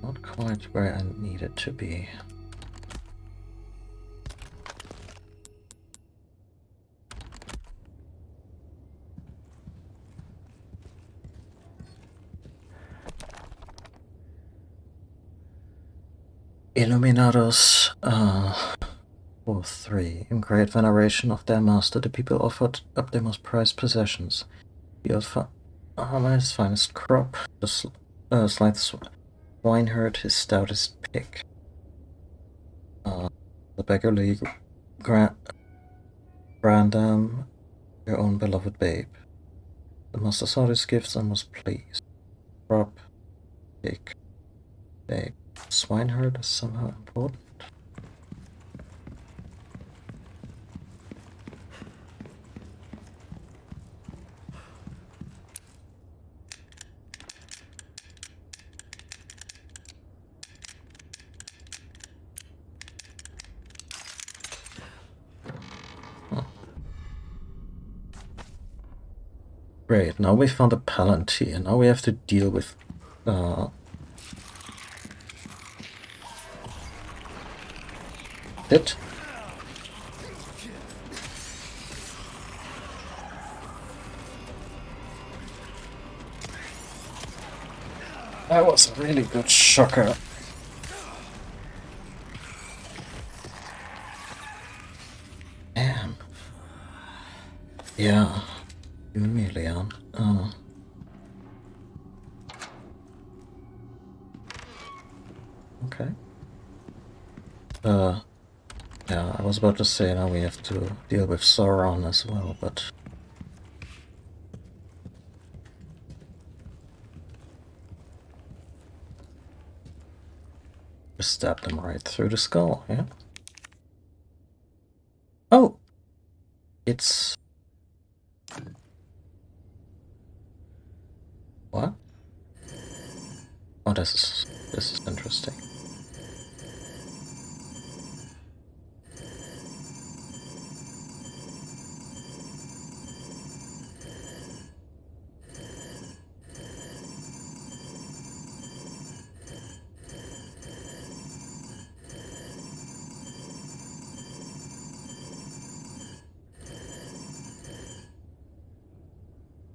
not quite where I need it to be. Illuminados, 4-3. In great veneration of their master, the people offered up their most prized possessions. The Almighty's finest crop, the slightest swineherd, his stoutest pig. The beggarly grandam, your own beloved babe. The master saw these gifts and was pleased. Crop, pig, babe. Swineherd is somehow important. Great, now we found a Palantir. Now we have to deal with it. That was a really good shocker. Damn. Yeah. You and me, Leon. Okay. Yeah, I was about to say now we have to deal with Sauron as well, but just stab them right through the skull, yeah? Oh! It's... What? Oh, this is interesting.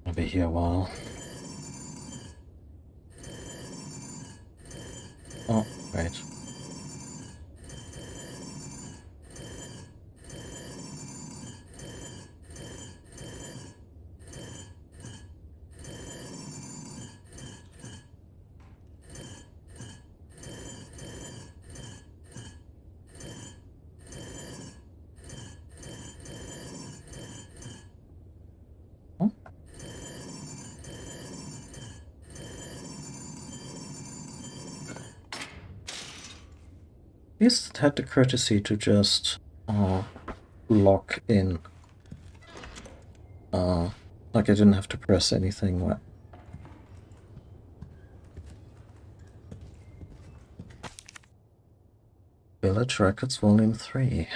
I'll be here a while. Oh, right. At least it had the courtesy to just lock in. Like I didn't have to press anything. Village Records Volume 3.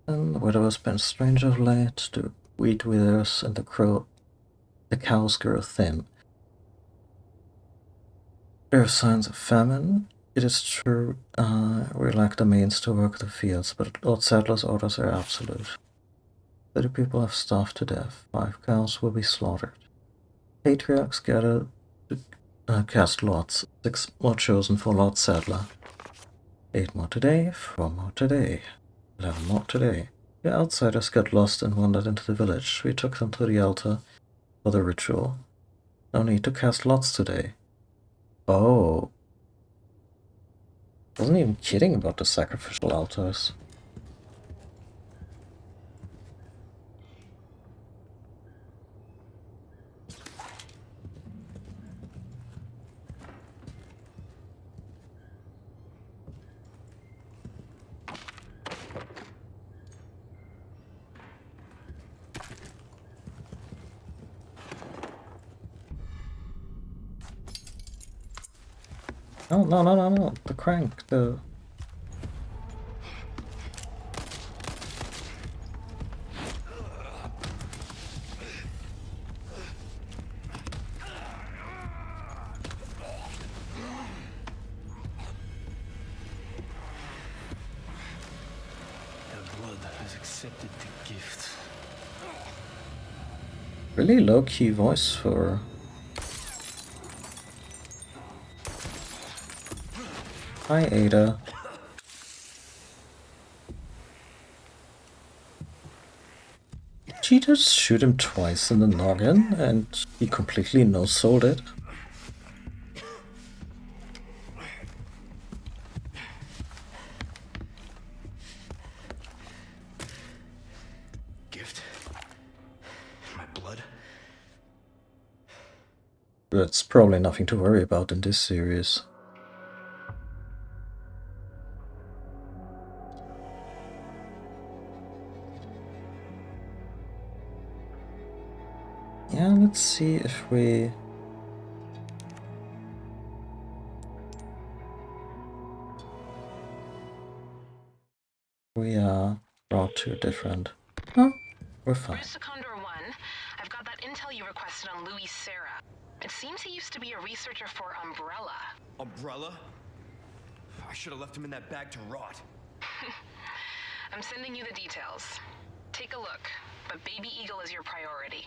And the weather has been strange of late. The wheat withers and the cows grow thin. There are signs of famine. it is true, we lack the means to work the fields, but Lord Sadler's orders are absolute. 30 people have starved to death, 5 cows will be slaughtered. Patriarchs gather to cast lots, 6 more chosen for Lord Sadler. 8 more today, 4 more today, 11 more today. The outsiders got lost and wandered into the village. We took them to the altar for the ritual. No need to cast lots today. Oh. Wasn't even kidding about the sacrificial altars. No, no, no, no, no. The crank, the... Accepted the gift. Really low-key voice for... Hi, Ada. She just shoot him twice in the noggin and he completely no-sold it. Gift? My blood? That's probably nothing to worry about in this series. Yeah, let's see if we... We are brought to a different... Oh, we're fine. Bruce to Condor 1, I've got that intel you requested on Louis Serra. It seems he used to be a researcher for Umbrella. Umbrella? I should have left him in that bag to rot. I'm sending you the details. Take a look, but Baby Eagle is your priority.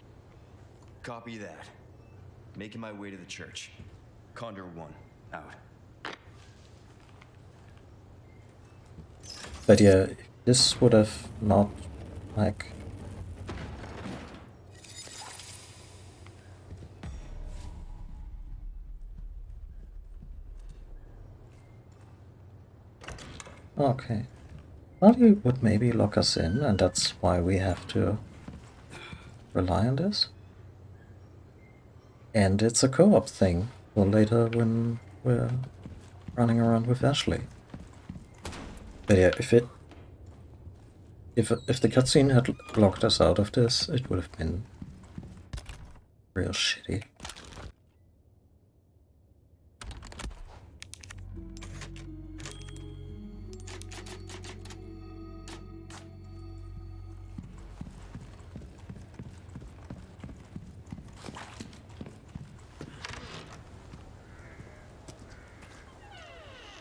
Copy that. Making my way to the church. Condor 1, out. But yeah, this would have not, like... Okay. Well, he would maybe lock us in, and that's why we have to rely on this. And it's a co-op thing for later when we're running around with Ashley. But yeah, if the cutscene had locked us out of this, it would have been real shitty.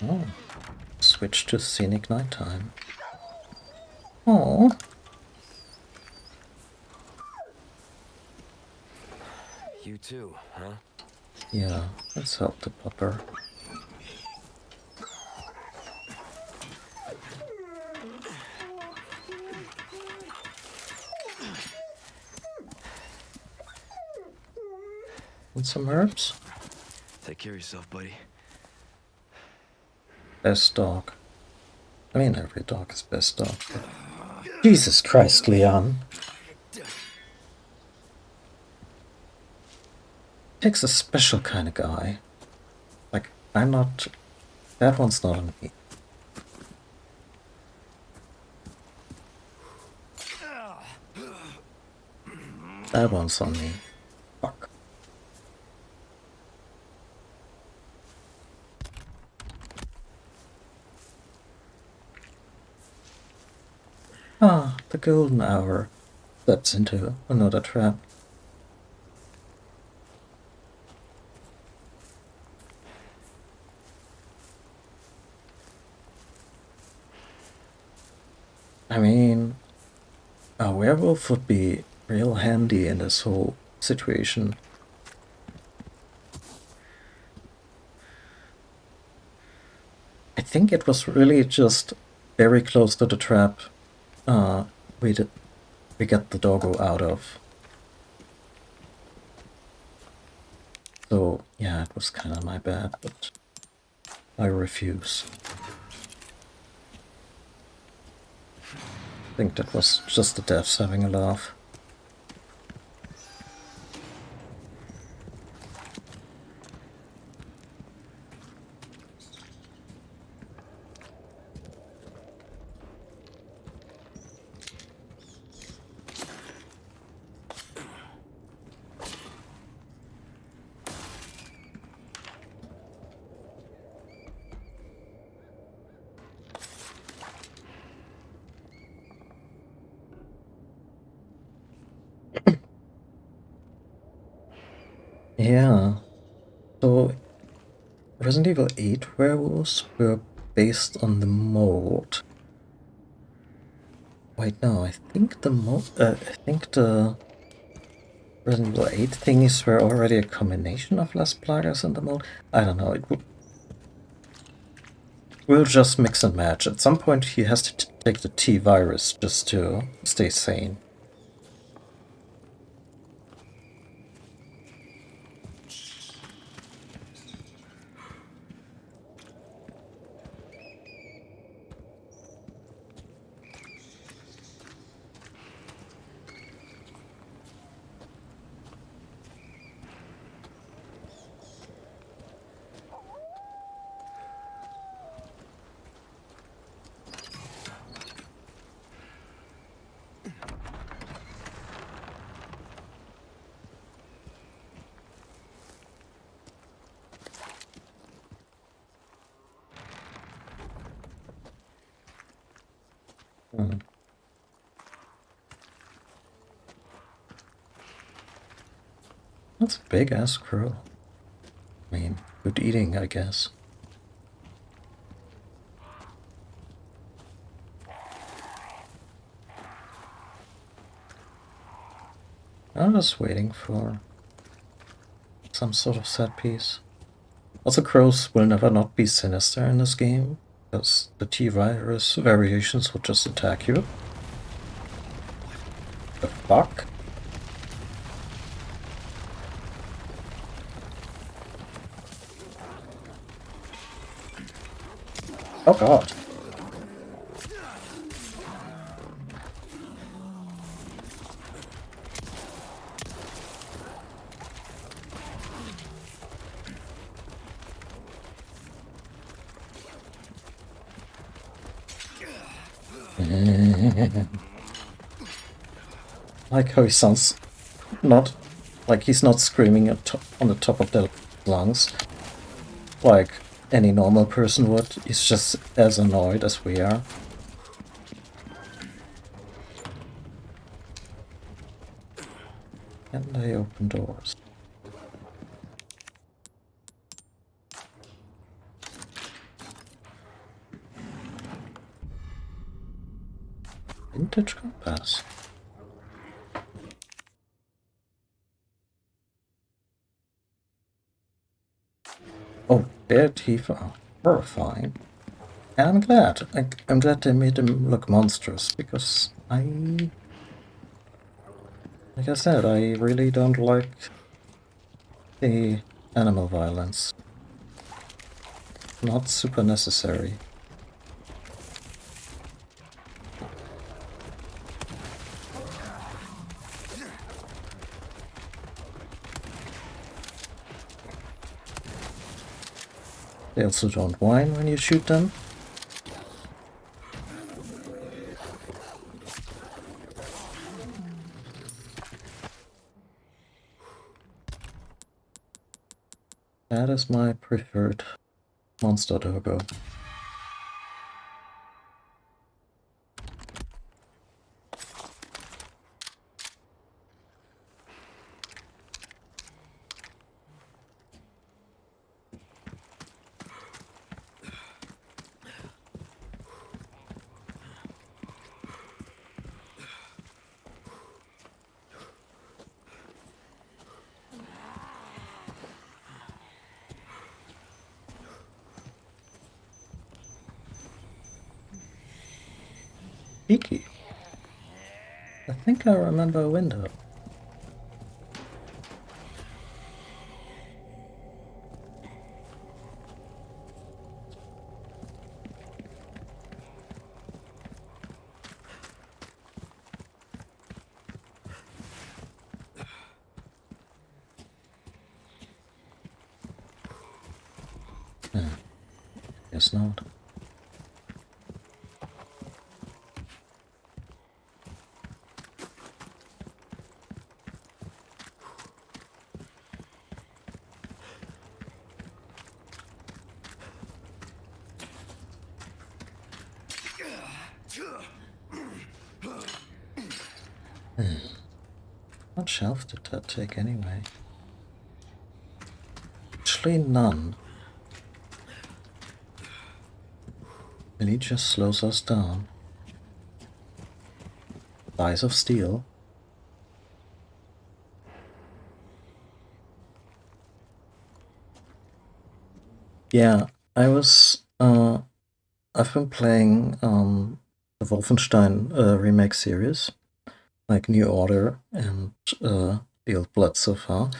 Oh, switch to scenic nighttime. Oh. You too, huh? Yeah, let's help the pupper. Want some herbs? Take care of yourself, buddy. Best dog. I mean, every dog is best dog. But... Jesus Christ, Leon. Takes a special kind of guy. Like, I'm not... That one's not on me. That one's on me. Fuck. Ah, the golden hour. Steps into another trap. I mean, a werewolf would be real handy in this whole situation. I think it was really just very close to the trap we got the doggo out of. So yeah, it was kind of my bad, but I refuse. I think that was just the devs having a laugh. Yeah, so Resident Evil 8 werewolves were based on the mold. Wait, no, I think the Resident Evil 8 thingies were already a combination of Las Plagas and the mold. I don't know, we'll just mix and match. At some point he has to take the T-virus just to stay sane. That's a big ass crow. I mean, good eating, I guess. I'm just waiting for some sort of set piece. Also, crows will never not be sinister in this game, because the T-virus variations will just attack you. The fuck? Oh god. Like how he sounds not like he's not screaming on the top of their lungs like any normal person would. He's just as annoyed as we are. And they open doors. Vintage compass. Oh, their teeth are horrifying. And I'm glad. I'm glad they made them look monstrous, because like I said, I really don't like the animal violence. Not super necessary. They also don't whine when you shoot them. That is my preferred monster doggo. Cheeky. I think I remember a window. Guess not. What shelf did that take anyway? Actually none. Really just slows us down. Eyes of steel. Yeah, I've been playing the Wolfenstein remake series, like New Order and The Old Blood so far.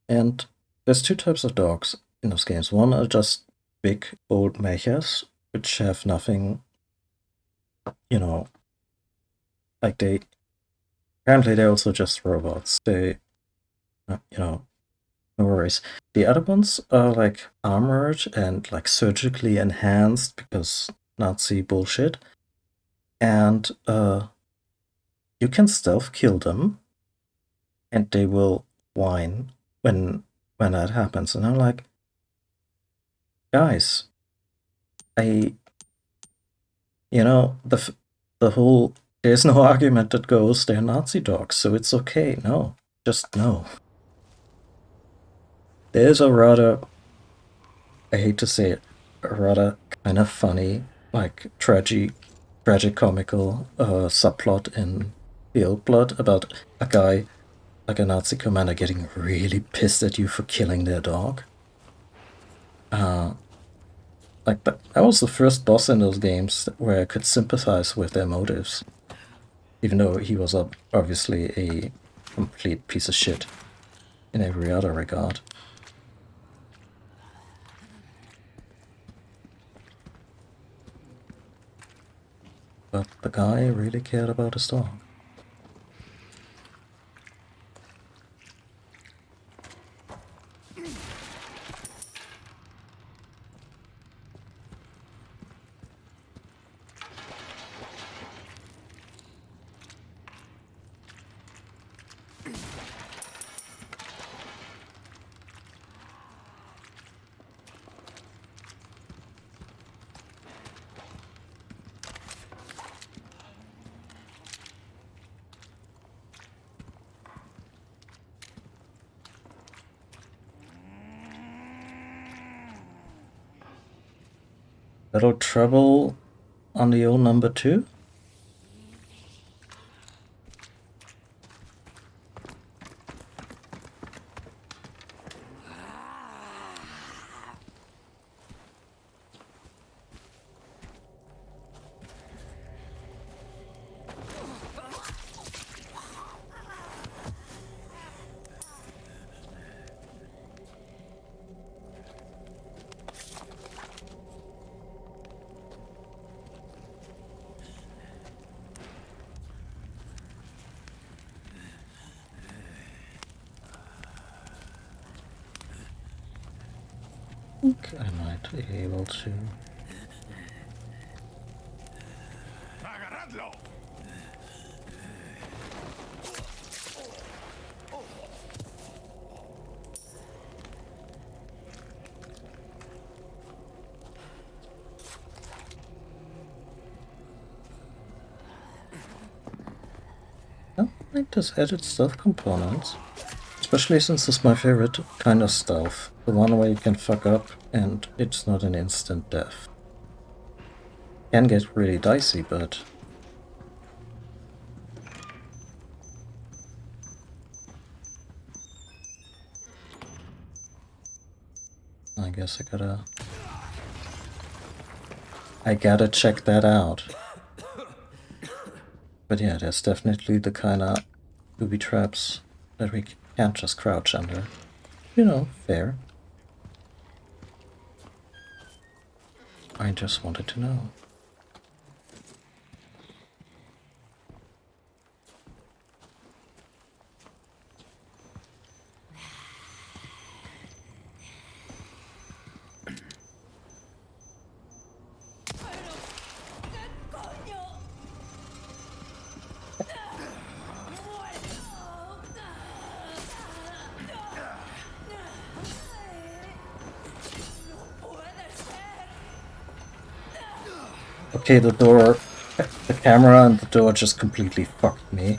And there's two types of dogs in those games. One are just big old mechas, which have nothing, you know, like apparently they're also just robots. They, no worries. The other ones are like armored and like surgically enhanced because Nazi bullshit. And you can stealth kill them and they will whine when that happens. And I'm like, guys, the whole, there's no argument that goes, they're Nazi dogs, so it's okay. No, just no. There's a rather, I hate to say it, a rather kind of funny, like tragicomical subplot in The Old Blood about a guy, like a Nazi commander, getting really pissed at you for killing their dog. Like that was the first boss in those games where I could sympathize with their motives, even though he was obviously a complete piece of shit in every other regard. But the guy really cared about his dog. Little trouble on the old number 2? I think I might be able to. I like this added stealth component. Especially since it's my favorite kind of stealth. The one where you can fuck up and it's not an instant death. Can get really dicey, but... I guess I gotta check that out. But yeah, there's definitely the kind of booby traps that we can't just crouch under. You know, fair. I just wanted to know. Okay, the door, the camera and the door just completely fucked me.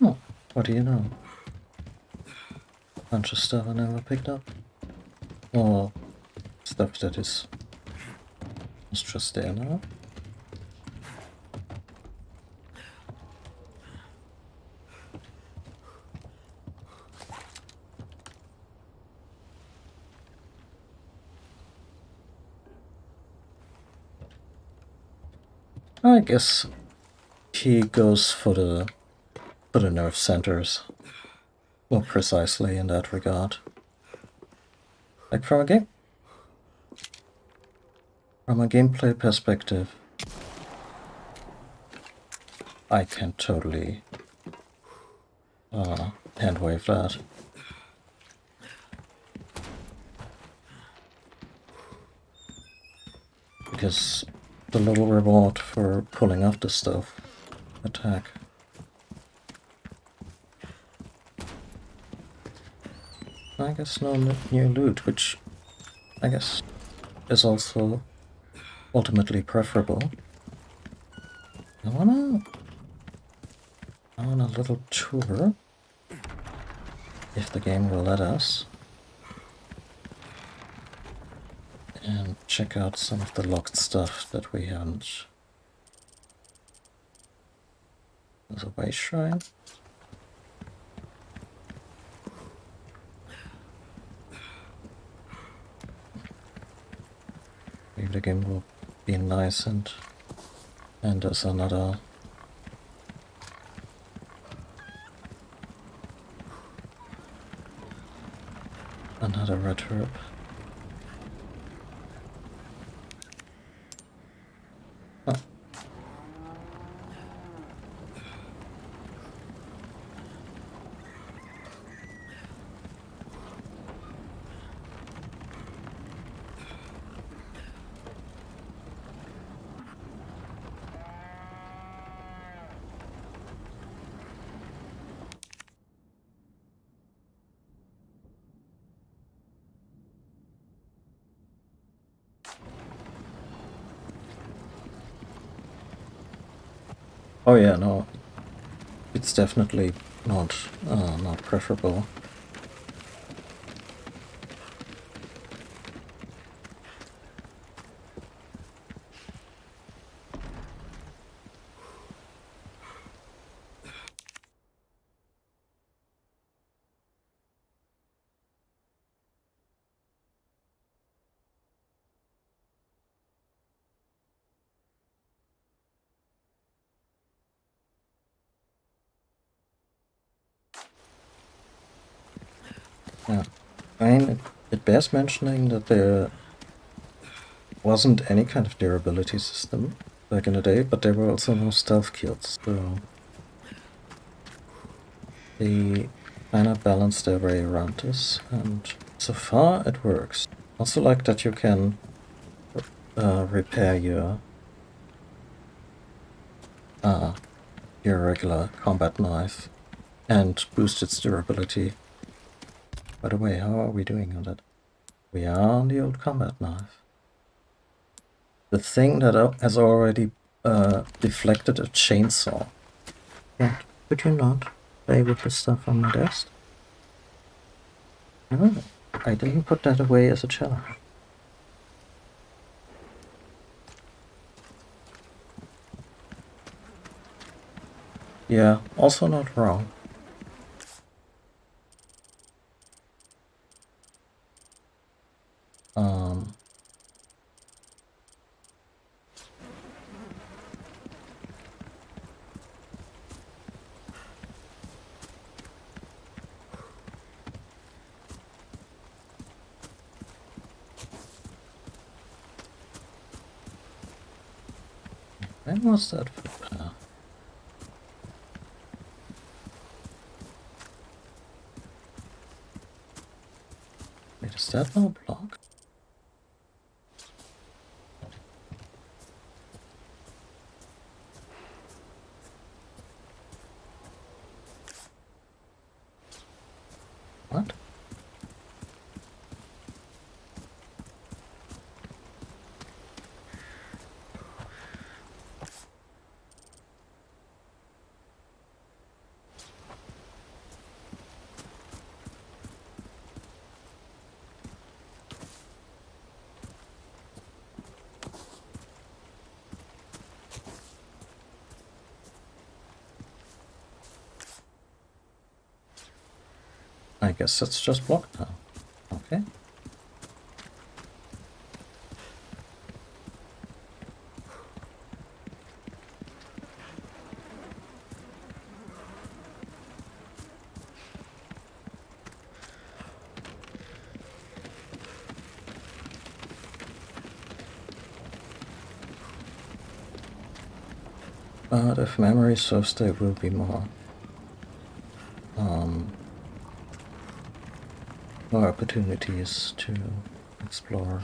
Oh, what do you know? Bunch of stuff I never picked up. Or stuff that is just there now. I guess he goes for the nerve centers. More precisely in that regard. Like from a gameplay perspective, I can totally hand wave that. Because the little reward for pulling off the stealth attack. I guess no new loot, which I guess is also ultimately preferable. I want a little tour, if the game will let us, and check out some of the locked stuff that we haven't. There's a way shrine. Maybe the game will be nice and there's another red herb. Oh. Oh yeah, no, it's definitely not preferable. Yeah, I mean, it bears mentioning that wasn't any kind of durability system back in the day, but there were also no stealth kills, so they kinda balanced their way around this, and so far it works. Also like that you can repair your regular combat knife and boost its durability. By the way, how are we doing on that? We are on the old combat knife. The thing that has already deflected a chainsaw. Yeah, could you not play with the stuff on my desk? No, I didn't put that away as a challenge. Yeah, also not wrong. When was that footpath? Wait, is that no block? What? I guess that's just blocked now. Okay. But if memory serves, there will be more opportunities to explore.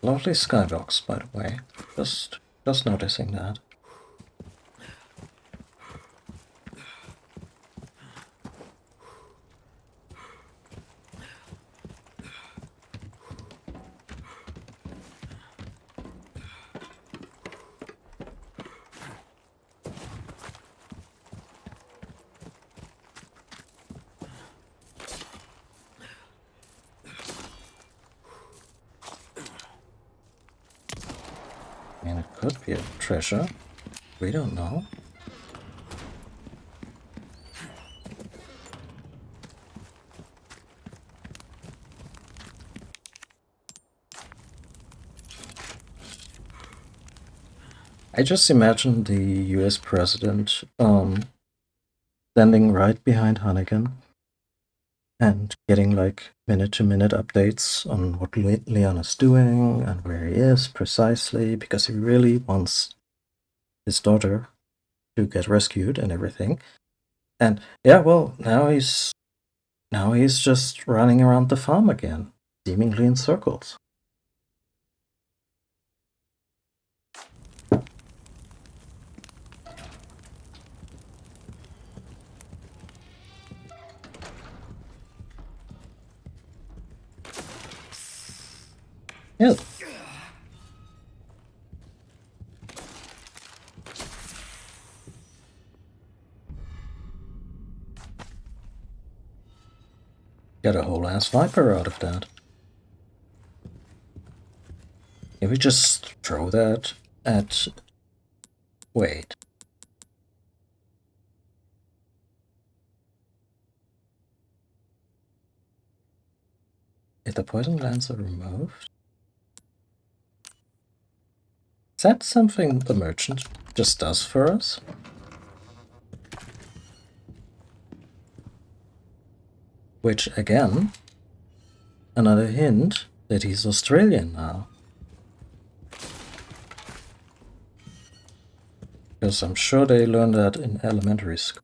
Lovely skybox, by the way. Just noticing that. I mean, it could be a treasure. We don't know. I just imagine the US president standing right behind Hannigan and getting like minute-to-minute updates on what Leon is doing and where he is precisely, because he really wants his daughter to get rescued and everything. And yeah, well, now he's just running around the farm again, seemingly in circles. Yeah. Get a whole ass viper out of that. Can we just throw that at... Wait. If the poison glands are removed... Is that something the merchant just does for us? Which, again, another hint that he's Australian now. Because I'm sure they learned that in elementary school.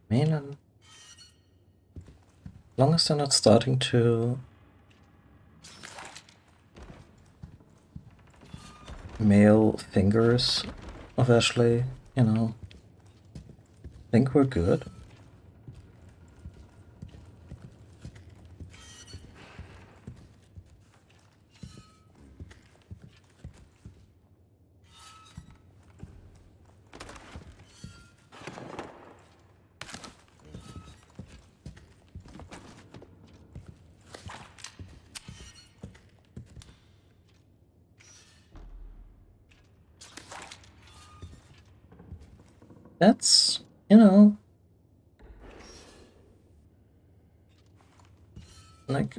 Man, as long as they're not starting to male fingers of Ashley, you know, I think we're good. That's, you know, like,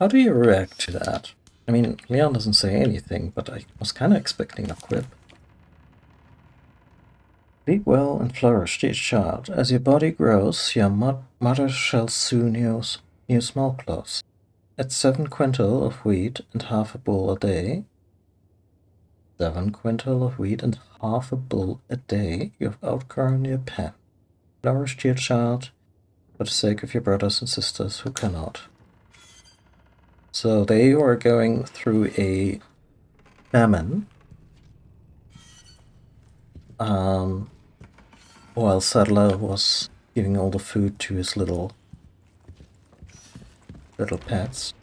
how do you react to that? I mean, Leon doesn't say anything, but I was kind of expecting a quip. Be well and flourish, dear child. As your body grows, your mother shall soon use new small clothes. At 7 quintal of wheat and half a bull a day, 7 quintal of wheat and half a bull a day, you have outgrown your pen. Flourish, dear child, for the sake of your brothers and sisters who cannot. So they were going through a famine, while Sadler was giving all the food to his little pets.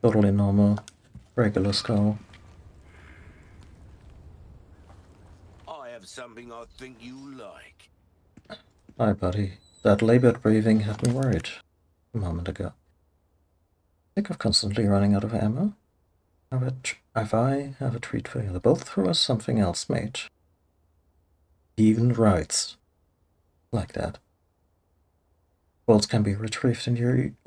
Totally normal, regular skull. I have something I think you like. Hi, buddy. That labored breathing had me worried a moment ago. Sick of constantly running out of ammo? I have a treat for you. They both threw us something else, mate. He even writes like that. Bolts can be retrieved and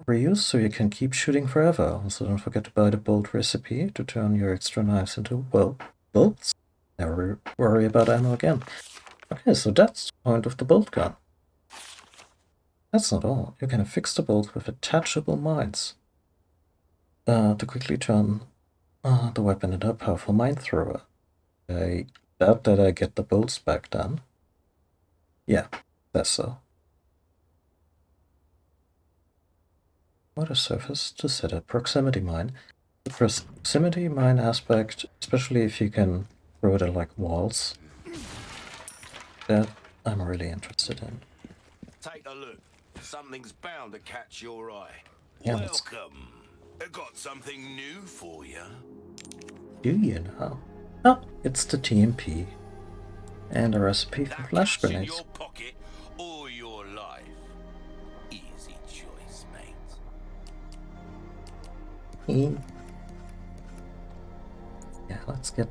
reused, so you can keep shooting forever. Also, don't forget to buy the bolt recipe to turn your extra knives into, well, bolts. Never worry about ammo again. Okay, so that's the point of the bolt gun. That's not all. You can affix the bolt with attachable mines to quickly turn the weapon into a powerful mine thrower. I doubt that I get the bolts back then. Yeah, that's so. What a surface to set a proximity mine. The proximity mine aspect, especially if you can throw it at like walls, that I'm really interested in. Take a look. Something's bound to catch your eye. Yeah, Welcome. I got something new for you. Do you know? Oh, it's the TMP. And a recipe for flash grenades. In your pocket or your life. Easy choice, mate. Yeah, let's get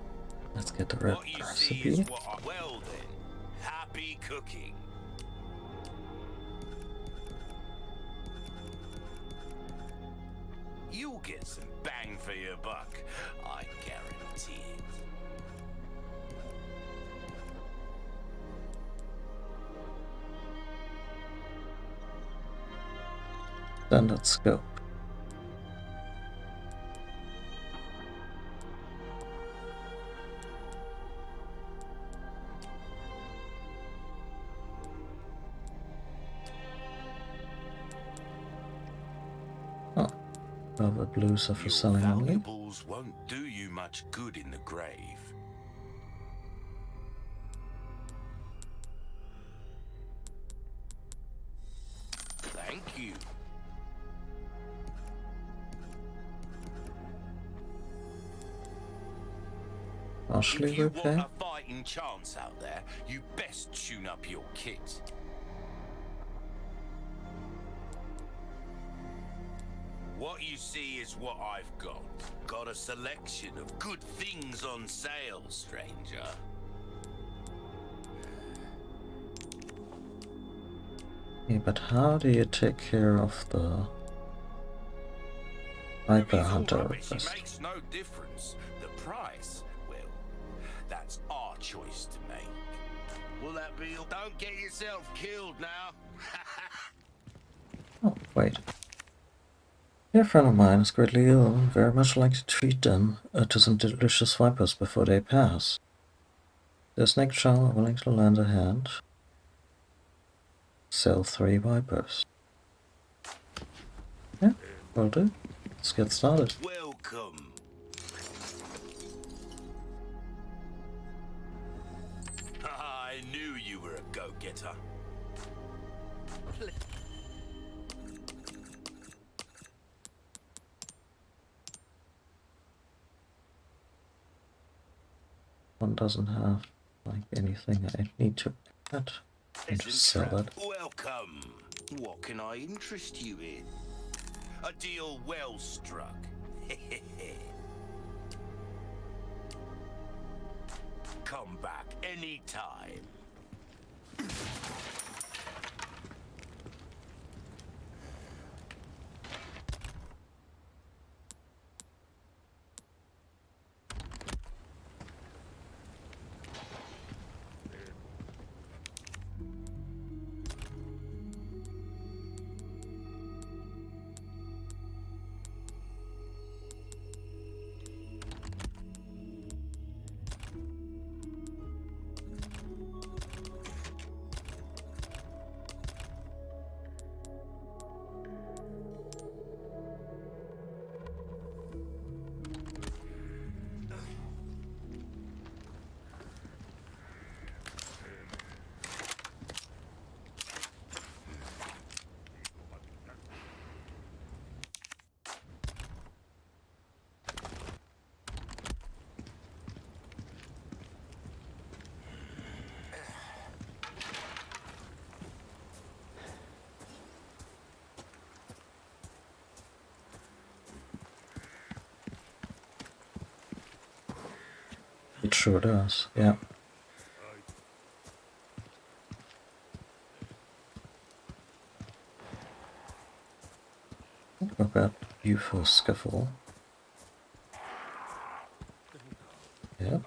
the recipe. Well then, happy cooking. you'll get some bang for your buck. I guarantee it. Standard scope. Oh, velvet blues are for Your selling only. valuables won't do you much good in the grave. Thank you. Partially If you repair. want a fighting chance out there, you best tune up your kit. What you see is what I've got. Got a selection of good things on sale, stranger. Yeah, but how do you take care of the Viper It's all Hunter rubbish, it request? makes no difference. The price, well, that's our choice to make. Will that be? Don't get yourself killed now. Oh, wait. A friend of mine is greatly ill and very much like to treat them to some delicious vipers before they pass. The snake charmer willing to lend a hand. Sell 3 vipers. Yeah, will do. Let's get started. Welcome. I knew you were a go-getter. One doesn't have like anything I need to add. I Isn't just sell trap. it. Welcome. What can I interest you in? A deal well struck. Come back anytime. It sure does, yeah. What about UFO scuffle? Yeah.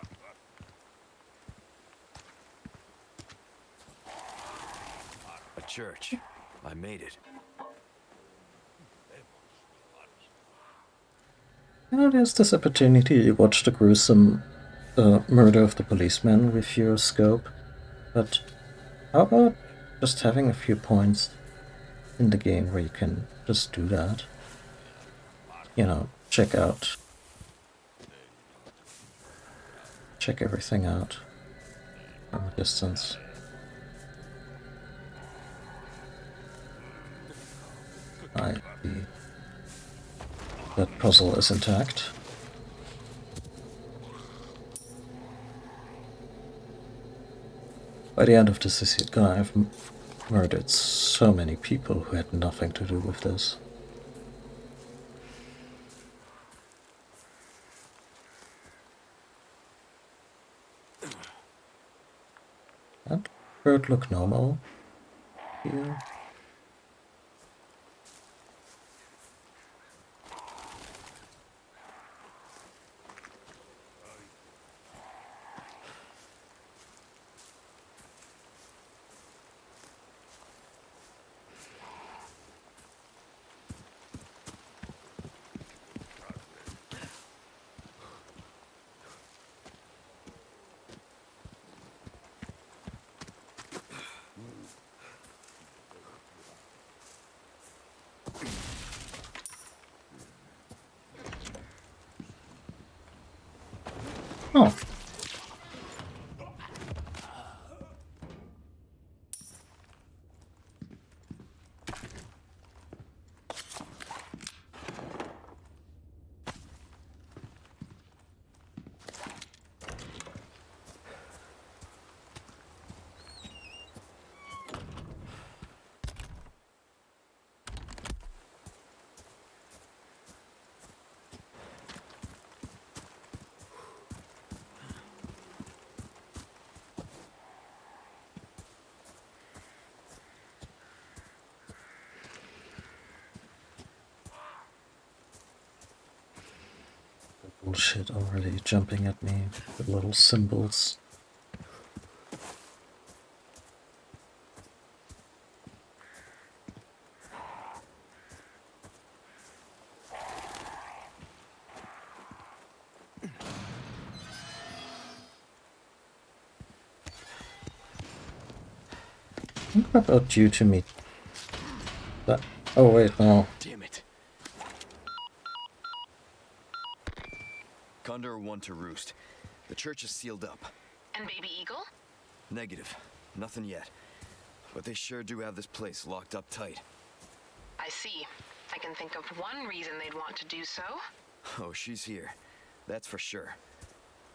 A church. I made it. You know, there's this opportunity to watch the gruesome murder of the policeman with your scope, but how about just having a few points in the game where you can just do that? You know, check everything out from a distance. That puzzle is intact. By the end of this is gonna have murdered so many people who had nothing to do with this. That bird look normal here. Oh. Bullshit already jumping at me with little symbols. What about you to me? That, oh wait, no. Damn it. Condor 1 to Roost. The church is sealed up. And Baby Eagle? Negative. Nothing yet. But they sure do have this place locked up tight. I see. I can think of one reason they'd want to do so. Oh, she's here. That's for sure.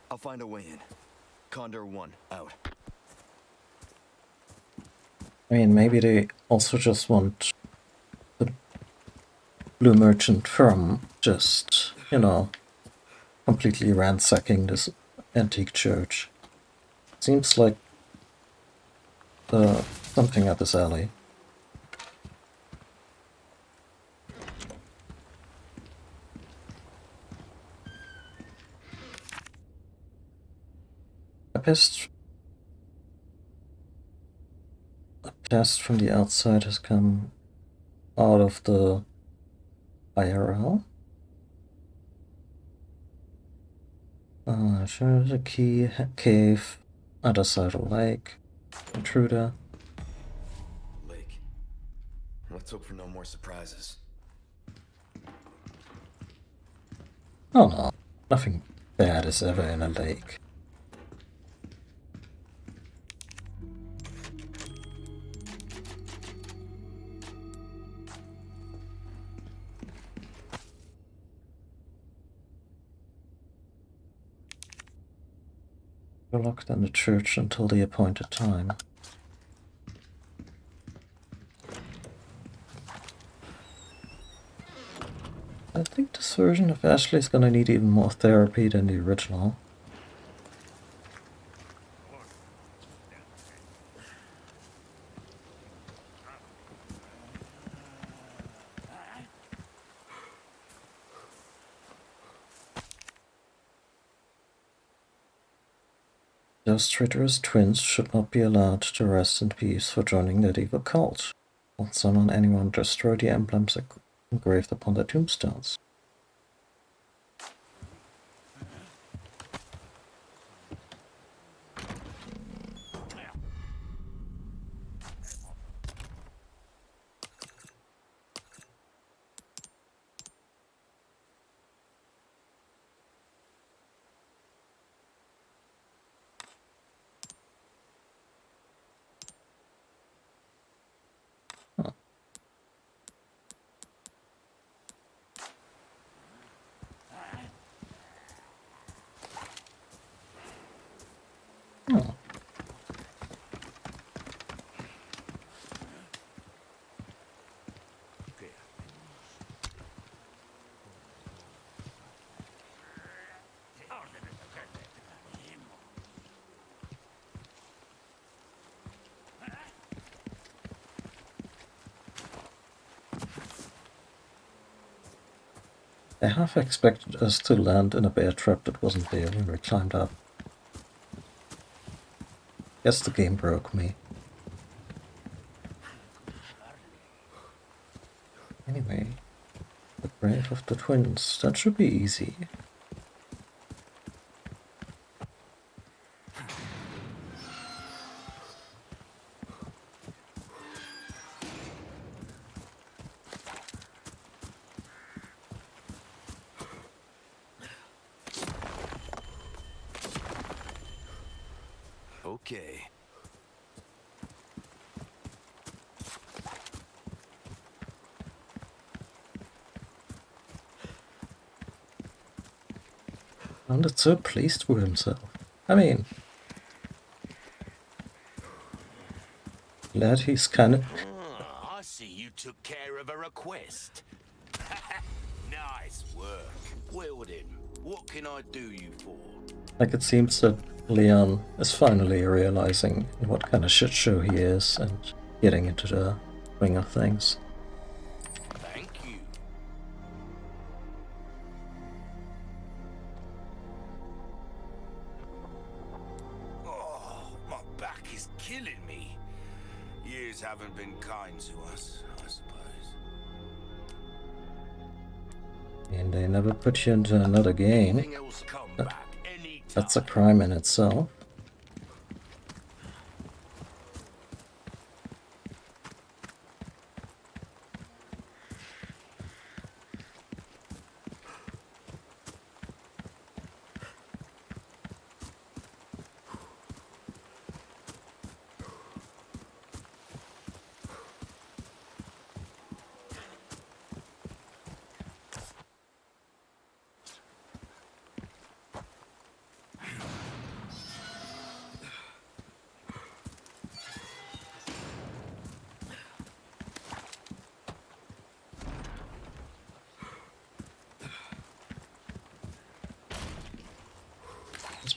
I'll find a way in. Condor 1, out. I mean, maybe they also just want the Blue Merchant firm just, you know, completely ransacking this antique church. Seems like something up this alley. A pest from the outside has come out of the IRL. Shows a key, cave, other side of lake, intruder. Lake. Let's hope for no more surprises. Oh no, nothing bad is ever in a lake. We're locked in the church until the appointed time. I think this version of Ashley is gonna need even more therapy than the original. Those traitorous twins should not be allowed to rest in peace for joining that evil cult. Won't summon anyone destroy the emblems engraved upon their tombstones. Oh. I half expected us to land in a bear trap that wasn't there when we climbed up. Guess the game broke me. Anyway, the grave of the twins, that should be easy. Okay. Sounded so pleased with himself. I mean, glad he's kind of... I see you took care of a request. Nice work. Well then, what can I do you for? Like, it seems that Leon is finally realizing what kind of shit show he is and getting into the swing of things. Thank you. Oh, my back is killing me. Years haven't been kind to us, I suppose. And they never put you into another game. Anything else come back any That's a time. crime in itself.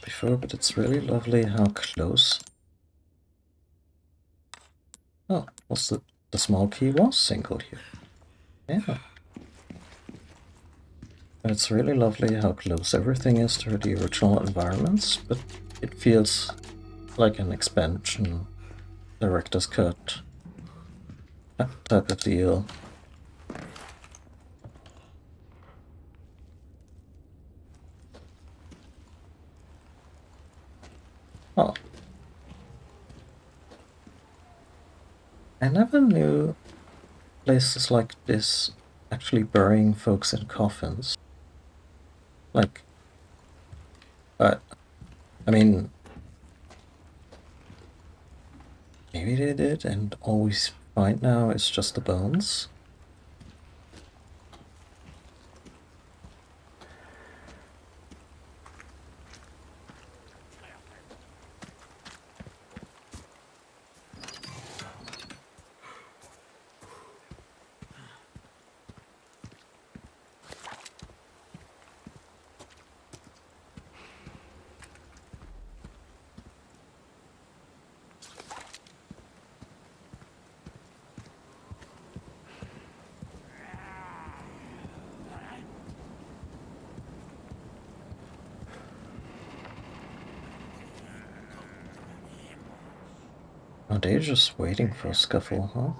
Before, but it's really lovely how close. Oh, was the small key was single here. Yeah. And it's really lovely how close everything is to the original environments, but it feels like an expansion, director's cut type of deal. Oh. I never knew places like this actually burying folks in coffins. Like, I mean, maybe they did, and all we find now is just the bones. Are they just waiting for a scuffle, huh?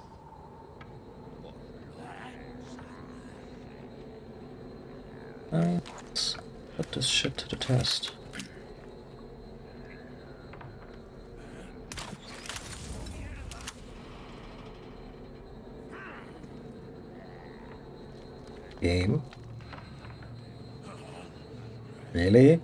Let's put this shit to the test. Game? Really?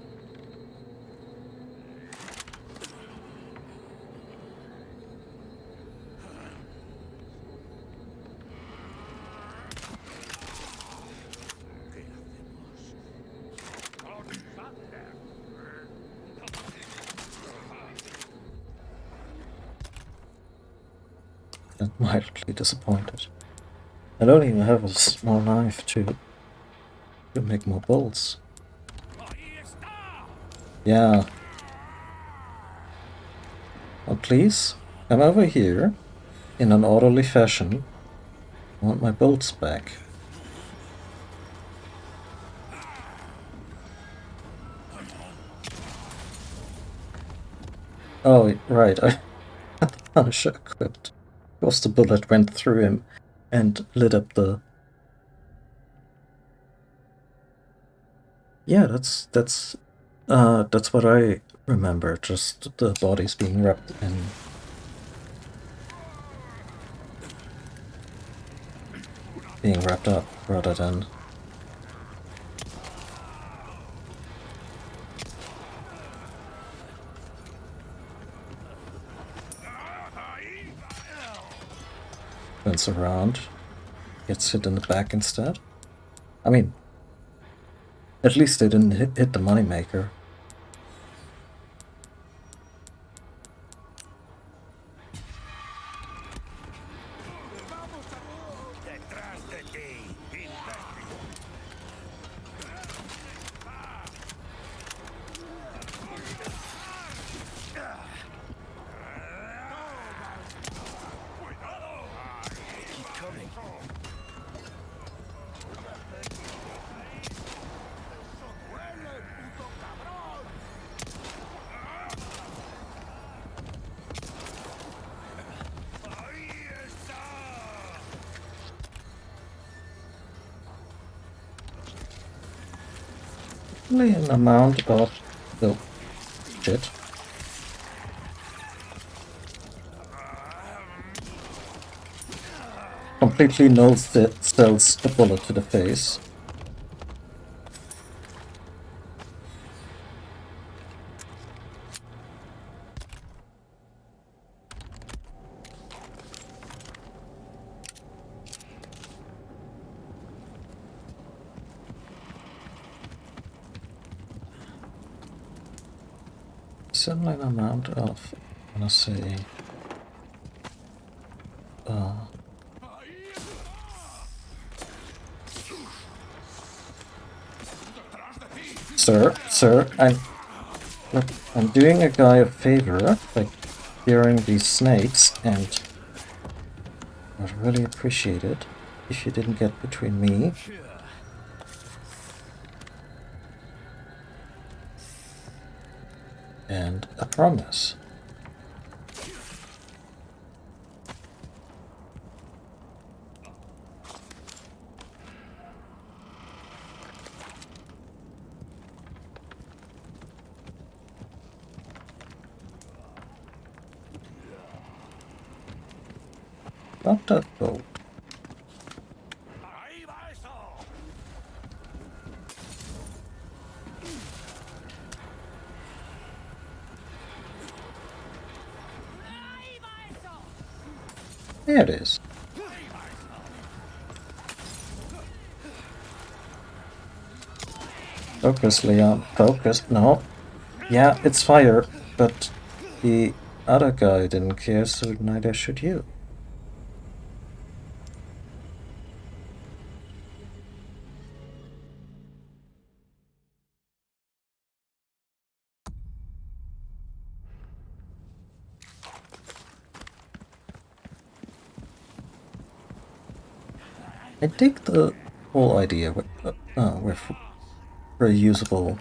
I'm mildly disappointed. I don't even have a small knife to make more bolts. Yeah. Well, please, come over here in an orderly fashion. I want my bolts back. Oh, right, I had the Punisher equipped. Of course the bullet went through him and lit up the... Yeah, that's what I remember, just the bodies being wrapped in... being wrapped up, rather than... turns around, gets hit in the back instead. I mean, at least they didn't hit the moneymaker. Only an amount of oh shit. Completely no-sells the bullet to the face. Similar amount of, I'm gonna say, Sir, I'm doing a guy a favor by clearing these snakes, and I'd really appreciate it if you didn't get between me and a promise. Not that boat. There it is. Focus, Leon. Focus. No. Yeah, it's fire, but the other guy didn't care, so neither should you. I dig the whole idea with reusable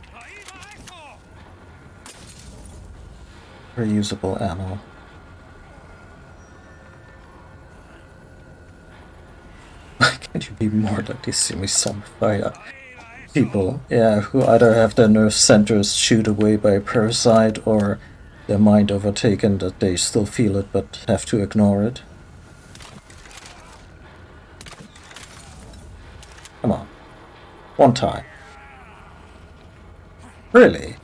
ammo. Why can't you be more like these semi-fire people? Yeah, who either have their nerve centers chewed away by a parasite or their mind overtaken that they still feel it but have to ignore it. Come on. One time. Really?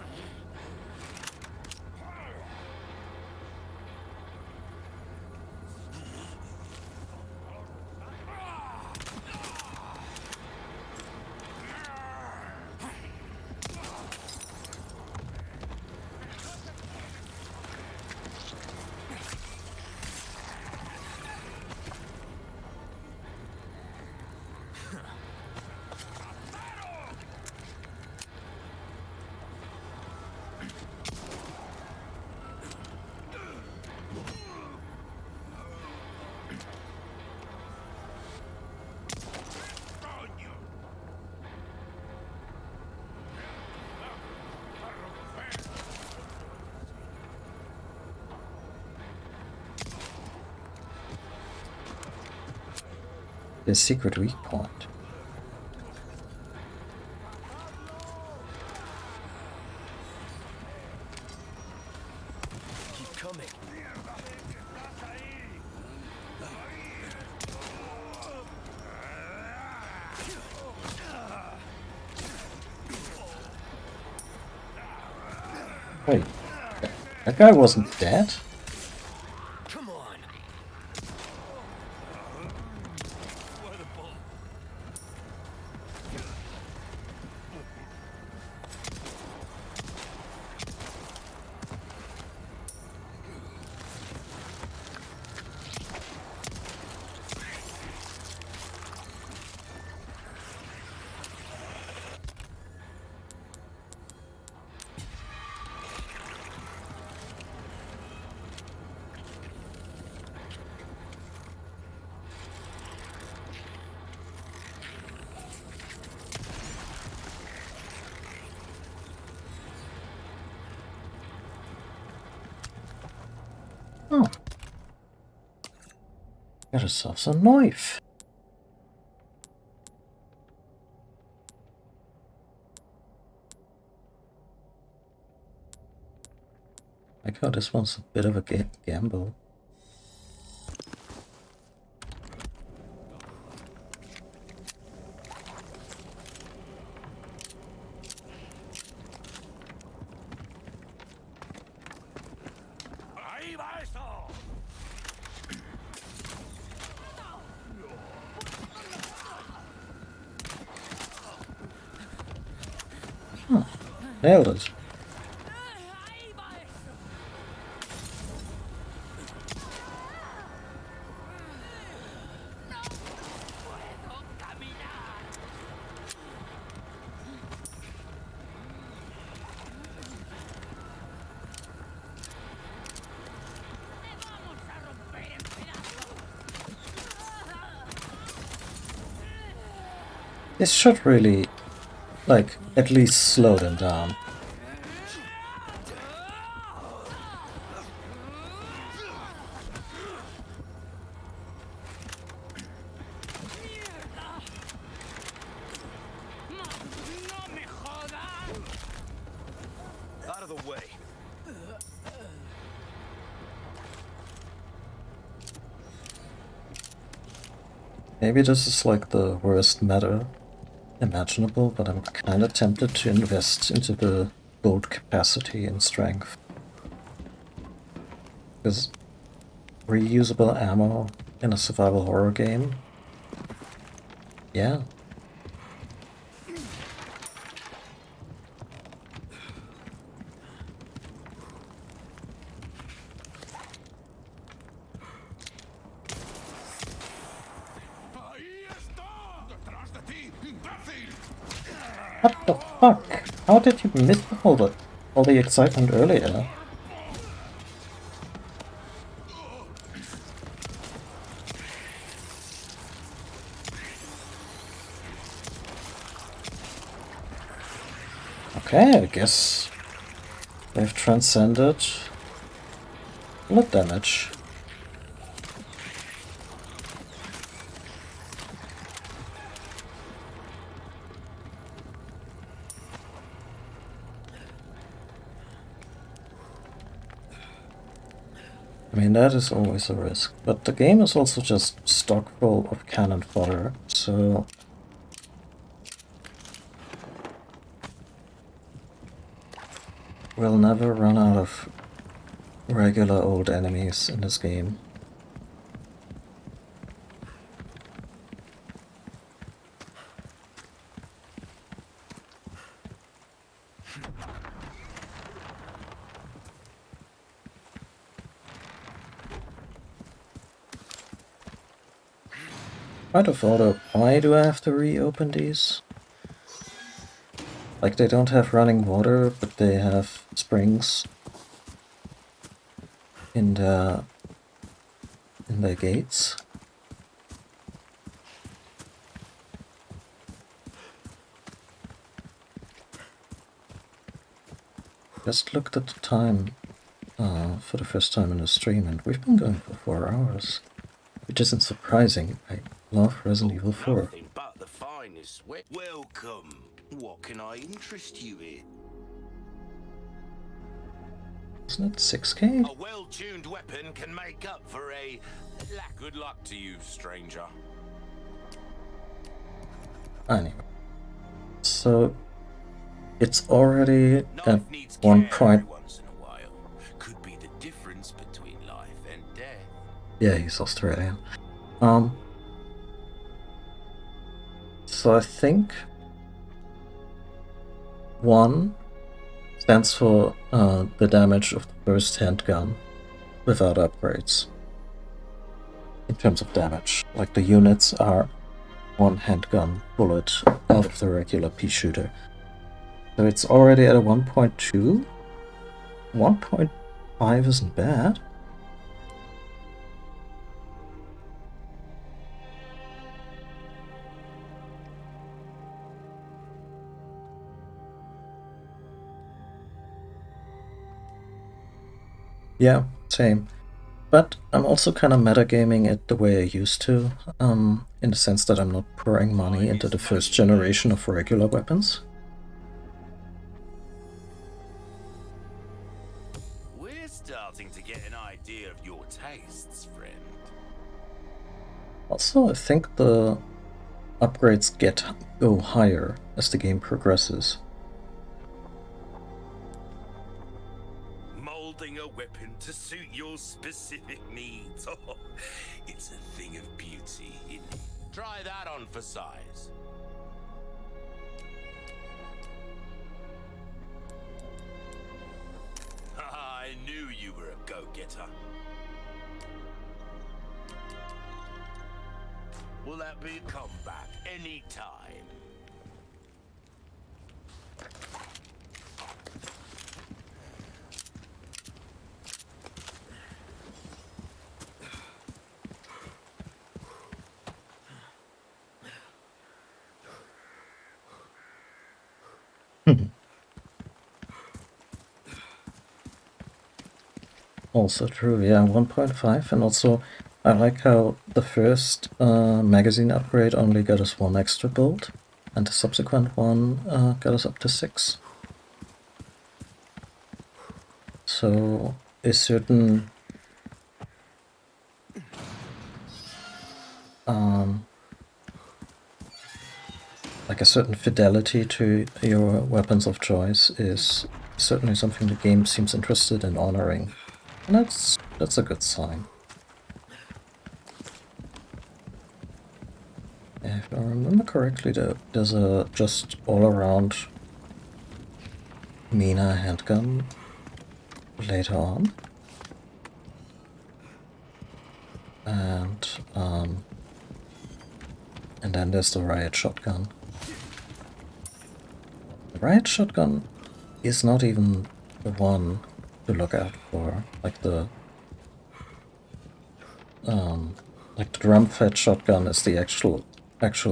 The secret weak point. Keep coming. Wait, that guy wasn't dead? Come on. Oh. Got ourselves a knife. My god, this one's a bit of a gamble. Huh. Nailed it. This should really, like, at least slow them down. Out of the way. Maybe this is like the worst meta imaginable, but I'm kinda tempted to invest into the gold capacity and strength. Because reusable ammo in a survival horror game? Yeah. What the fuck? How did you miss all the excitement earlier? Okay, I guess they've transcended blood damage. I mean, that is always a risk, but the game is also just stock full of cannon fodder, so we'll never run out of regular old enemies in this game. Out of order, why do I have to reopen these? Like, they don't have running water, but they have springs in their gates. Just looked at the time for the first time in the stream, and we've been going for 4 hours, which isn't surprising. I love Resident Evil 4. Nothing but the finest. Welcome. What can I interest you in? Isn't it 6K? A well-tuned weapon can make up for a lack. Good luck to you, stranger. Anyway. So, it's already at Knife needs 1 care point. every once in a while. Could be the difference between life and death. Yeah, he's Australian. So I think 1 stands for the damage of the first handgun without upgrades. In terms of damage, like the units are 1 handgun bullet out of the regular pea shooter. So it's already at a 1.2. 1.5 isn't bad. Yeah, same. But I'm also kind of metagaming it the way I used to, in the sense that I'm not pouring money into the first generation of regular weapons. We're starting to get an idea of your tastes, friend. Also, I think the upgrades go higher as the game progresses. Molding a weapon to suit your specific needs. Oh, it's a thing of beauty, isn't it? Try that on for size. I knew you were a go-getter. Will that be a comeback anytime? Also true, yeah, 1.5, and also I like how the first magazine upgrade only got us 1 extra bolt, and the subsequent one got us up to 6. So a certain like a certain fidelity to your weapons of choice is certainly something the game seems interested in honoring. And that's a good sign. If I remember correctly, there's a just all-around Mina handgun later on. And then there's the riot shotgun. The riot shotgun is not even the one to look out for, like the drum-fed shotgun is the actual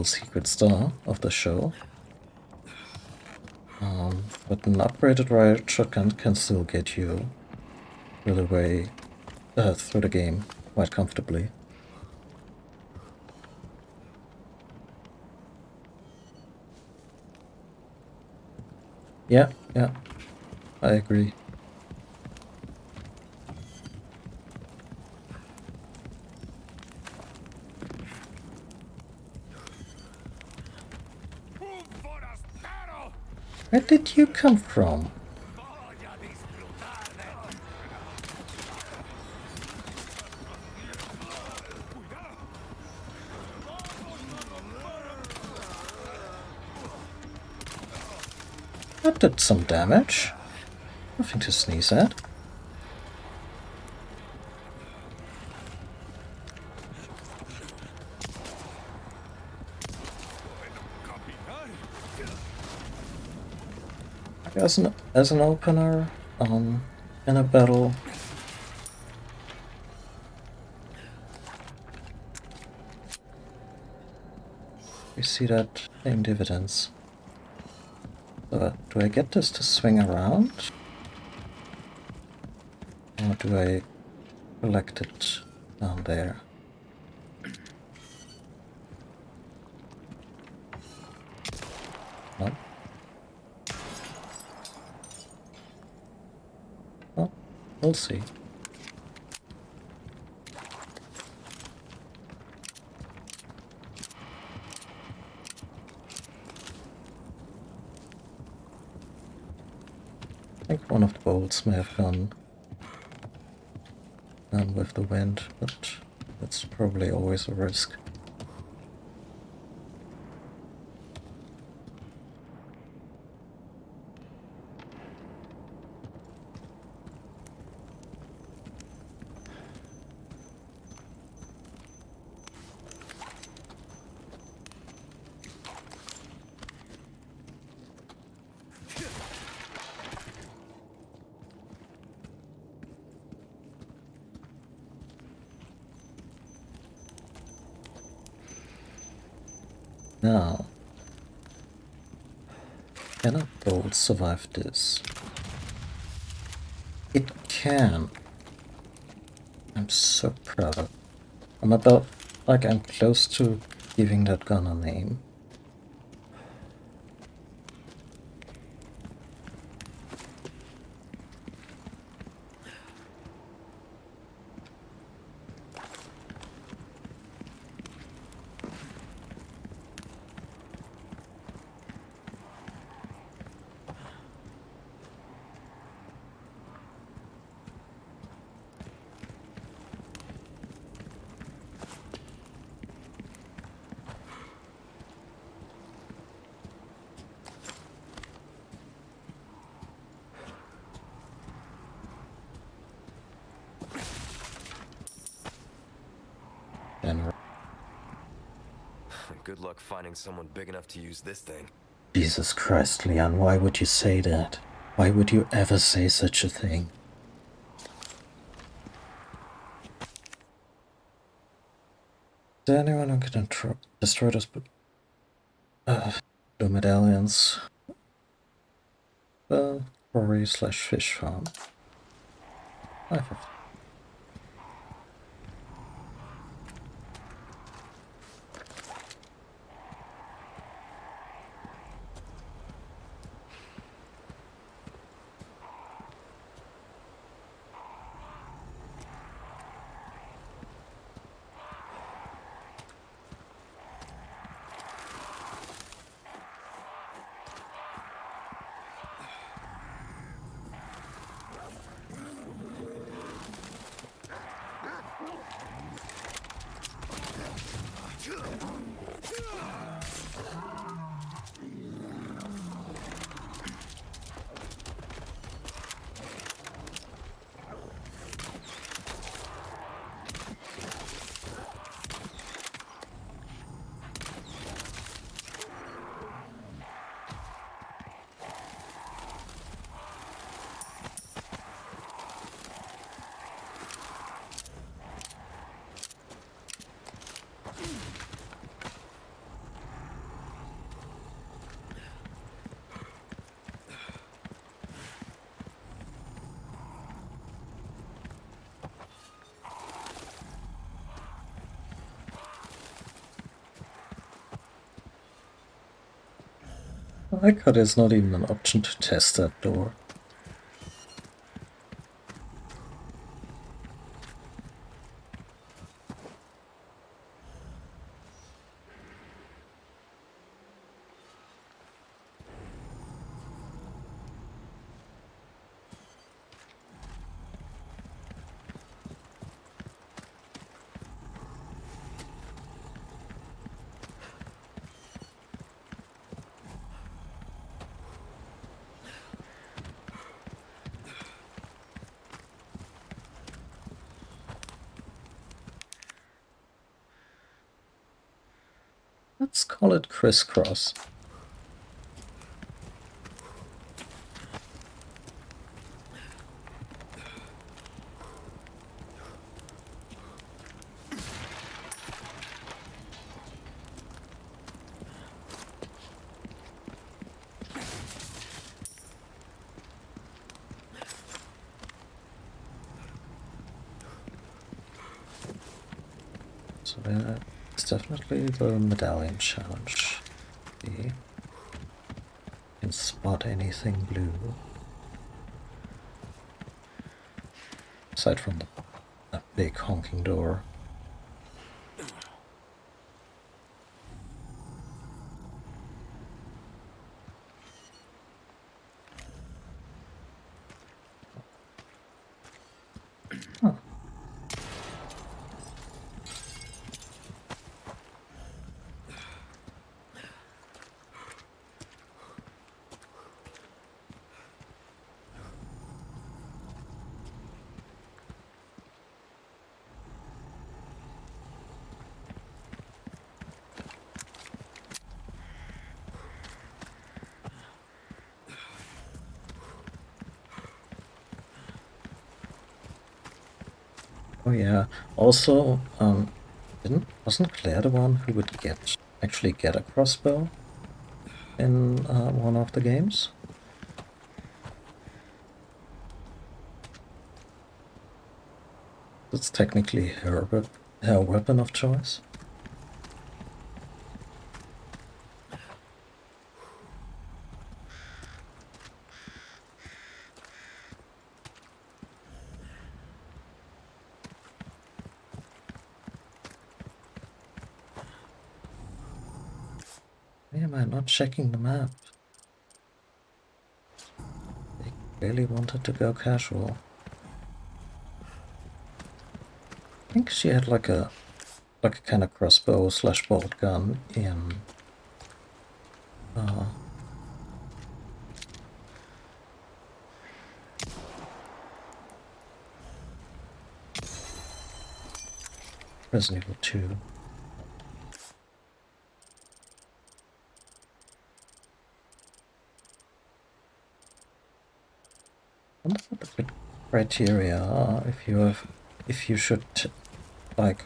secret star of the show. But an upgraded riot shotgun can still get you through the game quite comfortably. Yeah, I agree. Where did you come from? That did some damage. Nothing to sneeze at. As an opener, in a battle, we see that paying dividends. So, do I get this to swing around? Or do I collect it down there? No? Well, we'll see. I think one of the bolts may have gone with the wind, but that's probably always a risk. Now, can a bolt survive this? It can. I'm so proud of it. I'm about, like, I'm close to giving that gun a name. And Good luck finding someone big enough to use this thing. Jesus Christ, Leon, why would you say that? Why would you ever say such a thing? Is there anyone who can destroy those the medallions? The quarry/fish farm. 550. I like how there's not even an option to test that door. Let's call it crisscross. So it's definitely the medallion challenge. You can spot anything blue. Aside from that big honking door. Huh. Oh yeah. Also, wasn't Claire the one who would actually get a crossbow in one of the games? It's technically her weapon of choice. Why am I not checking the map? They clearly wanted to go casual. I think she had like a kind of crossbow / bolt gun in Resident Evil 2. I wonder what the criteria are if you should like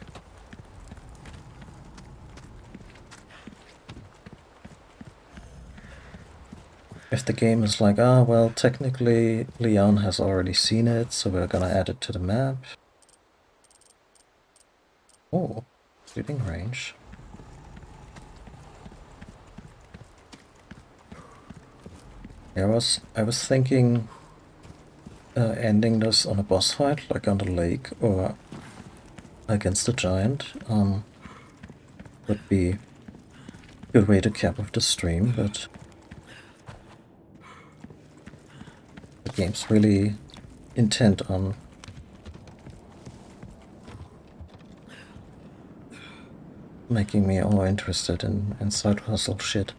if the game is like, well, technically Leon has already seen it, so we're gonna add it to the map. Oh, shooting range. I was thinking ending this on a boss fight, like on the lake or against a giant, would be a good way to cap off the stream, but the game's really intent on making me all interested in side hustle shit.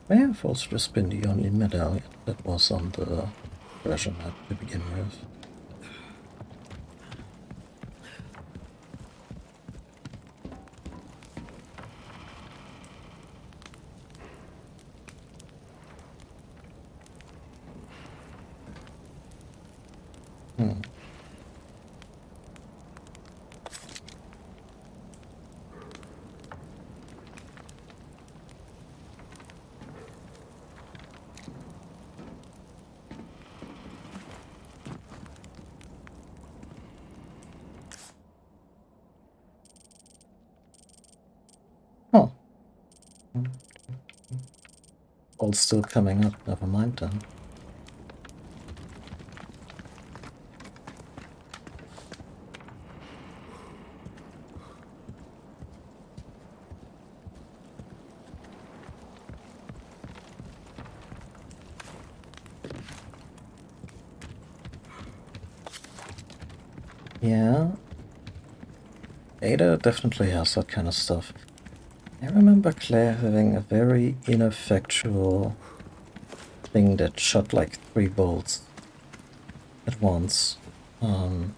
May have also just been the only medallion that was on the treasure map to begin with. Oh. All still coming up, never mind then. Yeah. Ada definitely has that kind of stuff. I remember Claire having a very ineffectual thing that shot like 3 bolts at once. It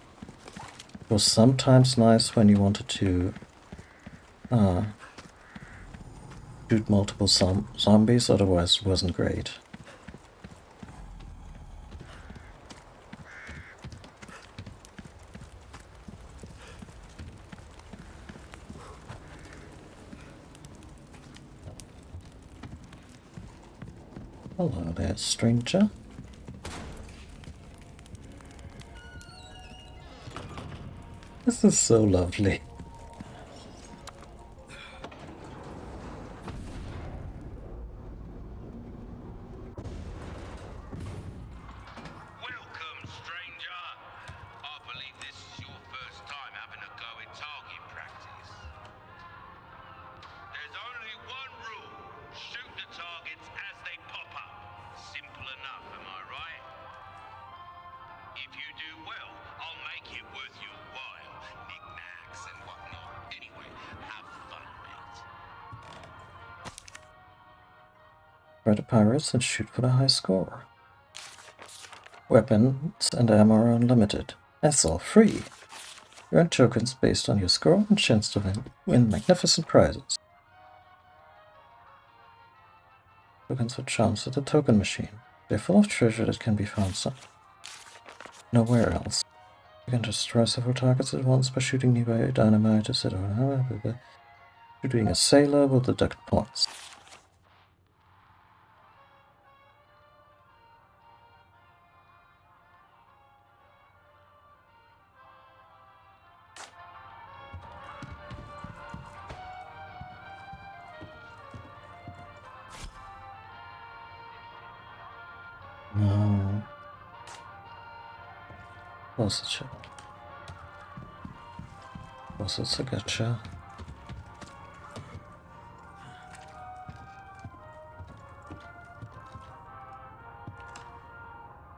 was sometimes nice when you wanted to shoot multiple zombies, otherwise it wasn't great. Hello there, stranger. This is so lovely. Welcome, stranger. I believe this is your first time having a go at target practice. There's only one rule. Shoot the targets as they pop up. Simple enough, am I right? If you do well, I'll make it worth your while. Knickknacks and by the pirates and shoot for the high score. Weapons and ammo are unlimited. That's all free. You earn tokens based on your score and chance to win magnificent prizes. Tokens are charms at the token machine. They're full of treasure that can be found nowhere else. You can destroy several targets at once by shooting nearby dynamite, etc. Shooting a sailor will deduct points. No. Close the check. Was it's a gacha.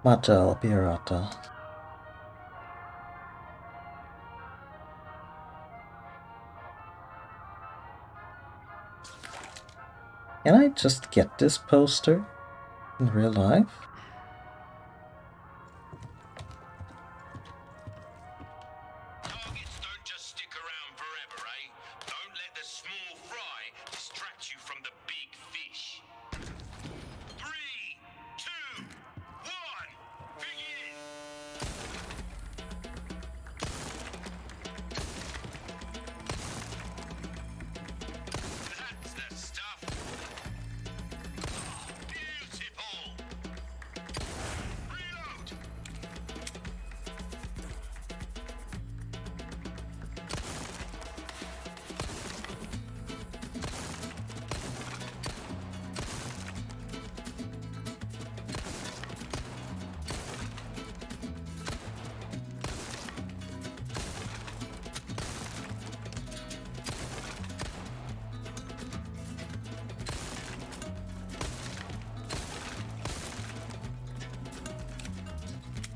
Mata Pirata. Can I just get this poster in real life? Targets don't just stick around forever, eh? Don't let the small fry distract you from the big fish. 3, 2, 1, begin! That's the stuff. Beautiful. Reload.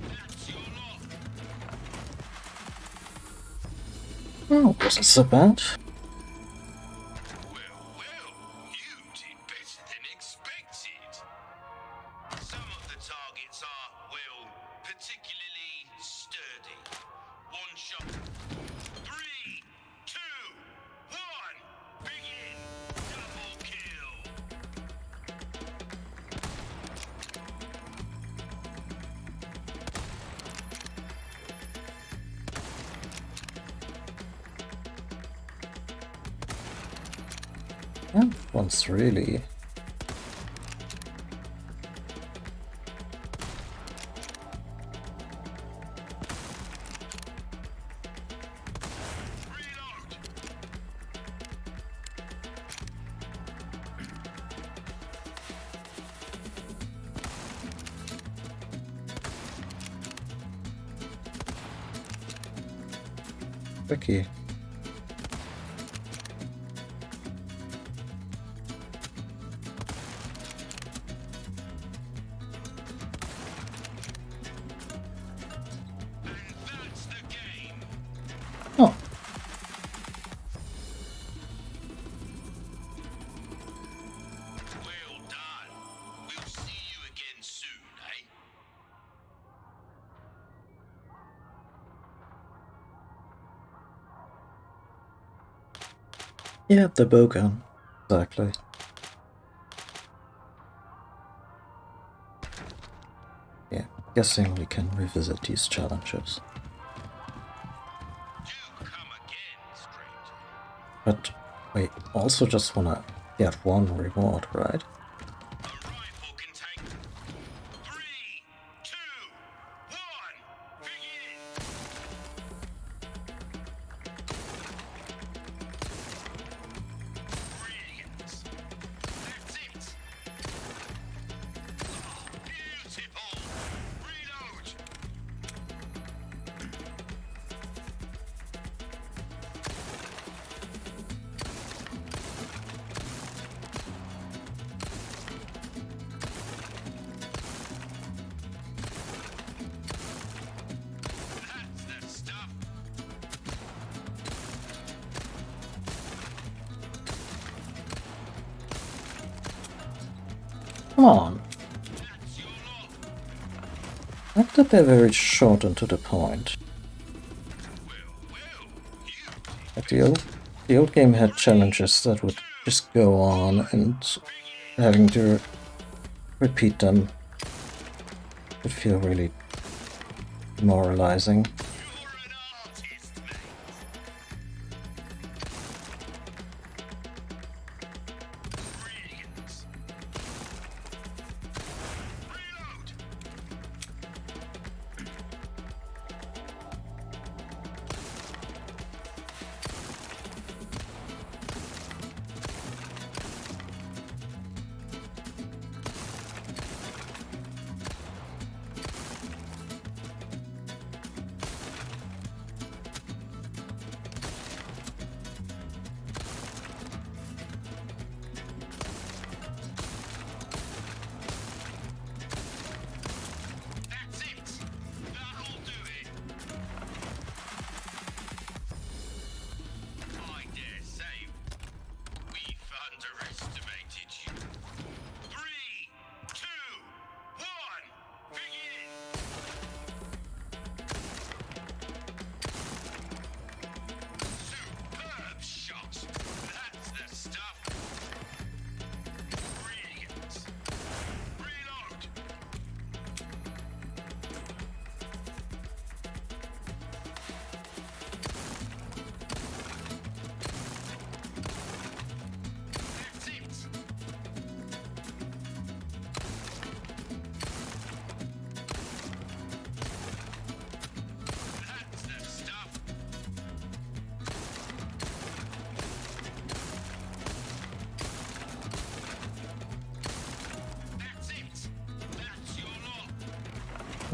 That's your lot. Oh, wasn't so bad. Well, you did better than expected. Some of the targets are, well, particularly sturdy. One shot. 3, 2, 1, begin! Double kill! That one's really... Reload! tricky. And that's the game! Oh, Well done. We'll see you again soon, eh? yeah, the bowgun. Exactly. Yeah, guessing we can revisit these challenges. Do come again, stranger. But we also just wanna get one reward, right? A rifle can take 3, 2, 1, begin! Brilliant! That's it! Beautiful! Reload! Come on. I like that they're very short and to the point. Like the old game had challenges that would just go on, and having to repeat them would feel really demoralizing.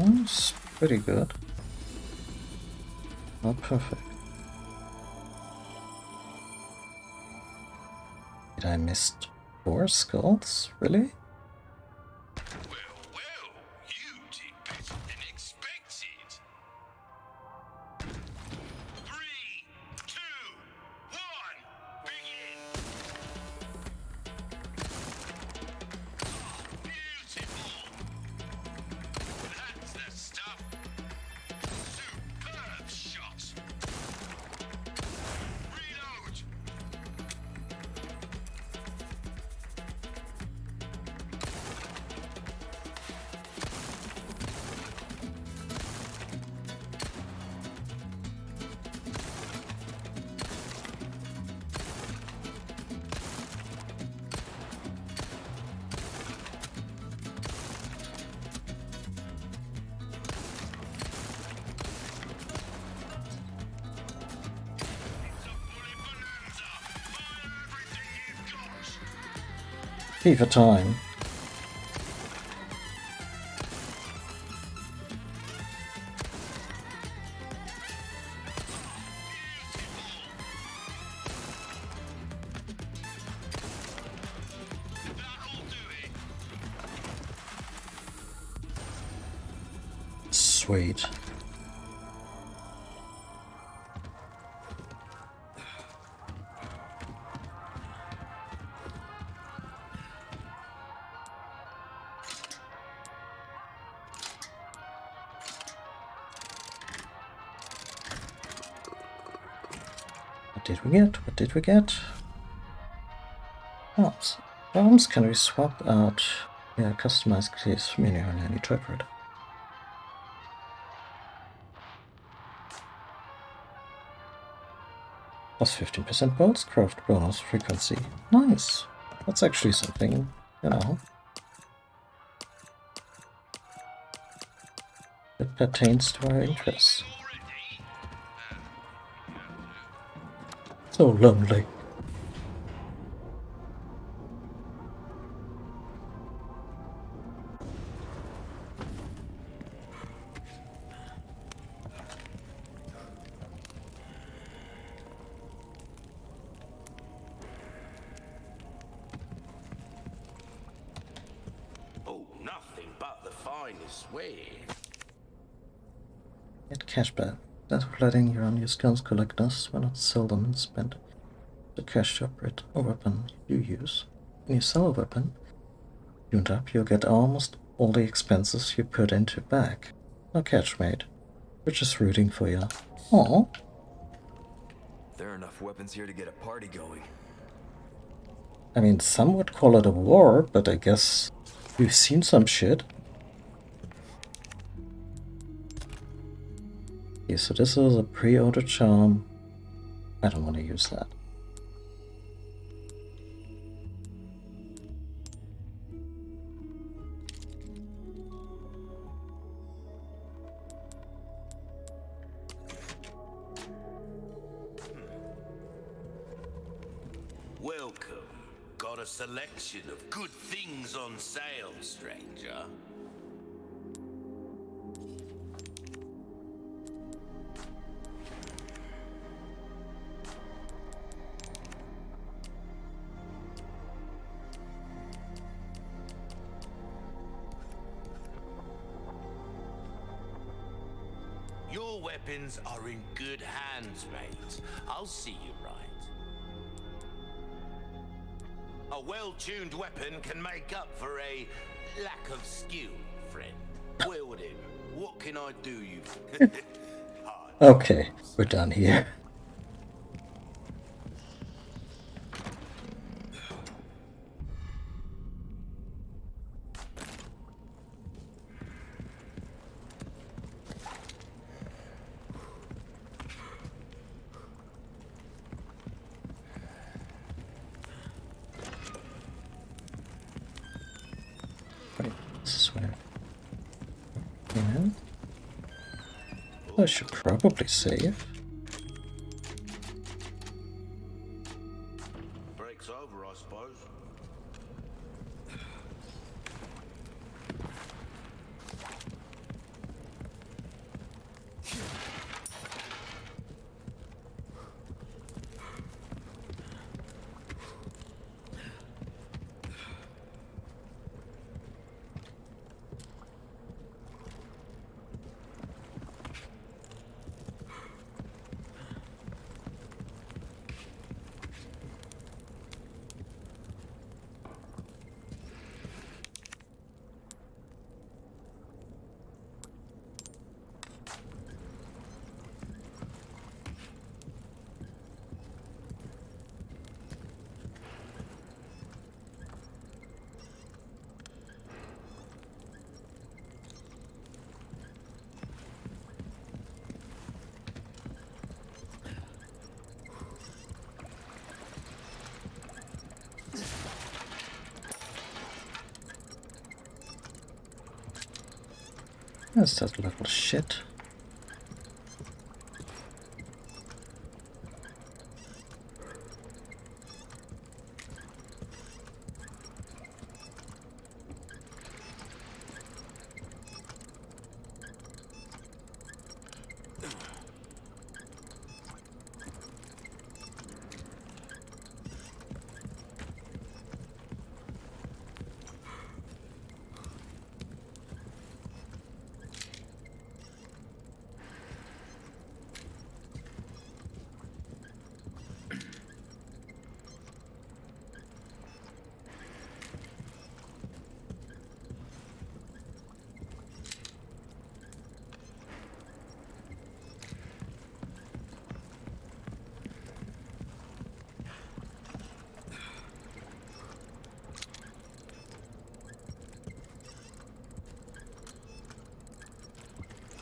That's pretty good. Not perfect. Did I miss 4 skulls? Really? Well, you did better than expected. 3, 2, 1, begin! Beautiful! That's the stuff! Superb shot! Reload! FIFA time. Sweet. What did we get? What did we get? Arms. Arms can be swapped out. Yeah, customized case menu on any tripod. Plus 15% bolts, craft bonus frequency. Nice. That's actually something, you know, that pertains to our interests. So lonely. Oh, nothing but the finest ware. Get cashback. That's for letting your unused guns collect us when not sell them and spend the cash to upgrade a weapon you use. When you sell a weapon, Tuned up, you'll get almost all the expenses you put into back. No catch, mate. We're just rooting for you. Aw. There are enough weapons here to get a party going. I mean, some would call it a war, but I guess we've seen some shit. Okay, so this is a pre-order charm. I don't want to use that. Welcome. Got a selection of good things on sale, stranger. Your weapons are in good hands, mate. I'll see you right. A well-tuned weapon can make up for a lack of skill, friend. Wield him. What can I do you? Okay, we're done here. Wait, this is where... Yeah. I should probably save. Break's over, I suppose. That's that little shit.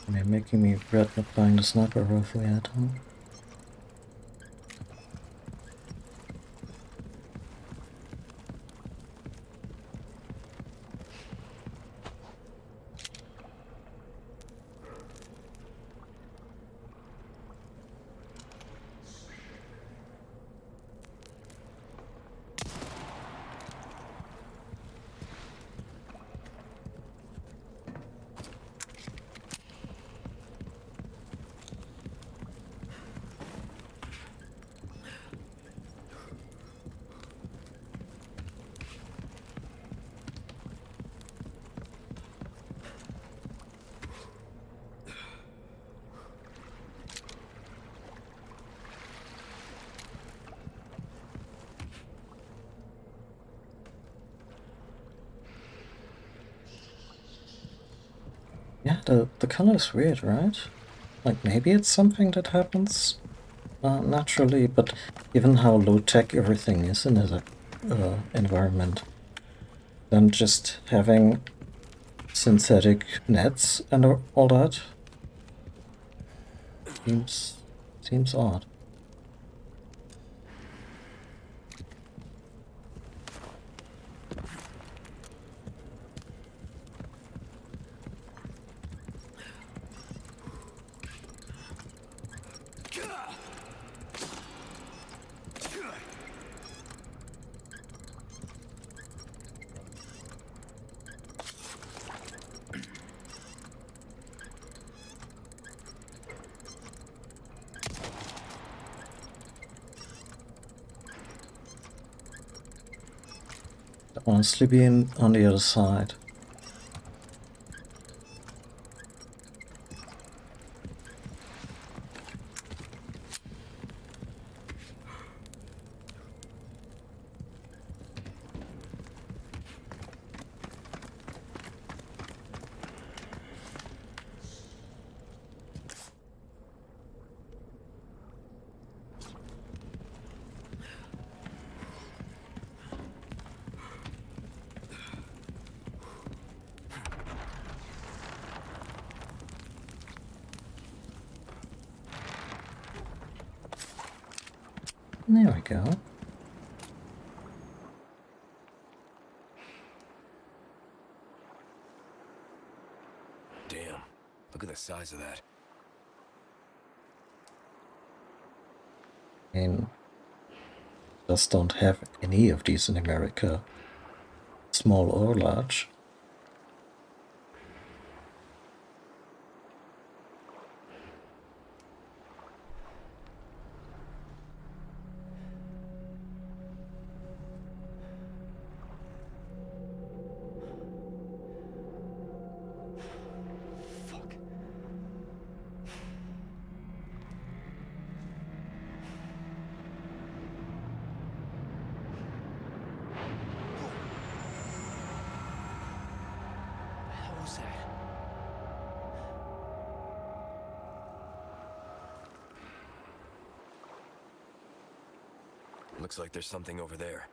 They're making me regret not buying the sniper rifle yet, huh? the color is weird, right? Like, maybe it's something that happens naturally, but given how low-tech everything is in the environment, then just having synthetic nets and all that seems odd. Honestly, being on the other side. There we go. Damn, look at the size of that. I mean, just don't have any of these in America, small or large. What was that? Looks like there's something over there.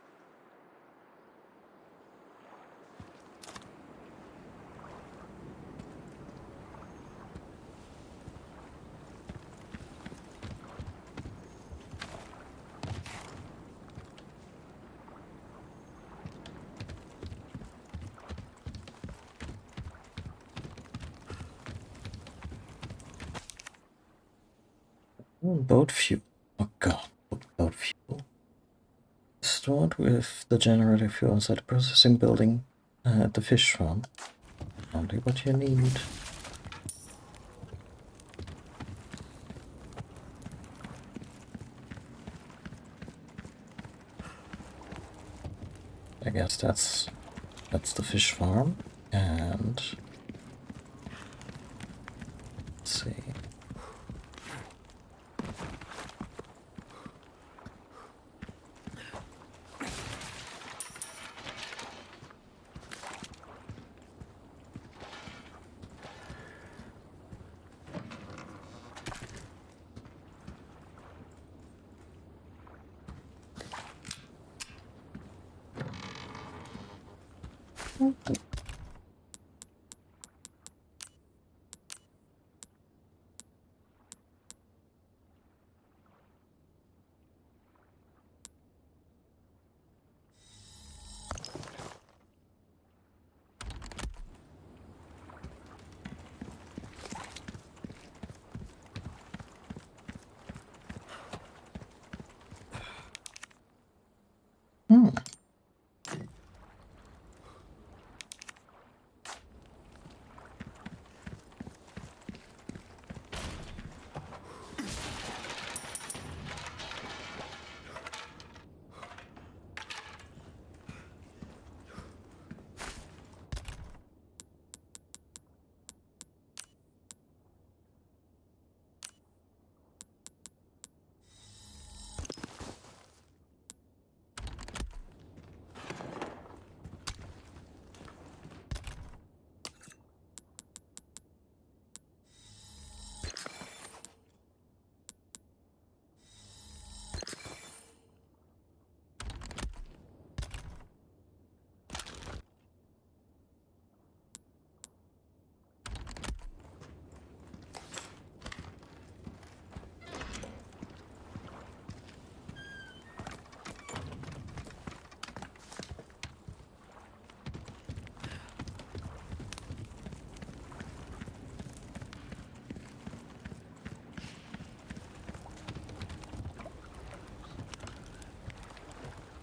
Boat fuel. Oh god, boat fuel. Stored with the generator fuel inside the processing building at the fish farm. Only what you need. I guess that's the fish farm, and let's see.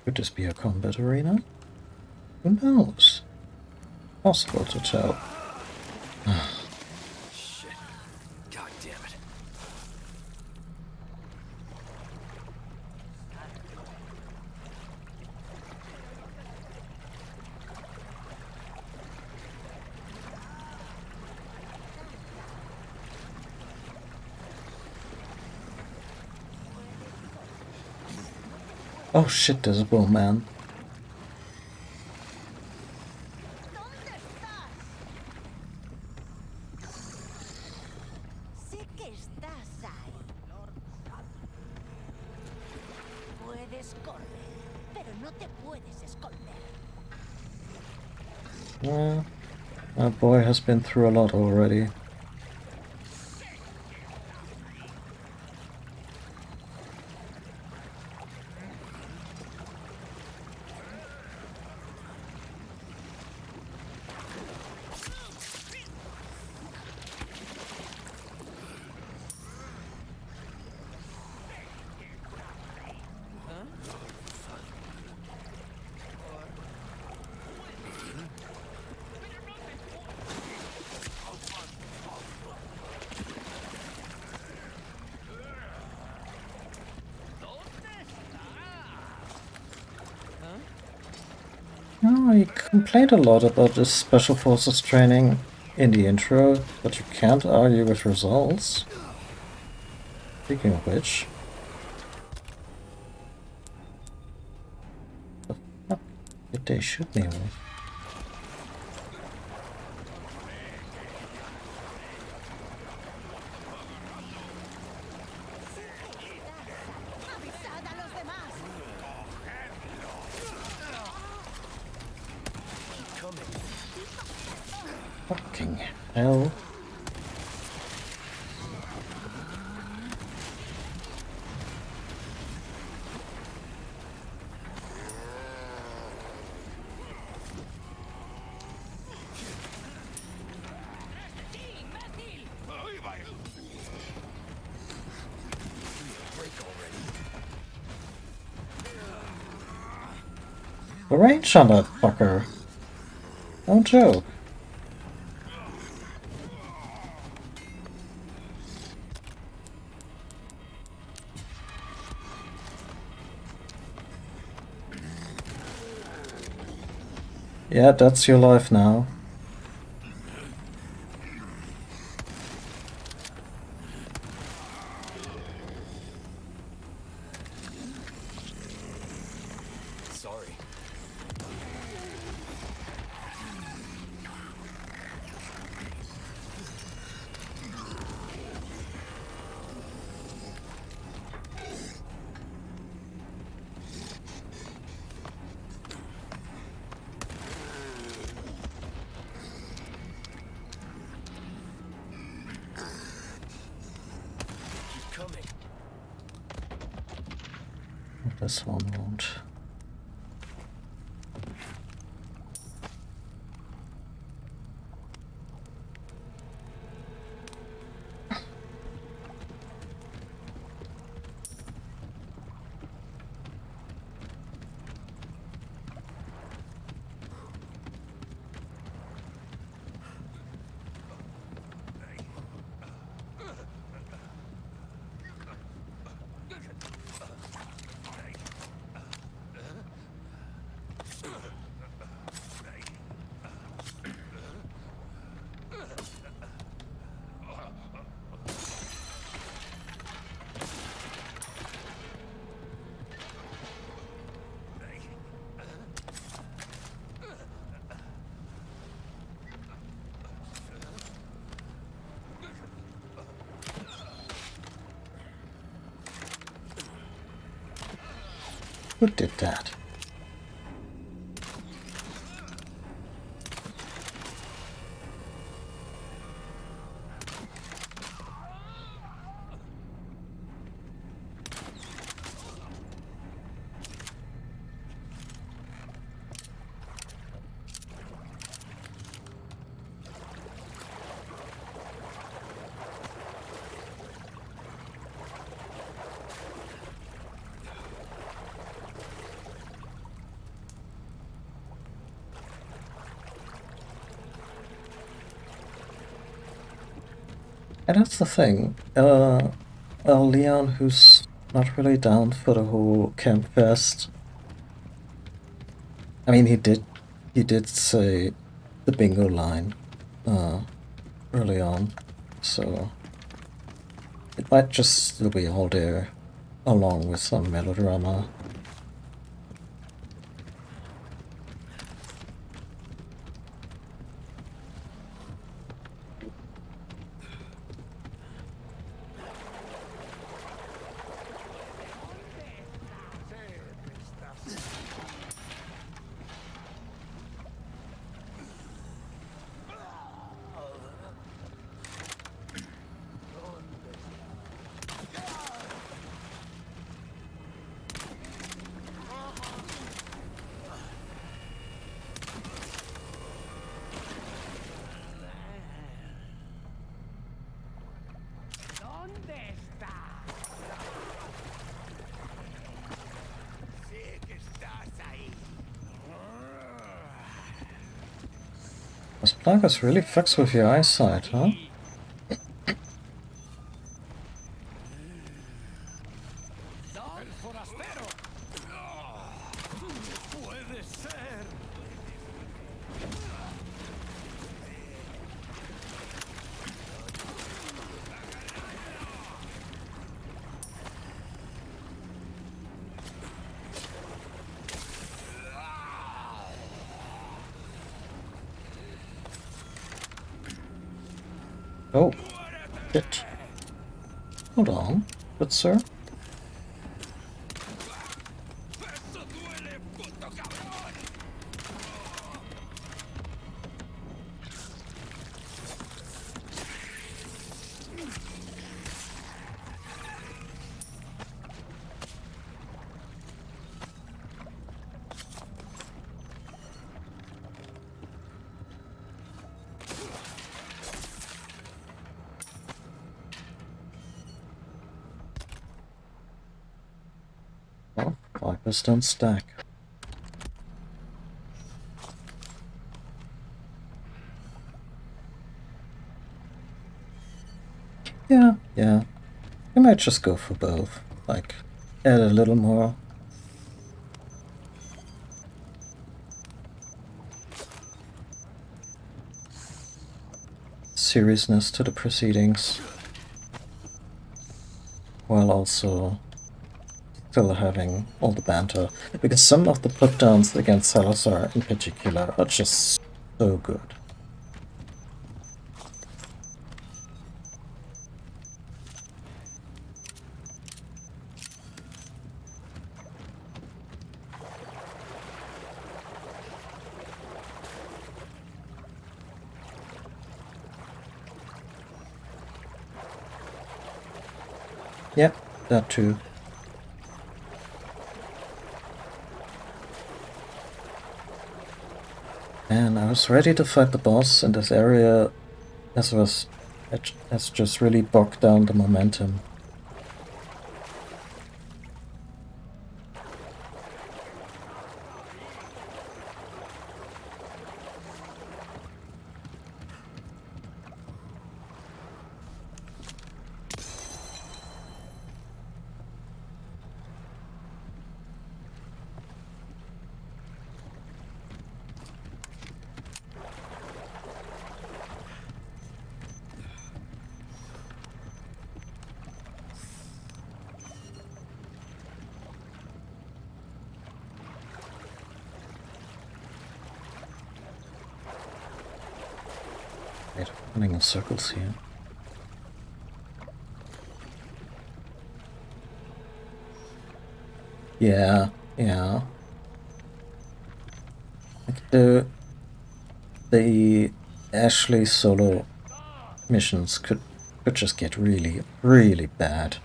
Could this be a combat arena? Who knows? Possible to tell. Shit. God damn it. Oh shit, there's a bowman. Sé que estás ahí. Puedes correr, pero no te puedes esconder. Well, that boy has been through a lot already. No, you complained a lot about this Special Forces training in the intro, but you can't argue with results. Speaking of which... the fuck did they shoot me with? ¡Avisad a los demás! Fucking hell. The range on that fucker. No joke. Yeah, that's your life now. Sorry. Keep coming. This one won't. Who did that? And that's the thing. Leon, who's not really down for the whole camp fest. I mean, he did say the bingo line early on, so it might just still be all there, along with some melodrama. This Plagas really fucks with your eyesight, huh? Oh, shit. Hold on, good sir. Well, Vipers don't stack. Yeah. You might just go for both. Like, add a little more seriousness to the proceedings, while also still having all the banter, because some of the put-downs against Salazar in particular are just so good. Yep, that too. And I was ready to fight the boss in this area as just really bogged down the momentum. Right, running in circles here. Yeah. Like the Ashley solo missions could just get really, really bad.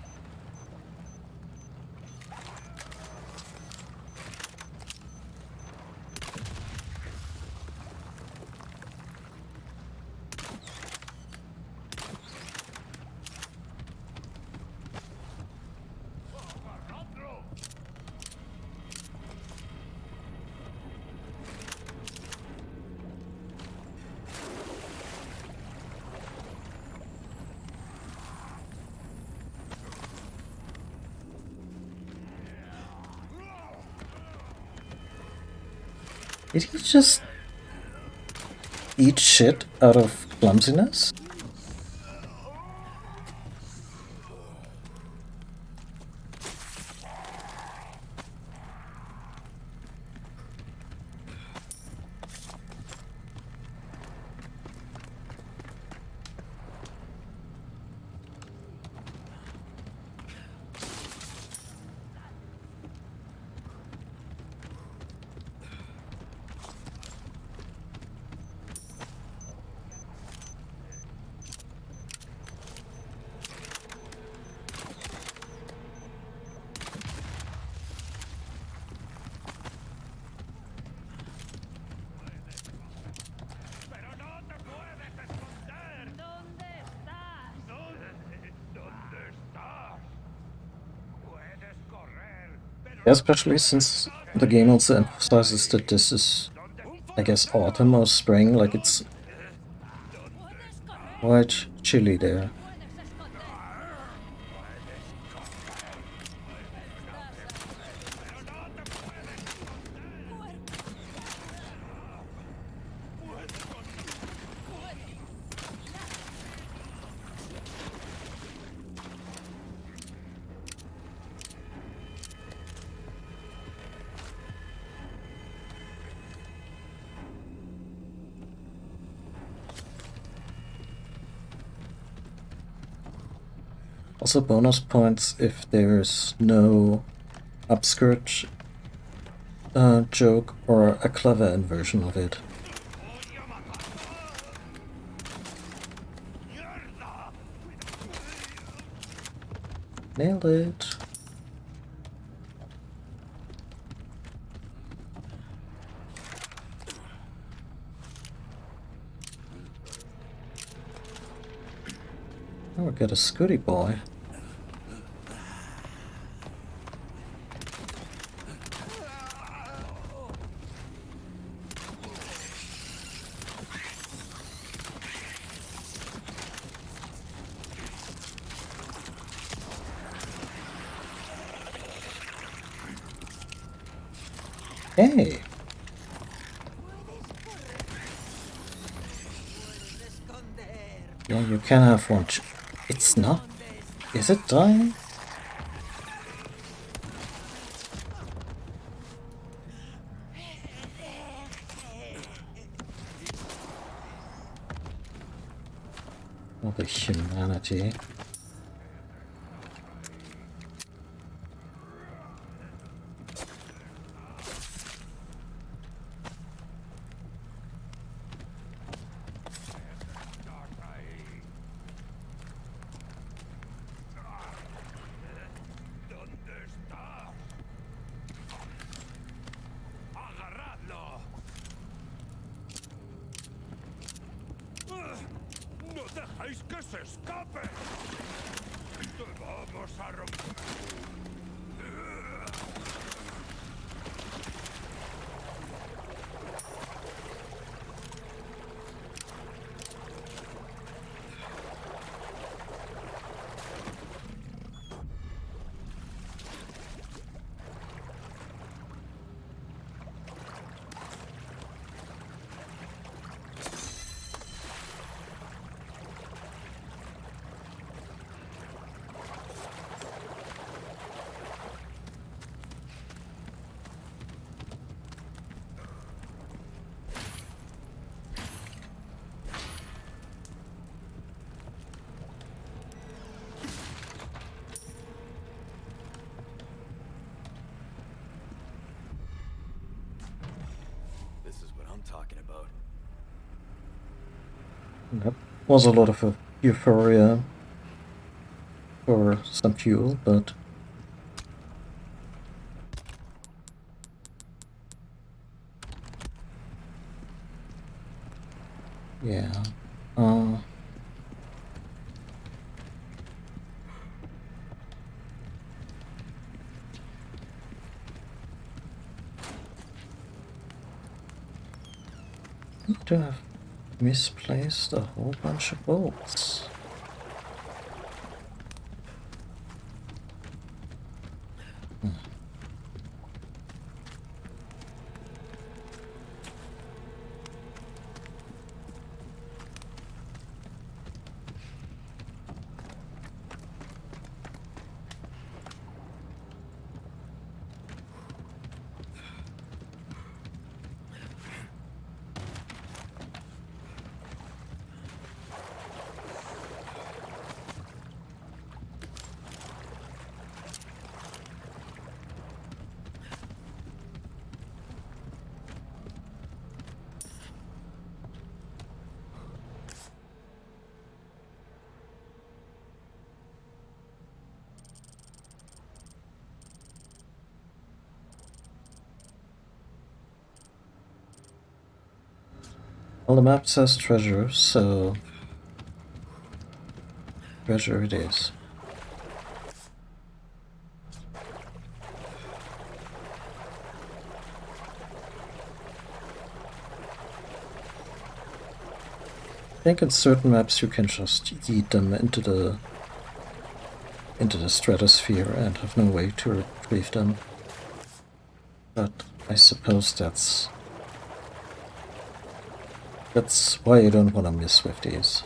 Did he just eat shit out of clumsiness? Especially since the game also emphasizes that this is, I guess, autumn or spring, like it's quite chilly there. Also bonus points if there's no upskirt joke or a clever inversion of it. Nailed it. Oh, we got a Scooty boy. Hey! Yeah, you can have one. It's not. Is it dying? Oh, the humanity. ¡Que se escape! ¡Te vamos a romper! Talking about. That was a lot of euphoria for some fuel, but yeah. To have misplaced a whole bunch of bolts. Well, the map says treasure, so treasure it is. I think in certain maps you can just yeet them into the stratosphere and have no way to retrieve them. But I suppose that's why you don't want to miss with these.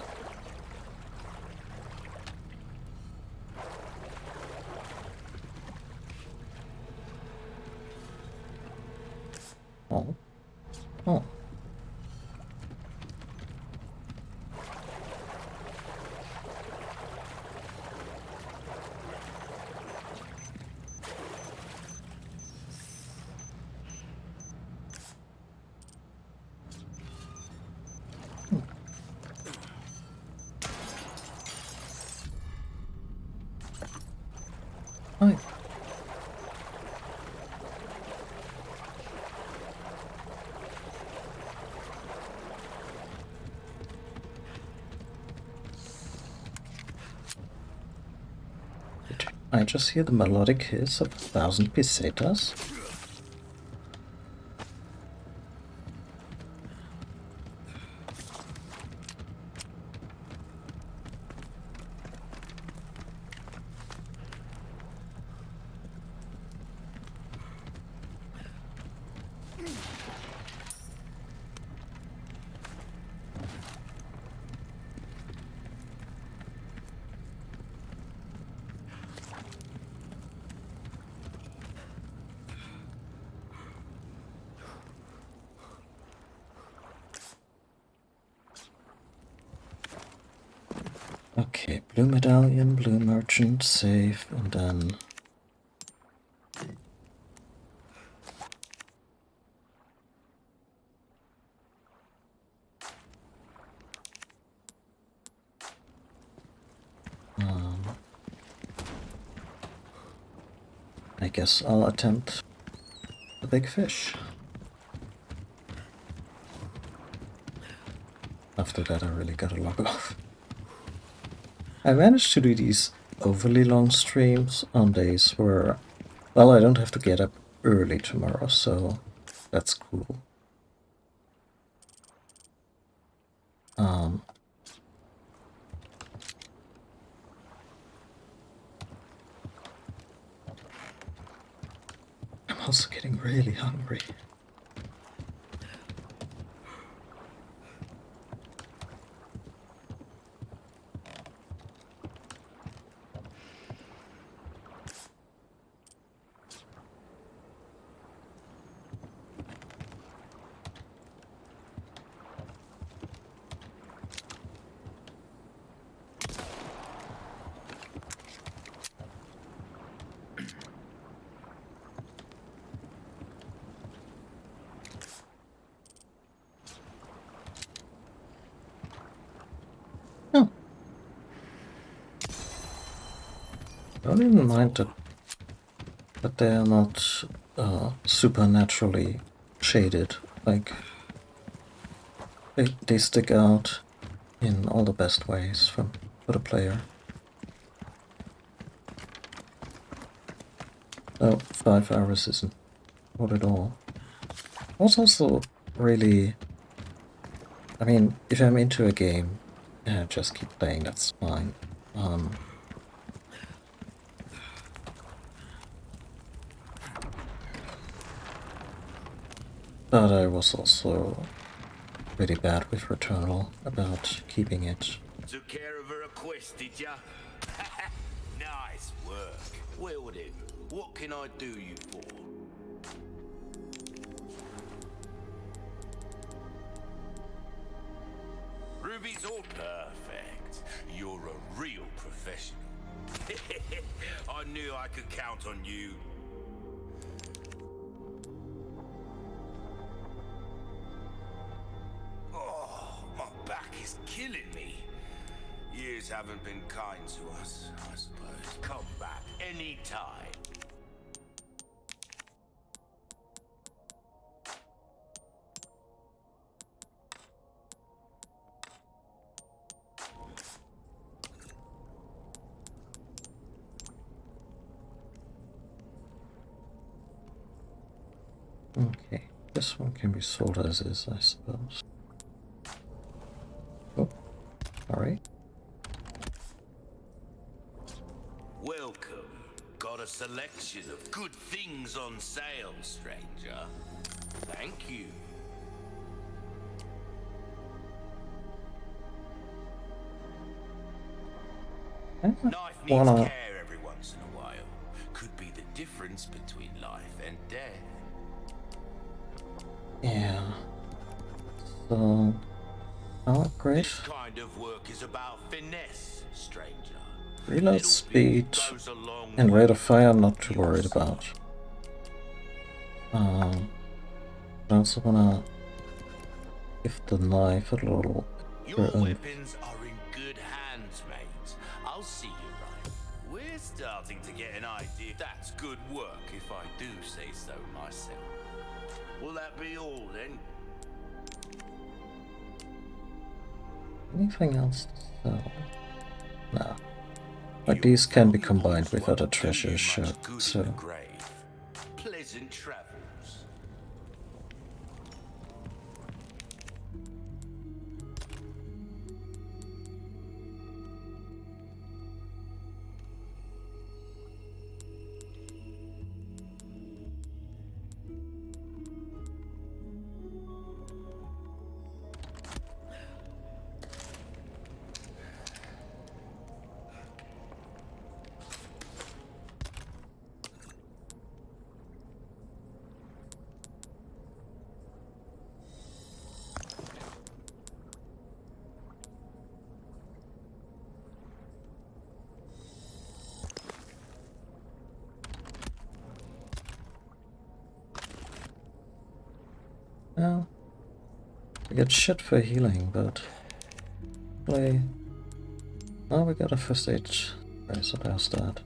Oh. Oh. Hi. Did I just hear the melodic hiss of 1,000 pesetas? Okay, blue medallion, blue merchant, save, and then... I guess I'll attempt the big fish. After that I really gotta log off. I managed to do these overly long streams on days where, well, I don't have to get up early tomorrow, so that's cool. I'm also getting really hungry. Don't even mind that they are not supernaturally shaded. Like, they stick out in all the best ways for the player. Oh, 5 hours isn't not at all. Also really... I mean, if I'm into a game, just keep playing, that's fine. But I was also really bad with Returnal about keeping it. Took care of her request, did ya? Nice work. Well then, what can I do you for? Ruby's all perfect. You're a real professional. I knew I could count on you. Oh, my back is killing me. Years haven't been kind to us, I suppose. Come back anytime. Okay, this one can be sold as is, I suppose. Oh, alright. Welcome. Got a selection of good things on sale, stranger. Thank you. Knife needs care every once in a while. Could be the difference between life and death. Yeah. So, great. This kind of work is about finesse, stranger. Reload speed and rate of fire I'm not too worried about. I also wanna give the knife a little. Your weapons are in good hands, mate. I'll see you right. We're starting to get an idea. That's good work, if I do say so myself. Will that be all then? Anything else to sell? No. Like these can be combined with other treasures, sure. So. Pleasant travels. Well, we get shit for healing, but play. Oh, we got a first aid. Right, so there's that.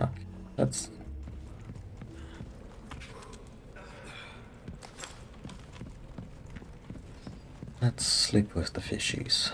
Okay, let's sleep with the fishies.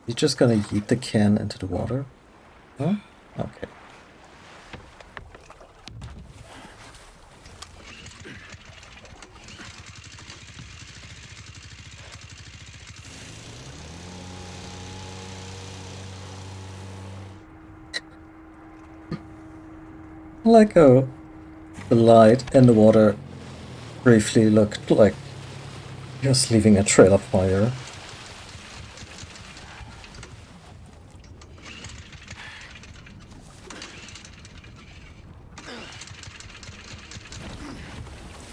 You're just gonna yeet the can into the water? Huh? Okay. I like how the light and the water briefly looked like just leaving a trail of fire.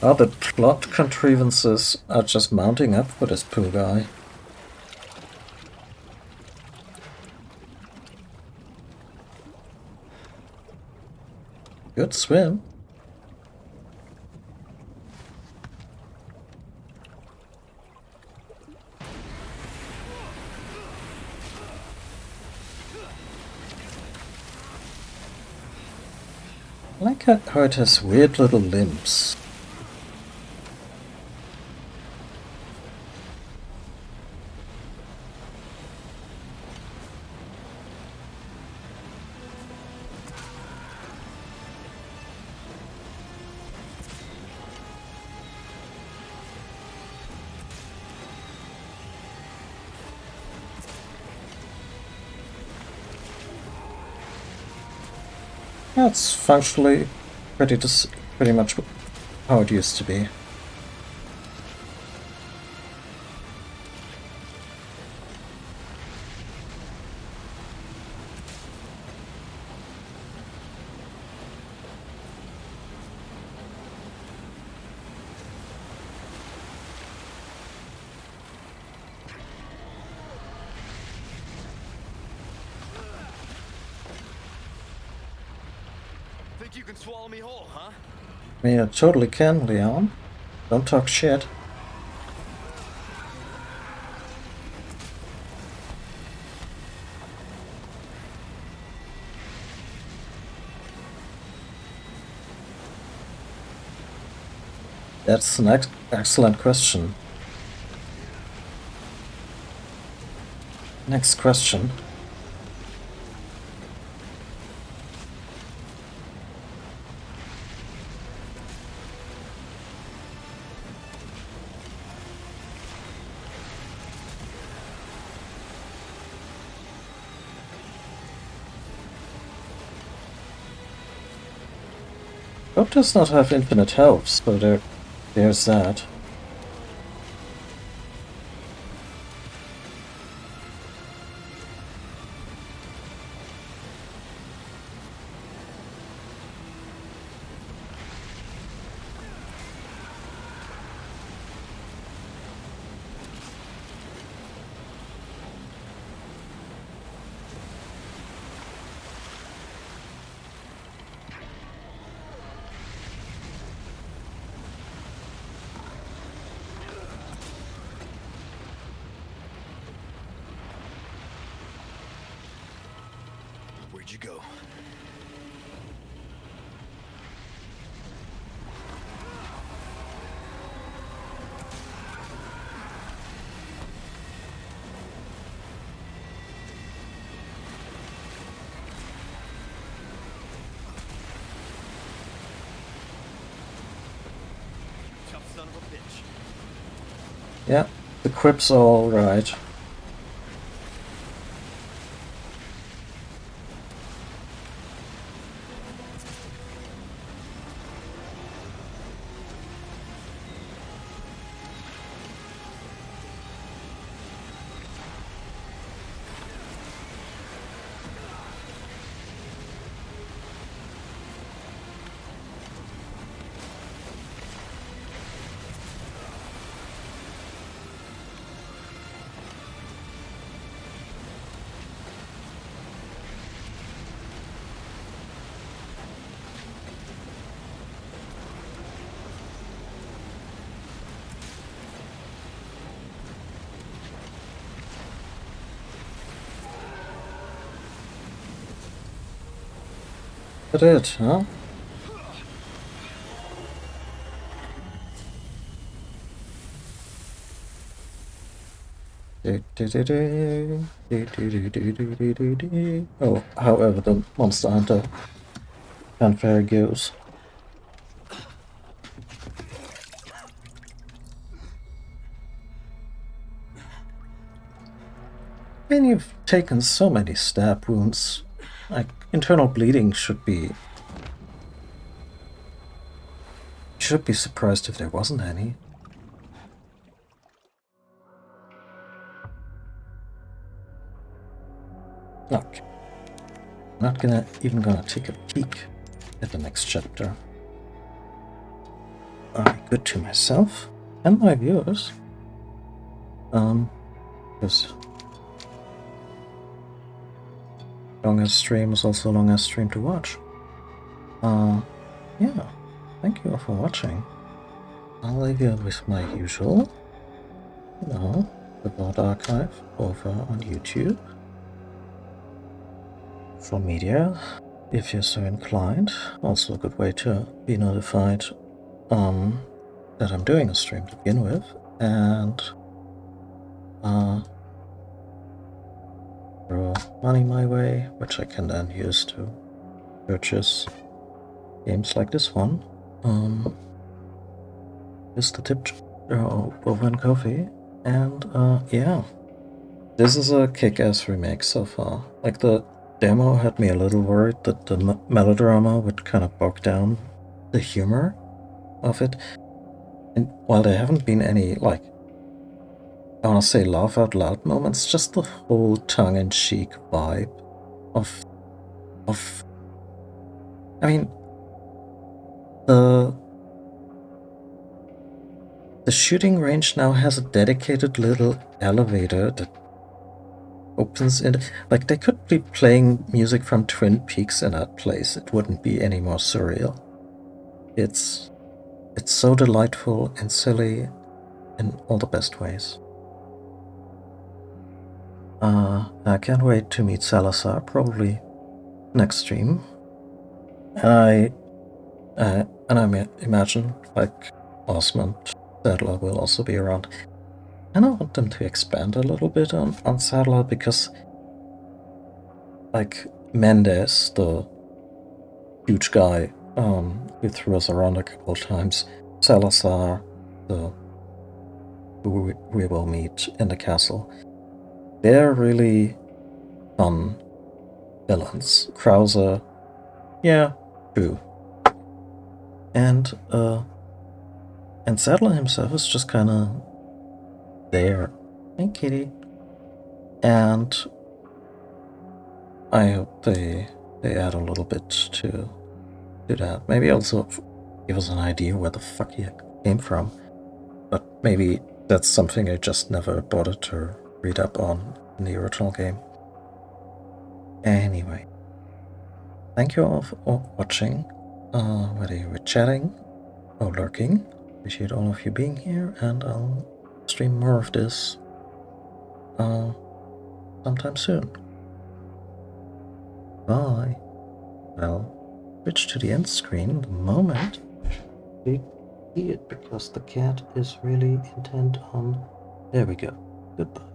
Oh, the plot contrivances are just mounting up for this poor guy. Good swim. I like how it has weird little limbs. That's functionally pretty much how it used to be. Think you can swallow me whole, huh? I mean, you totally can, Leon. Don't talk shit. That's an excellent question. Next question. Hope does not have infinite health, so there's that. Where'd you go? Tough son of a bitch. Yeah, the quips are alright. That it, huh? Oh, however the Monster Hunter fanfare goes. I mean, you've taken so many stab wounds. Like, internal bleeding should be surprised if there wasn't any. Okay. Not even gonna take a peek at the next chapter. I'll be good to myself and my viewers. Because longest stream is also longest stream to watch. Yeah, thank you all for watching. I'll leave you with my usual, the VOD archive over on YouTube. For media, if you're so inclined. Also a good way to be notified that I'm doing a stream to begin with, and throw money my way, which I can then use to purchase games like this one. Just the tip over in Ko-fi, and yeah, this is a kick-ass remake so far. Like, the demo had me a little worried that the melodrama would kind of bog down the humor of it. And while there haven't been any, like, I want to say laugh out loud moments, just the whole tongue-in-cheek vibe of I mean, the shooting range now has a dedicated little elevator that opens in. Like, they could be playing music from Twin Peaks in that place. It wouldn't be any more surreal. it's so delightful and silly in all the best ways. I can't wait to meet Salazar, probably next stream. And I imagine, like, Osmond Saddler will also be around. And I want them to expand a little bit on Saddler, because, like, Mendes, the huge guy who threw us around a couple of times, Salazar, who we will meet in the castle, they're really fun villains. Krauser, yeah, true. And Saddler himself is just kind of there. Hey, kitty. And I hope they add a little bit to that. Maybe also give us an idea where the fuck he came from. But maybe that's something I just never bothered to read up on in the original game. Anyway, thank you all for watching, whether you were chatting or lurking. Appreciate all of you being here, and I'll stream more of this sometime soon. Bye. Well, switch to the end screen the moment we see it, because the cat is really intent on... There we go. Goodbye.